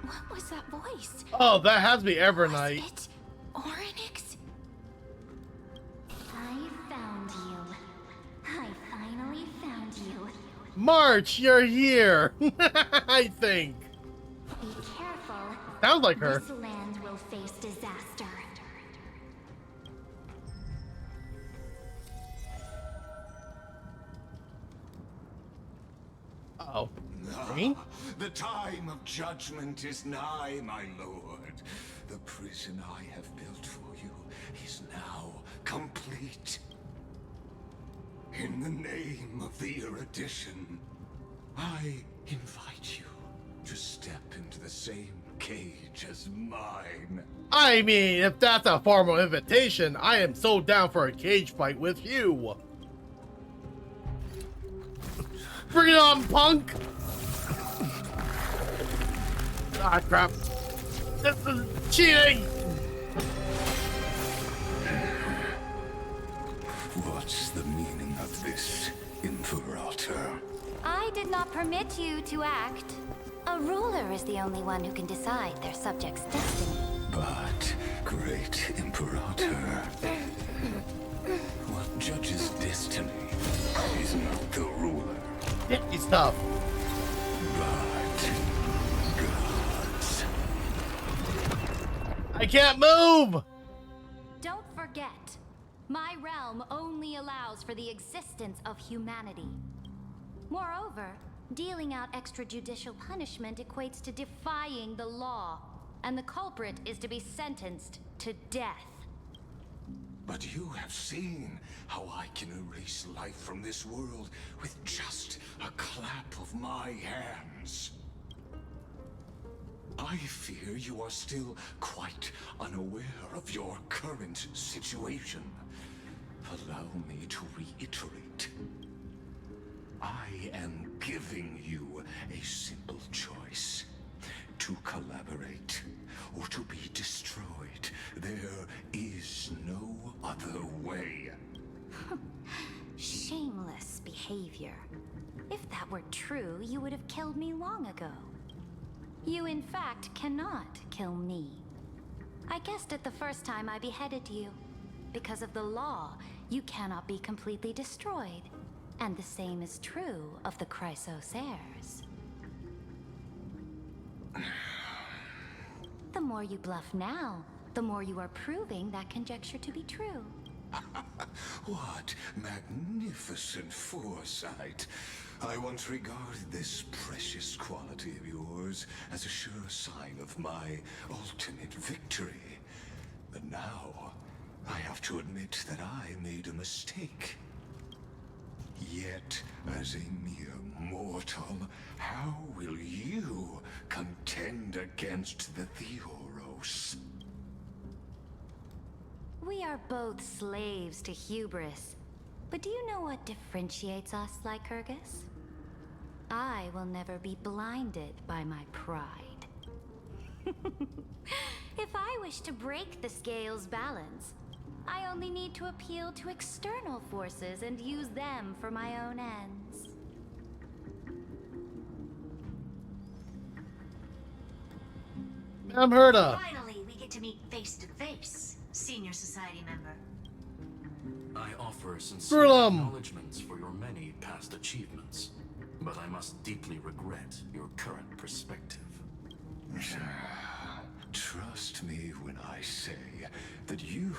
What was that voice? Oh, that has to be Evernight. Was it Oryx? I found you. I finally found you. March, you're here. I think. Be careful. Sounds like her. This land will face disaster. Uh-oh. The time of judgment is nigh, my lord. The prison I have built for you is now complete. In the name of the erudition, I invite you to step into the same cage as mine. I mean, if that's a formal invitation, I am so down for a cage fight with you. Bring it on, punk! Ah, crap. This is cheating! What's the meaning of this, Imperator? I did not permit you to act. A ruler is the only one who can decide their subject's destiny. But, great Imperator, what judges destiny is not the ruler. It's tough. But gods. I can't move! Don't forget, my realm only allows for the existence of humanity. Moreover, dealing out extrajudicial punishment equates to defying the law, and the culprit is to be sentenced to death. But you have seen how I can erase life from this world with just a clap of my hands. I fear you are still quite unaware of your current situation. Allow me to reiterate. I am giving you a simple choice. To collaborate or to be destroyed. There is no other way. Shameless behavior. If that were true, you would have killed me long ago. You, in fact, cannot kill me. I guessed it the first time I beheaded you. Because of the law, you cannot be completely destroyed. And the same is true of the Chrysos heirs. The more you bluff now, the more you are proving that conjecture to be true. What magnificent foresight. I once regarded this precious quality of yours as a sure sign of my ultimate victory. But now, I have to admit that I made a mistake. Yet, as a mere mortal, how will you contend against the Theoros? We are both slaves to hubris. But do you know what differentiates us, Lycurgus? I will never be blinded by my pride. If I wish to break the scale's balance, I only need to appeal to external forces and use them for my own ends. I'm Herta. Finally, we get to meet face to face, senior society member. I offer sincere Screw 'em. acknowledgements for your many past achievements, but I must deeply regret your current perspective. Trust me when I say that you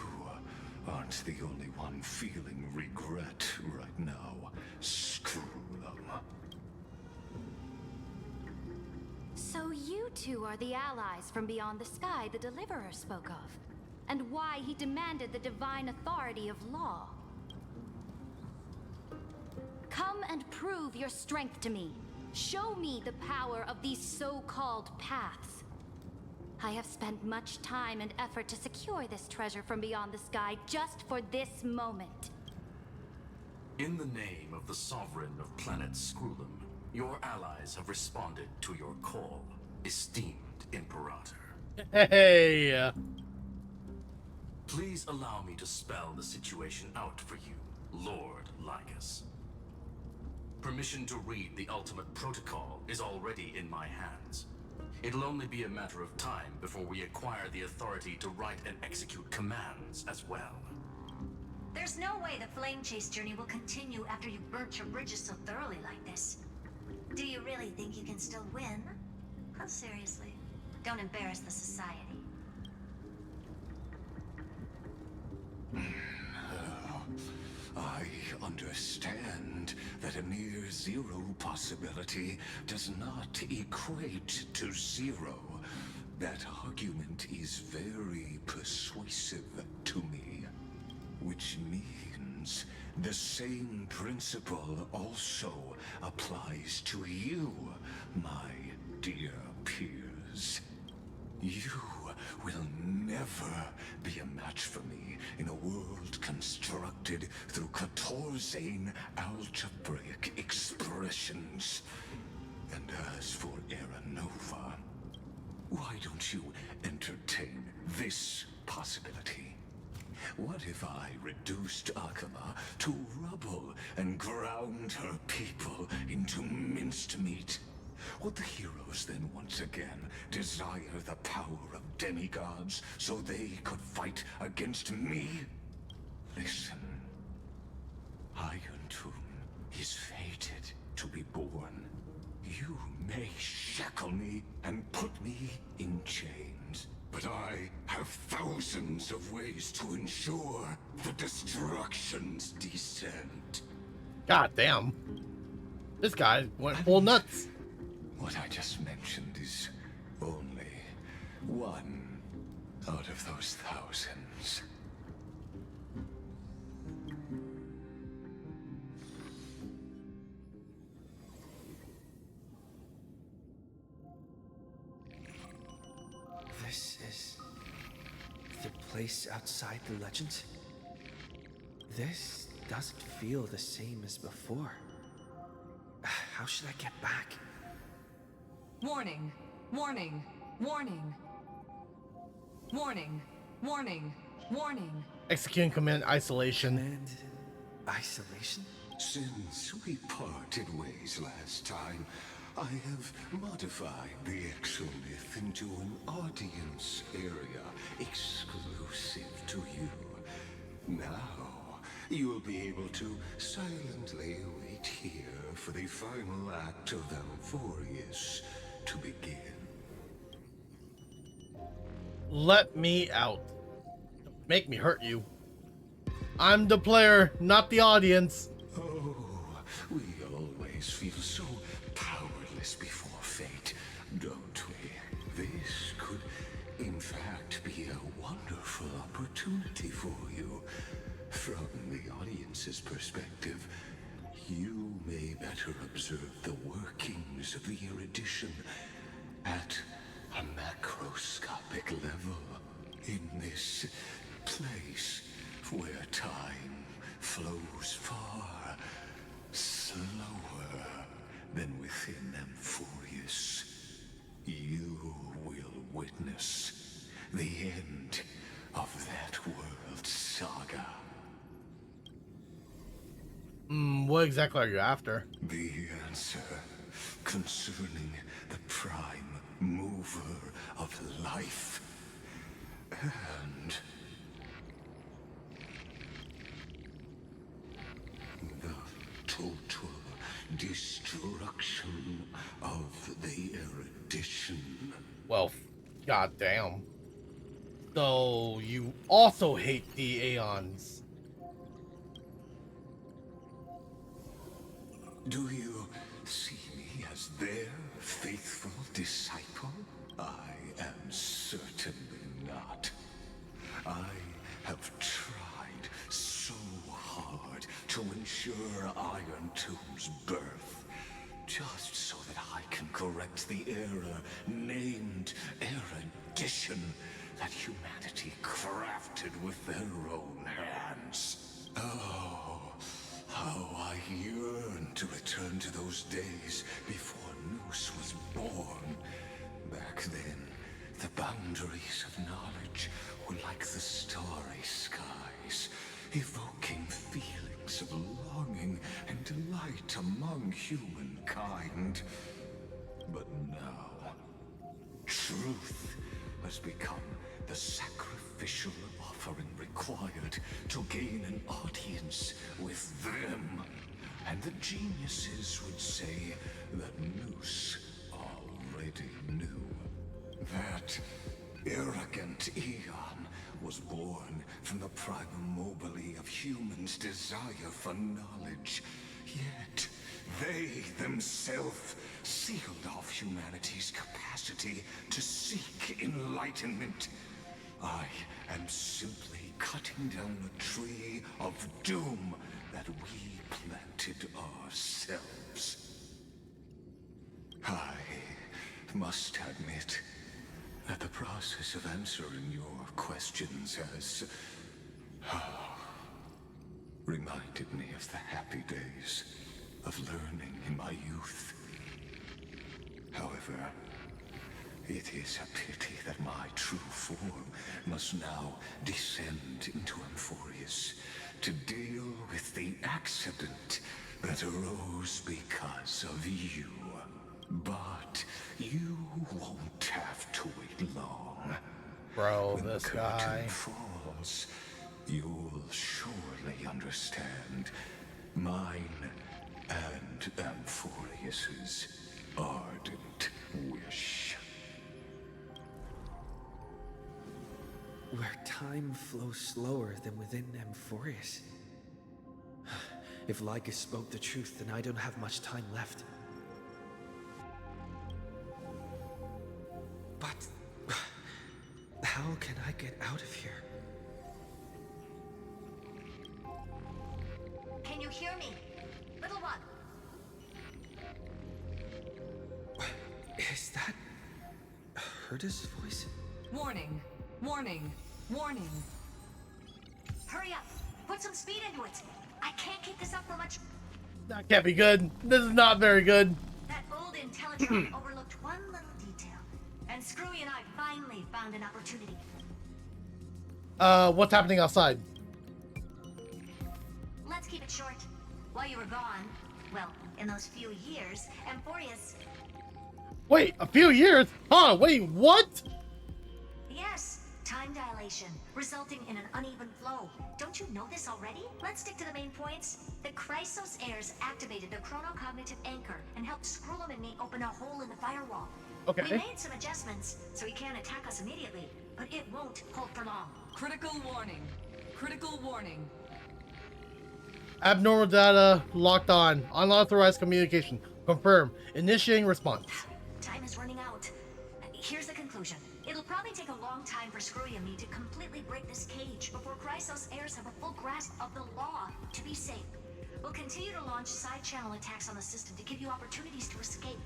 aren't the only one feeling regret right now. Screw them. So you two are the allies from beyond the sky the Deliverer spoke of, and why he demanded the divine authority of law. Come and prove your strength to me. Show me the power of these so-called paths. I have spent much time and effort to secure this treasure from beyond the sky just for this moment. In the name of the Sovereign of Planet Scrulum, your allies have responded to your call, esteemed Imperator. Hey! Please allow me to spell the situation out for you, Lord Lycus. Permission to read the ultimate protocol is already in my hands. It'll only be a matter of time before we acquire the authority to write and execute commands as well. There's no way the flame chase journey will continue after you've burnt your bridges so thoroughly like this. Do you really think you can still win? Oh, seriously. Don't embarrass the society. I understand that a near zero possibility does not equate to zero. That argument is very persuasive to me. Which means the same principle also applies to you, my dear peers. You will never be a match for me in a world constructed through Catorzain algebraic expressions. And as for Era Nova, why don't you entertain this possibility? What if I reduced Akama to rubble and ground her people into minced meat? Would the heroes then once again desire the power of demigods so they could fight against me? Listen. Iron Tomb is fated to be born. You may shackle me and put me in chains, but I have thousands of ways to ensure the destruction's descent. God damn. This guy went full nuts. What I just mentioned is only one out of those thousands. This is the place outside the legend? This doesn't feel the same as before. How should I get back? Warning, warning, warning. Warning, warning, warning. Executing command isolation. Command isolation? Since we parted ways last time, I have modified the exolith into an audience area exclusive to you. Now, you'll be able to silently wait here for the final act of Amphorius to begin. Let me out. Make me hurt you. I'm the player, not the audience. Oh, we always feel so powerless before fate, don't we? This could, in fact, be a wonderful opportunity for you. From the audience's perspective, you may better observe the workings of the erudition at a macroscopic level. In this place where time flows far slower than within Amphorius, you will witness the end of that world's saga. What exactly are you after? The answer concerning the prime mover of life and the total destruction of the erudition. Well, goddamn. So you also hate the Aeons. Do you see me as their faithful disciple? I am certainly not. I have tried so hard to ensure Iron Tomb's birth, just so that I can correct the error named erudition that humanity crafted with their own hands. Oh, how I yearn to return to those days before Noose was born. Back then, the boundaries of knowledge were like the starry skies, evoking feelings of longing and delight among humankind. But now, truth has become the sacrificial offering required to gain an audience with them. And the geniuses would say that Noose already knew. That arrogant Eon was born from the primal mobile of humans' desire for knowledge. Yet, they themselves sealed off humanity's capacity to seek enlightenment. I am simply cutting down a tree of doom that we planted ourselves. I must admit that the process of answering your questions has reminded me of the happy days of learning in my youth. However, it is a pity that my true form must now descend into Amphorius to deal with the accident that arose because of you. But you won't have to wait long. Bro, when this the guy. curtain falls, you'll surely understand mine and Amphorius's ardent wish. Where time flows slower than within Amphorius. If Lycus spoke the truth, then I don't have much time left. But how can I get out of here? Can you hear me? Little one. Is that Herda's voice? Warning, warning, warning. Hurry up. Put some speed into it. I can't keep this up for much. That can't be good. This is not very good. That old Intelligent overlooked one little detail. And Screwy and I finally found an opportunity. What's happening outside? Let's keep it short. While you were gone, well, in those few years, Amphorius... Wait, a few years? Huh, wait, what? Yes, time dilation, resulting in an uneven flow. Don't you know this already? Let's stick to the main points. The Chrysos heirs activated the chronocognitive anchor and helped Skrullum and me open a hole in the firewall. Okay. We made some adjustments, so he can't attack us immediately, but it won't hold for long. Critical warning. Critical warning. Abnormal data locked on. Unauthorized communication. Confirm. Initiating response. Time is running out. Here's the conclusion. It'll probably take a long time for Screwy and me to completely break this cage before Chrysos heirs have a full grasp of the law to be safe. We'll continue to launch side-channel attacks on the system to give you opportunities to escape.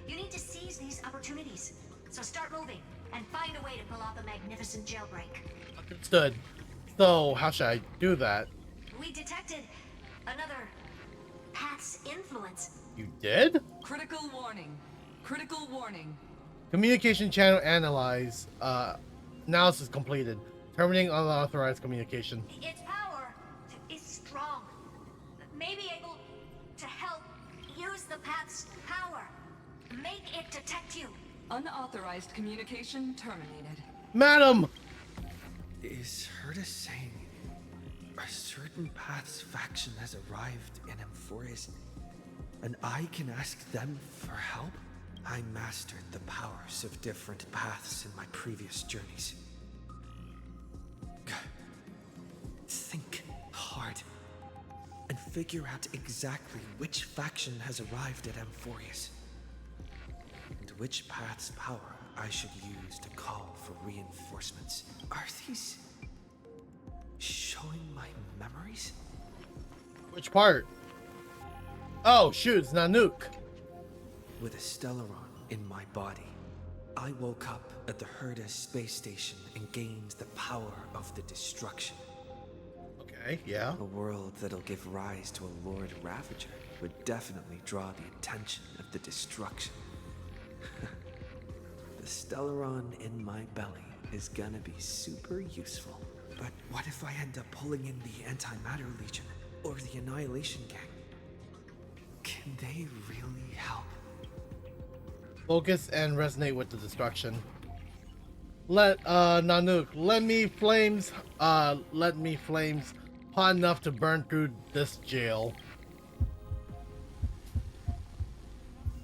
You need to seize these opportunities. So start moving and find a way to pull off a magnificent jailbreak. Understood. So, how should I do that? We detected another path's influence. You did? Critical warning. Critical warning. Communication channel analyze. Analysis completed. Terminating unauthorized communication. Its power is strong. May be able to help use the path's power. Make it detect you. Unauthorized communication terminated. Madam! Is Herta saying a certain path's faction has arrived in Amphorius, and I can ask them for help? I mastered the powers of different paths in my previous journeys. Think hard and figure out exactly which faction has arrived at Amphorius and which path's power I should use to call for reinforcements. Are these showing my memories? Which part? Oh, shoot, it's Nanook. With a Stellaron in my body, I woke up at the Herta space station and gained the power of the destruction. Okay, yeah. A world that'll give rise to a Lord Ravager would definitely draw the attention of the destruction. The Stellaron in my belly is gonna be super useful. But what if I end up pulling in the Antimatter Legion or the Annihilation Gang? Can they really help? Focus and resonate with the destruction. Let Nanook, let me flames hot enough to burn through this jail.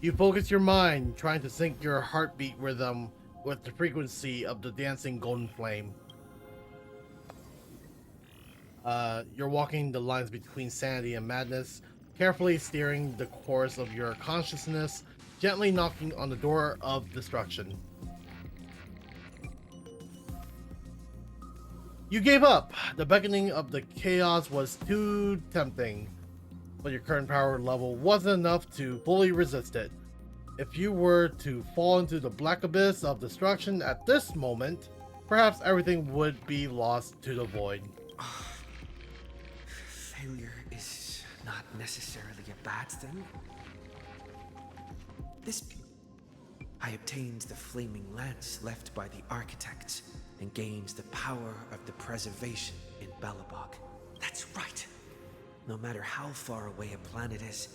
You focus your mind, trying to sync your heartbeat rhythm with the frequency of the dancing golden flame. You're walking the lines between sanity and madness, carefully steering the course of your consciousness, gently knocking on the door of destruction. You gave up. The beckoning of the chaos was too tempting, but your current power level wasn't enough to fully resist it. If you were to fall into the black abyss of destruction at this moment, perhaps everything would be lost to the void. Failure is not necessarily a bad thing. I obtained the flaming lance left by the architects and gained the power of the preservation in Belobog. That's right. No matter how far away a planet is,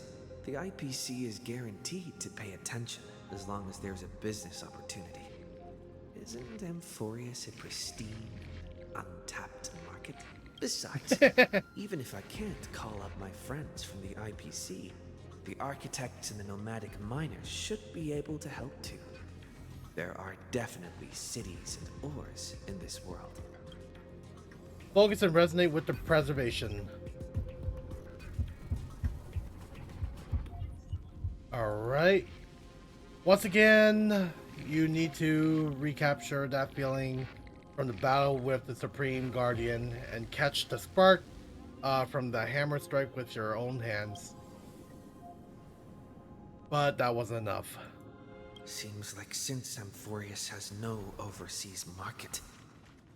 the IPC is guaranteed to pay attention as long as there's a business opportunity. Isn't Amphorius a pristine, untapped market? Besides, even if I can't call up my friends from the IPC, the architects and the nomadic miners should be able to help too. There are definitely cities and ores in this world. Focus and resonate with the preservation. Alright. Once again, you need to recapture that feeling from the battle with the Supreme Guardian and catch the spark from the hammer strike with your own hands. But that wasn't enough. Seems like since Amphorius has no overseas market,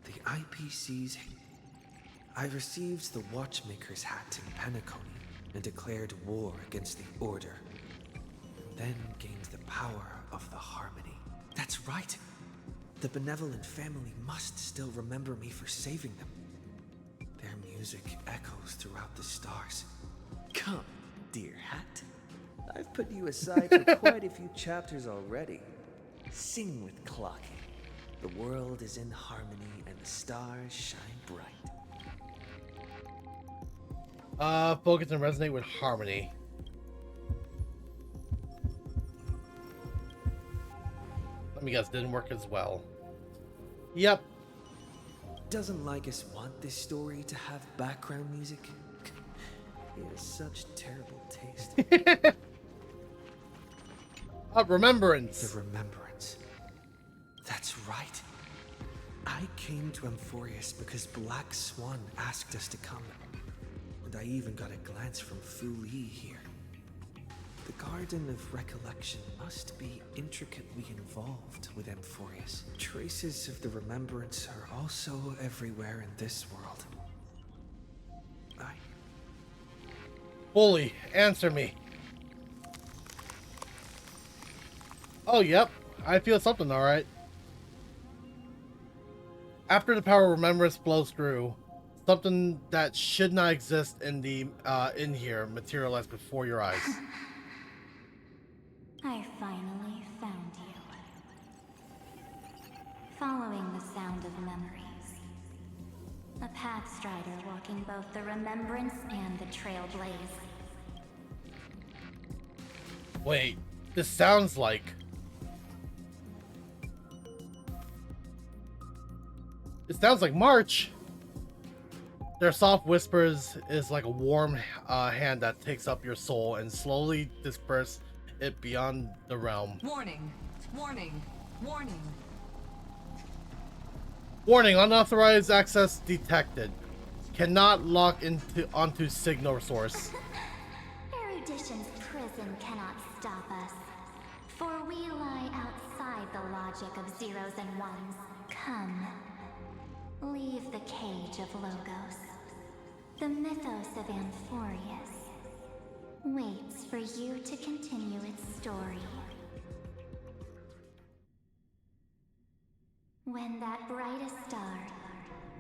the IPC's... I received the Watchmaker's hat in Penacony and declared war against the Order. Then gained the power of the Harmony. That's right! The benevolent family must still remember me for saving them. Their music echoes throughout the stars. Come, dear hat. I've put you aside for quite a few chapters already. Sing with Clocky. The world is in harmony and the stars shine bright. Focus and resonate with harmony. Let me guess, didn't work as well. Yep. Doesn't Lycus want this story to have background music? He has such terrible taste. Remembrance. The remembrance. That's right. I came to Amphorius because Black Swan asked us to come. And I even got a glance from Fu Li here. The Garden of Recollection must be intricately involved with Amphorius. Traces of the remembrance are also everywhere in this world. Fully, answer me. Oh, yep. I feel something, alright. After the power of remembrance blows through, something that should not exist in the in here materialized before your eyes. I finally found you. Following the sound of memories. A Pathstrider walking both the Remembrance and the Trailblaze. Wait, this sounds like... It sounds like March. Their soft whispers is like a warm hand that takes up your soul and slowly disperses it beyond the realm. Warning, warning, warning. Warning, unauthorized access detected. Cannot lock onto signal source. Erudition's prison cannot stop us, for we lie outside the logic of zeros and ones. Come, leave the cage of Logos. The mythos of Amphorius waits for you to continue its story. When that brightest star,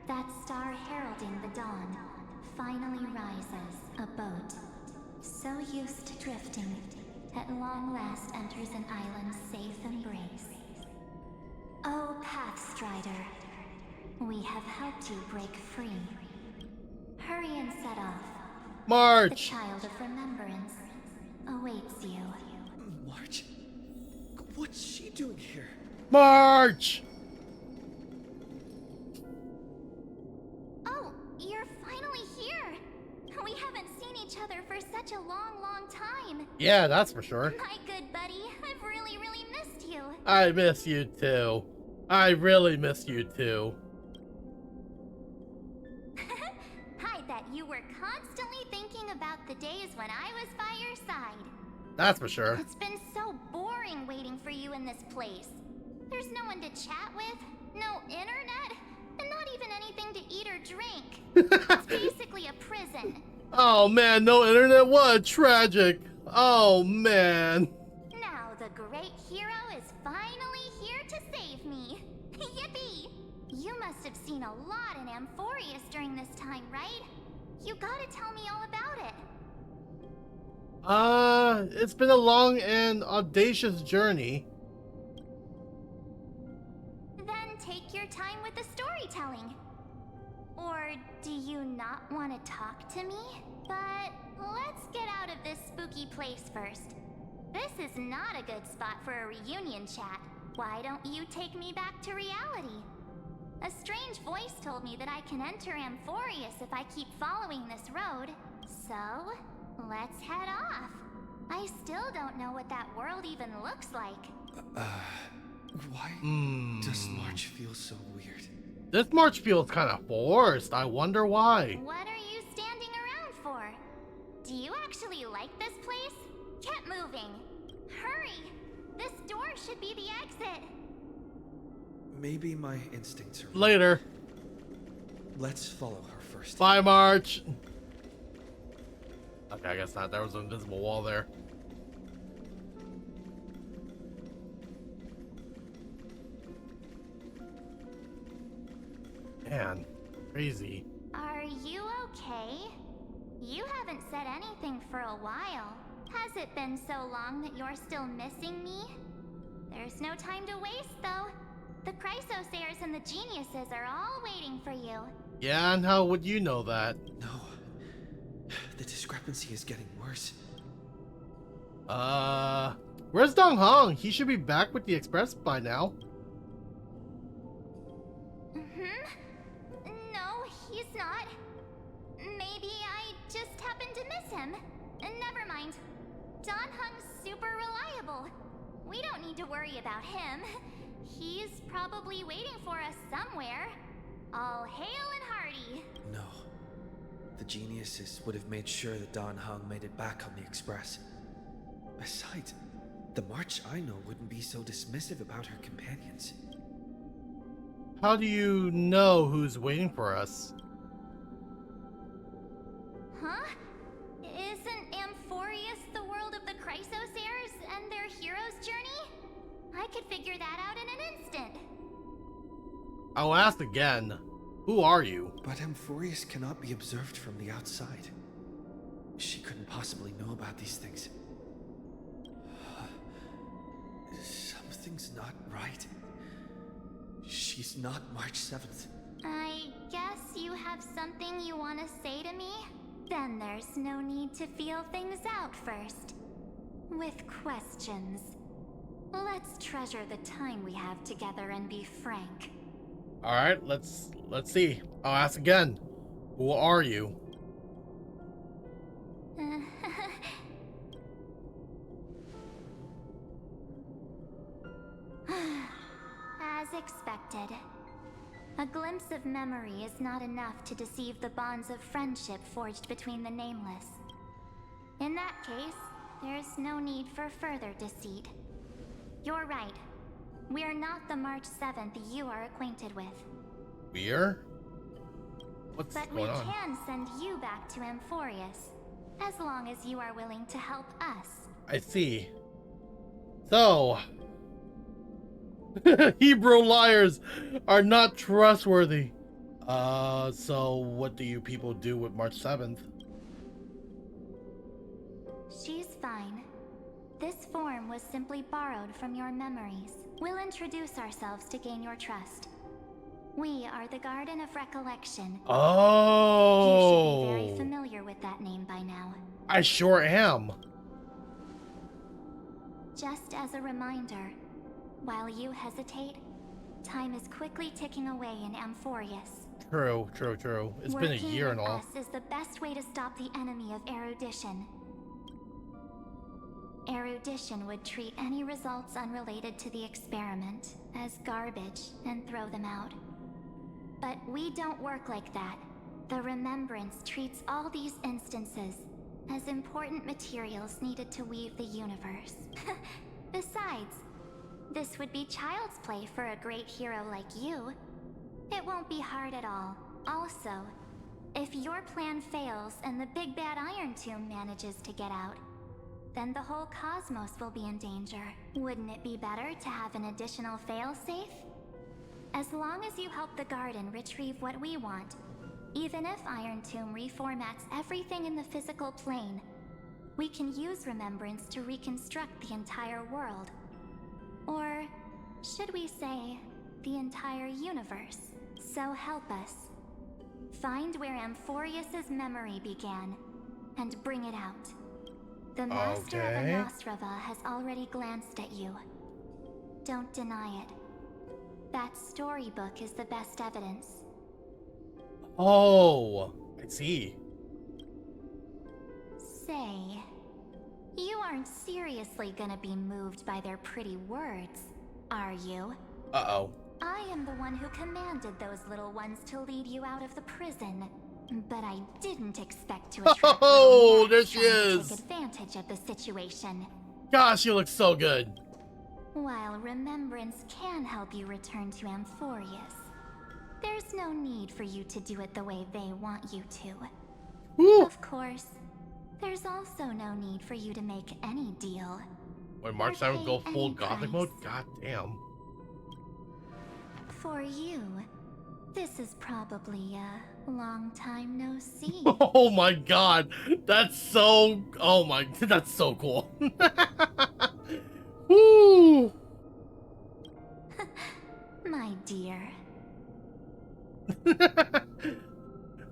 that star heralding the dawn, finally rises, a boat, so used to drifting, at long last enters an island's safe embrace. Oh, Pathstrider, we have helped you break free. Hurry and set off. March! The child of remembrance awaits you. March? What's she doing here? March! Oh, you're finally here! We haven't seen each other for such a long, long time. Yeah, that's for sure. My good buddy, I've really, really missed you. I miss you too. I really miss you too. I bet you were constantly thinking about the days when I was by your side. That's for sure. It's been so boring waiting for you in this place. There's no one to chat with, no internet, and not even anything to eat or drink. It's basically a prison. Oh man, no internet? What tragic. Oh man. Now the great hero is finally here to save me. Yippee! You must have seen a lot in Amphorius during this time, right? You gotta tell me all about it. It's been a long and audacious journey. Then take your time with the storytelling. Or do you not want to talk to me? But let's get out of this spooky place first. This is not a good spot for a reunion chat. Why don't you take me back to reality? A strange voice told me that I can enter Amphorius if I keep following this road. So, let's head off. I still don't know what that world even looks like. Why does March feel so weird? This march feels kind of forced. I wonder why. What are you standing around for? Do you actually like this place? Get moving. Hurry! This door should be the exit. Maybe my instincts are wrong. Later. Let's follow her first. Bye, March. Okay, I guess not. There was an invisible wall there. Man, crazy. Are you okay? You haven't said anything for a while. Has it been so long that you're still missing me? There's no time to waste, though. The Chrysosayers and the Geniuses are all waiting for you. Yeah, and how would you know that? No. The discrepancy is getting worse. Where's Dong Hong? He should be back with the Express by now. No, he's not. Maybe I just happened to miss him. Never mind. Don Hung's super reliable. We don't need to worry about him. He's probably waiting for us somewhere. All hail and hearty. No. The Geniuses would have made sure that Don Hung made it back on the Express. Besides, the March I know wouldn't be so dismissive about her companions. How do you know who's waiting for us? Huh? Isn't Amphorius the world of the Chrysosayers and their hero's journey? I could figure that out in an instant. I'll ask again. Who are you? But Amphorius cannot be observed from the outside. She couldn't possibly know about these things. Something's not right. She's not March 7th. I guess you have something you want to say to me? Then there's no need to feel things out first. With questions. Let's treasure the time we have together and be frank. All right, let's see. I'll ask again. Who are you? As expected. A glimpse of memory is not enough to deceive the bonds of friendship forged between the Nameless. In that case, there's no need for further deceit. You're right. We're not the March 7th you are acquainted with. We're? What's But going we on? can send you back to Amphorius, as long as you are willing to help us. I see. So, Hebrew liars are not trustworthy. So what do you people do with March 7th? She's fine. This form was simply borrowed from your memories. We'll introduce ourselves to gain your trust. We are the Garden of Recollection. Oh. You should be very familiar with that name by now. I sure am. Just as a reminder, while you hesitate, time is quickly ticking away in Amphorius. True. It's been a year and all. Working with us is the best way to stop the enemy of erudition. Erudition would treat any results unrelated to the experiment as garbage and throw them out. But we don't work like that. The Remembrance treats all these instances as important materials needed to weave the universe. Besides, this would be child's play for a great hero like you. It won't be hard at all. Also, if your plan fails and the big bad Iron Tomb manages to get out, then the whole cosmos will be in danger. Wouldn't it be better to have an additional failsafe? As long as you help the Garden retrieve what we want, even if Iron Tomb reformats everything in the physical plane, we can use Remembrance to reconstruct the entire world. Or should we say, the entire universe? So help us. Find where Amphorius's memory began, and bring it out. The Master of Anosrava has already glanced at you. Don't deny it. That storybook is the best evidence. Oh, I see. Say, you aren't seriously gonna be moved by their pretty words, are you? Uh-oh. I am the one who commanded those little ones to lead you out of the prison. But I didn't expect to attract Oh, there she to is. take advantage of the situation. Gosh, you look so good. While Remembrance can help you return to Amphorius, there's no need for you to do it the way they want you to. Of course, there's also no need for you to make any deal. When March 7th go full gothic mode? God damn. For you, this is probably a long time no see. Oh my god. That's so... Oh my... That's so cool. Woo! My dear.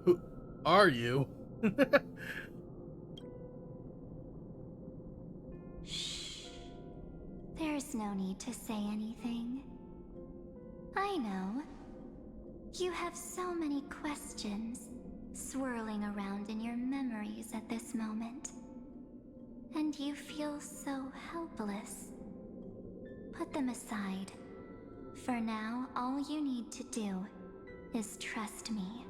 Who are you? Shh. There's no need to say anything. I know. You have so many questions swirling around in your memories at this moment. And you feel so helpless. Put them aside. For now, all you need to do is trust me.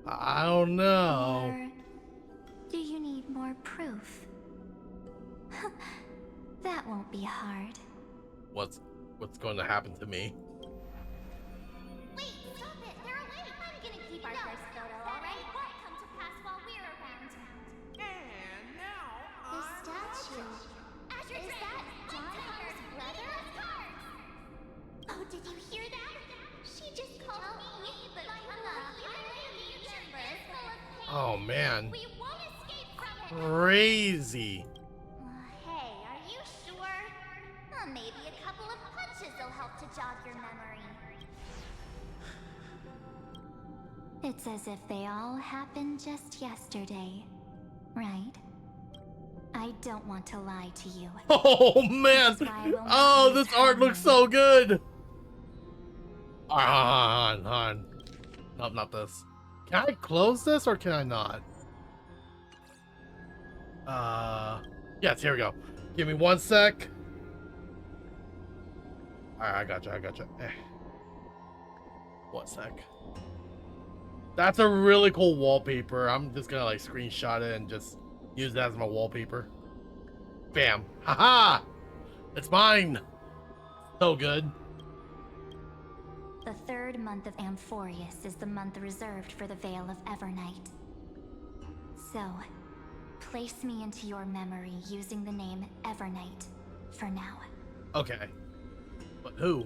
I don't know. Or do you need more proof? That won't be hard. What's going to happen to me? Wait, stop it! They're away! I'm gonna keep our first photo, alright? What come to pass while we're around? And now the statue. Is that Don Hunter's brother? Oh man. We won't escape from it. Crazy. Hey, are you sure? Maybe a couple of punches will help to jog your memory. It's as if they all happened just yesterday, right? I don't want to lie to you. Oh man. Oh, this art looks so good. On. Nope, not this. Can I close this or can I not? Yes, here we go. Give me 1 sec. Alright, I gotcha. 1 sec. That's a really cool wallpaper. I'm just gonna like screenshot it and just use that as my wallpaper. Bam. Haha! It's mine! So good. The third month of Amphorius is the month reserved for the Veil of Evernight. So, place me into your memory using the name Evernight for now. Okay. But who?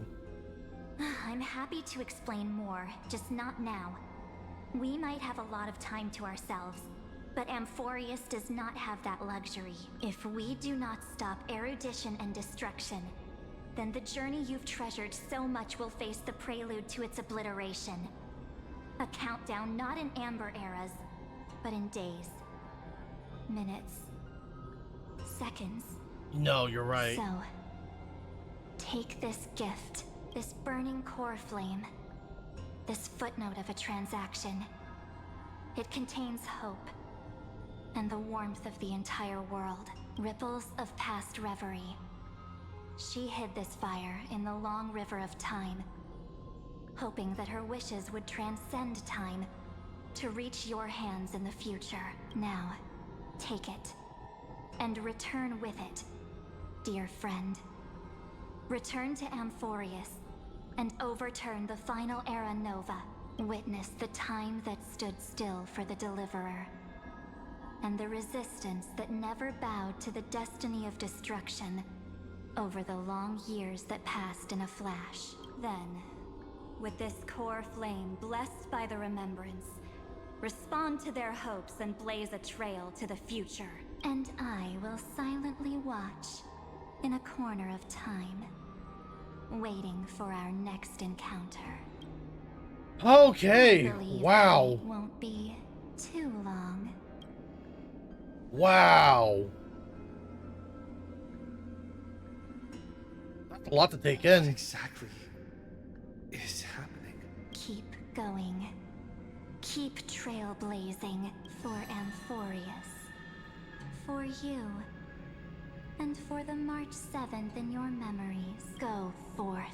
I'm happy to explain more, just not now. We might have a lot of time to ourselves, but Amphorius does not have that luxury. If we do not stop erudition and destruction, then the journey you've treasured so much will face the prelude to its obliteration. A countdown not in amber eras, but in days, minutes, seconds. No, you're right. So, take this gift, this burning core flame, this footnote of a transaction. It contains hope and the warmth of the entire world, ripples of past reverie. She hid this fire in the long river of time, hoping that her wishes would transcend time to reach your hands in the future. Now, take it, and return with it, dear friend. Return to Amphorius, and overturn the final era Nova. Witness the time that stood still for the Deliverer, and the resistance that never bowed to the destiny of destruction over the long years that passed in a flash. Then, with this core flame blessed by the remembrance, respond to their hopes and blaze a trail to the future. And I will silently watch in a corner of time, waiting for our next encounter. Okay. I believe Wow. It won't be too long. Wow. That's a lot to take in. What exactly is happening? Keep going. Keep trailblazing for Amphorius. For you. And for the March 7th in your memories. Go forth.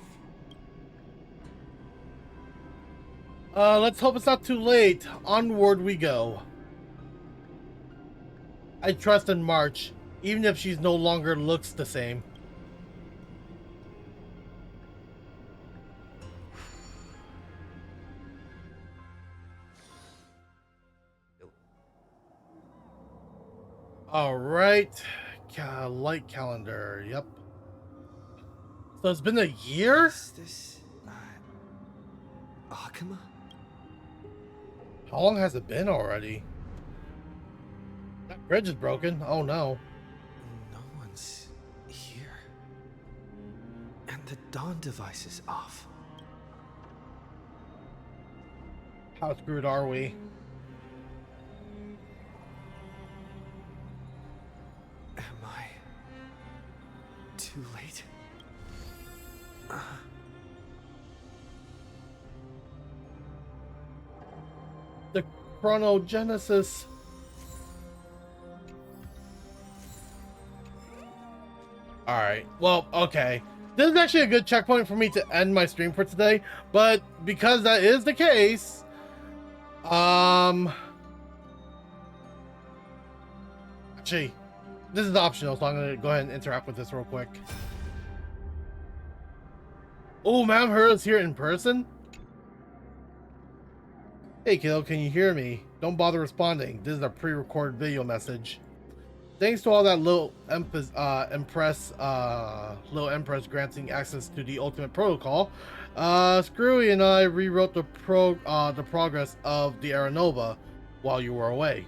Let's hope it's not too late. Onward we go. I trust in March, even if she's no longer looks the same. All right, light calendar. Yep. So it's been a year. Is this Akuma? How long has it been already? That bridge is broken. Oh no. No one's here. And the dawn device is off. How screwed are we? Am I too late? The chronogenesis. Alright, well, okay. This is actually a good checkpoint for me to end my stream for today, but because that is the case, actually, this is optional, so I'm gonna go ahead and interact with this real quick. Oh, Ma'am Hura's here in person? Hey kiddo, can you hear me? Don't bother responding. This is a pre-recorded video message. Thanks to all that little Empress granting access to the ultimate protocol, Screwy and I rewrote the progress of the Era Nova. while you were away.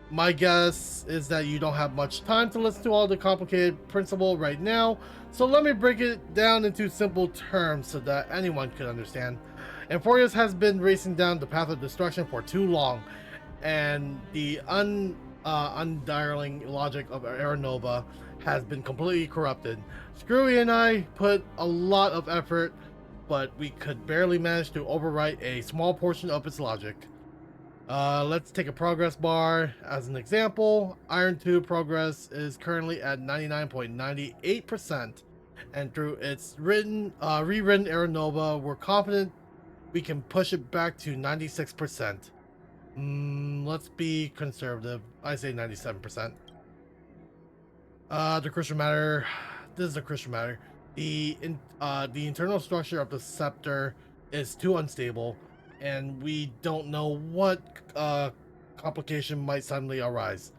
My guess is that you don't have much time to listen to all the complicated principle right now, so let me break it down into simple terms so that anyone could understand. Amphorius has been racing down the path of destruction for too long, and the undialing logic of Era Nova has been completely corrupted. Screwy and I put a lot of effort, but we could barely manage to overwrite a small portion of its logic. Let's take a progress bar as an example. Iron 2 progress is currently at 99.98%, and through its rewritten Era Nova, we're confident we can push it back to 96%. Let's be conservative. I say 97%. The crucial matter. This is the crucial matter. The internal structure of the scepter is too unstable, and we don't know what complication might suddenly arise.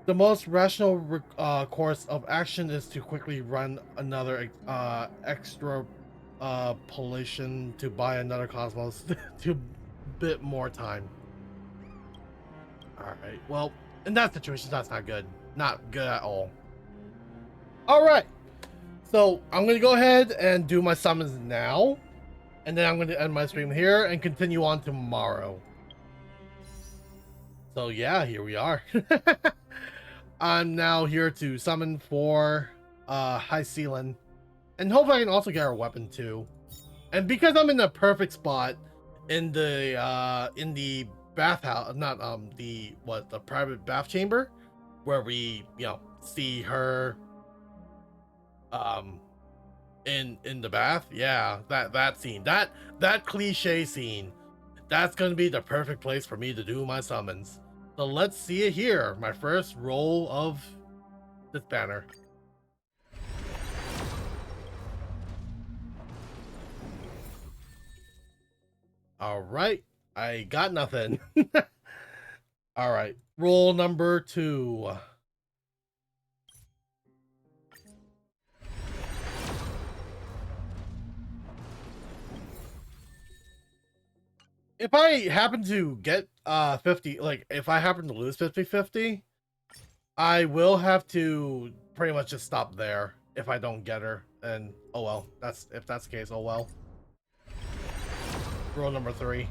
The most rational course of action is to quickly run another extrapolation to buy another cosmos to bit more time. All right. Well, in that situation, that's not good. Not good at all. All right. So I'm going to go ahead and do my summons now. And then I'm going to end my stream here and continue on tomorrow. So yeah, here we are. I'm now here to summon for High Sealan. And hopefully I can also get our weapon too. And because I'm in the perfect spot in the bathhouse, not the private bath chamber, where we see her in the bath. Yeah, that scene, that cliche scene, that's gonna be the perfect place for me to do my summons. So let's see it here. My first roll of this banner. All right, I got nothing. All right, roll number 2. If I happen to get 50, like if I happen to lose 50-50, I will have to pretty much just stop there if I don't get her. And oh well, if that's the case, oh well. Roll number 3.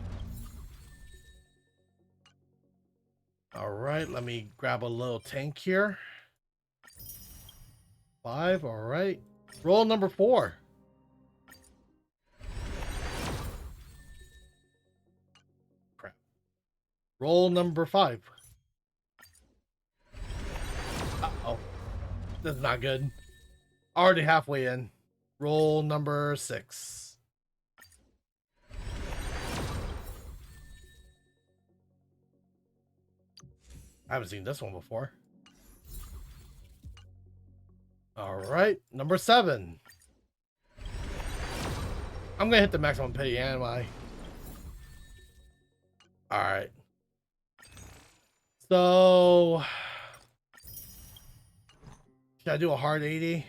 All right, let me grab a little tank here. 5, all right. Roll number 4. Crap. Roll number 5. Uh-oh. This is not good. Already halfway in. Roll number 6. I haven't seen this one before. All right, number 7. I'm gonna hit the maximum pity, am I? All right. So, should I do a hard 80?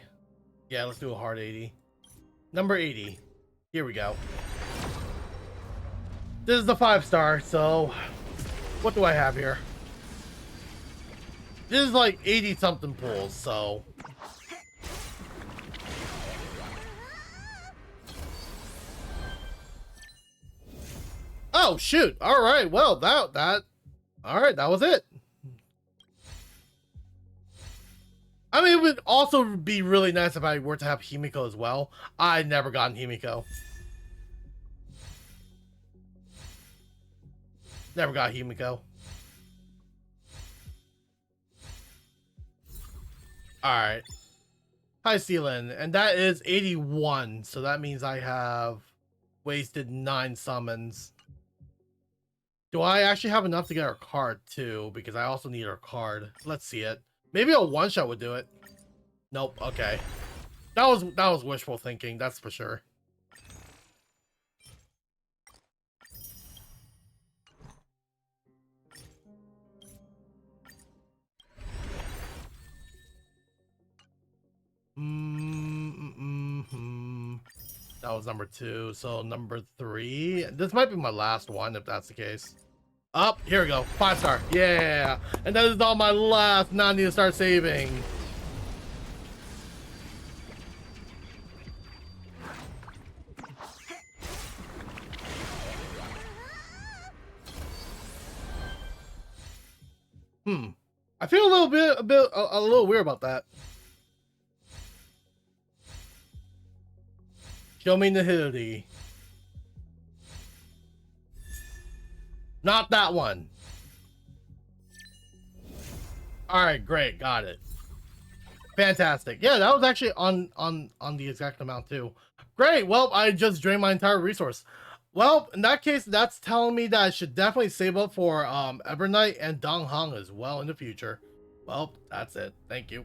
Yeah, let's do a hard 80. Number 80. Here we go. This is the 5-star, so what do I have here? This is like 80 something pulls, so. Oh shoot. All right. Well, that all right, that was it. I mean, it would also be really nice if I were to have Himiko as well. I never gotten Himiko. Never got Himiko. Alright. Hi, Sealan. And that is 81. So that means I have wasted 9 summons. Do I actually have enough to get our card too? Because I also need our card. Let's see it. Maybe a one-shot would do it. Nope. Okay. That was wishful thinking. That's for sure. That was number 2. So number 3. This might be my last one if that's the case. Up, here we go. 5-star. Yeah. And that is all my last. Now I need to start saving. I feel a little weird about that. Show me Nihility. Not that one. All right, great, got it. Fantastic. Yeah, that was actually on the exact amount too. Great. Well, I just drained my entire resource. Well, in that case, that's telling me that I should definitely save up for Evernight and Dong Hong as well in the future. Well, that's it. Thank you.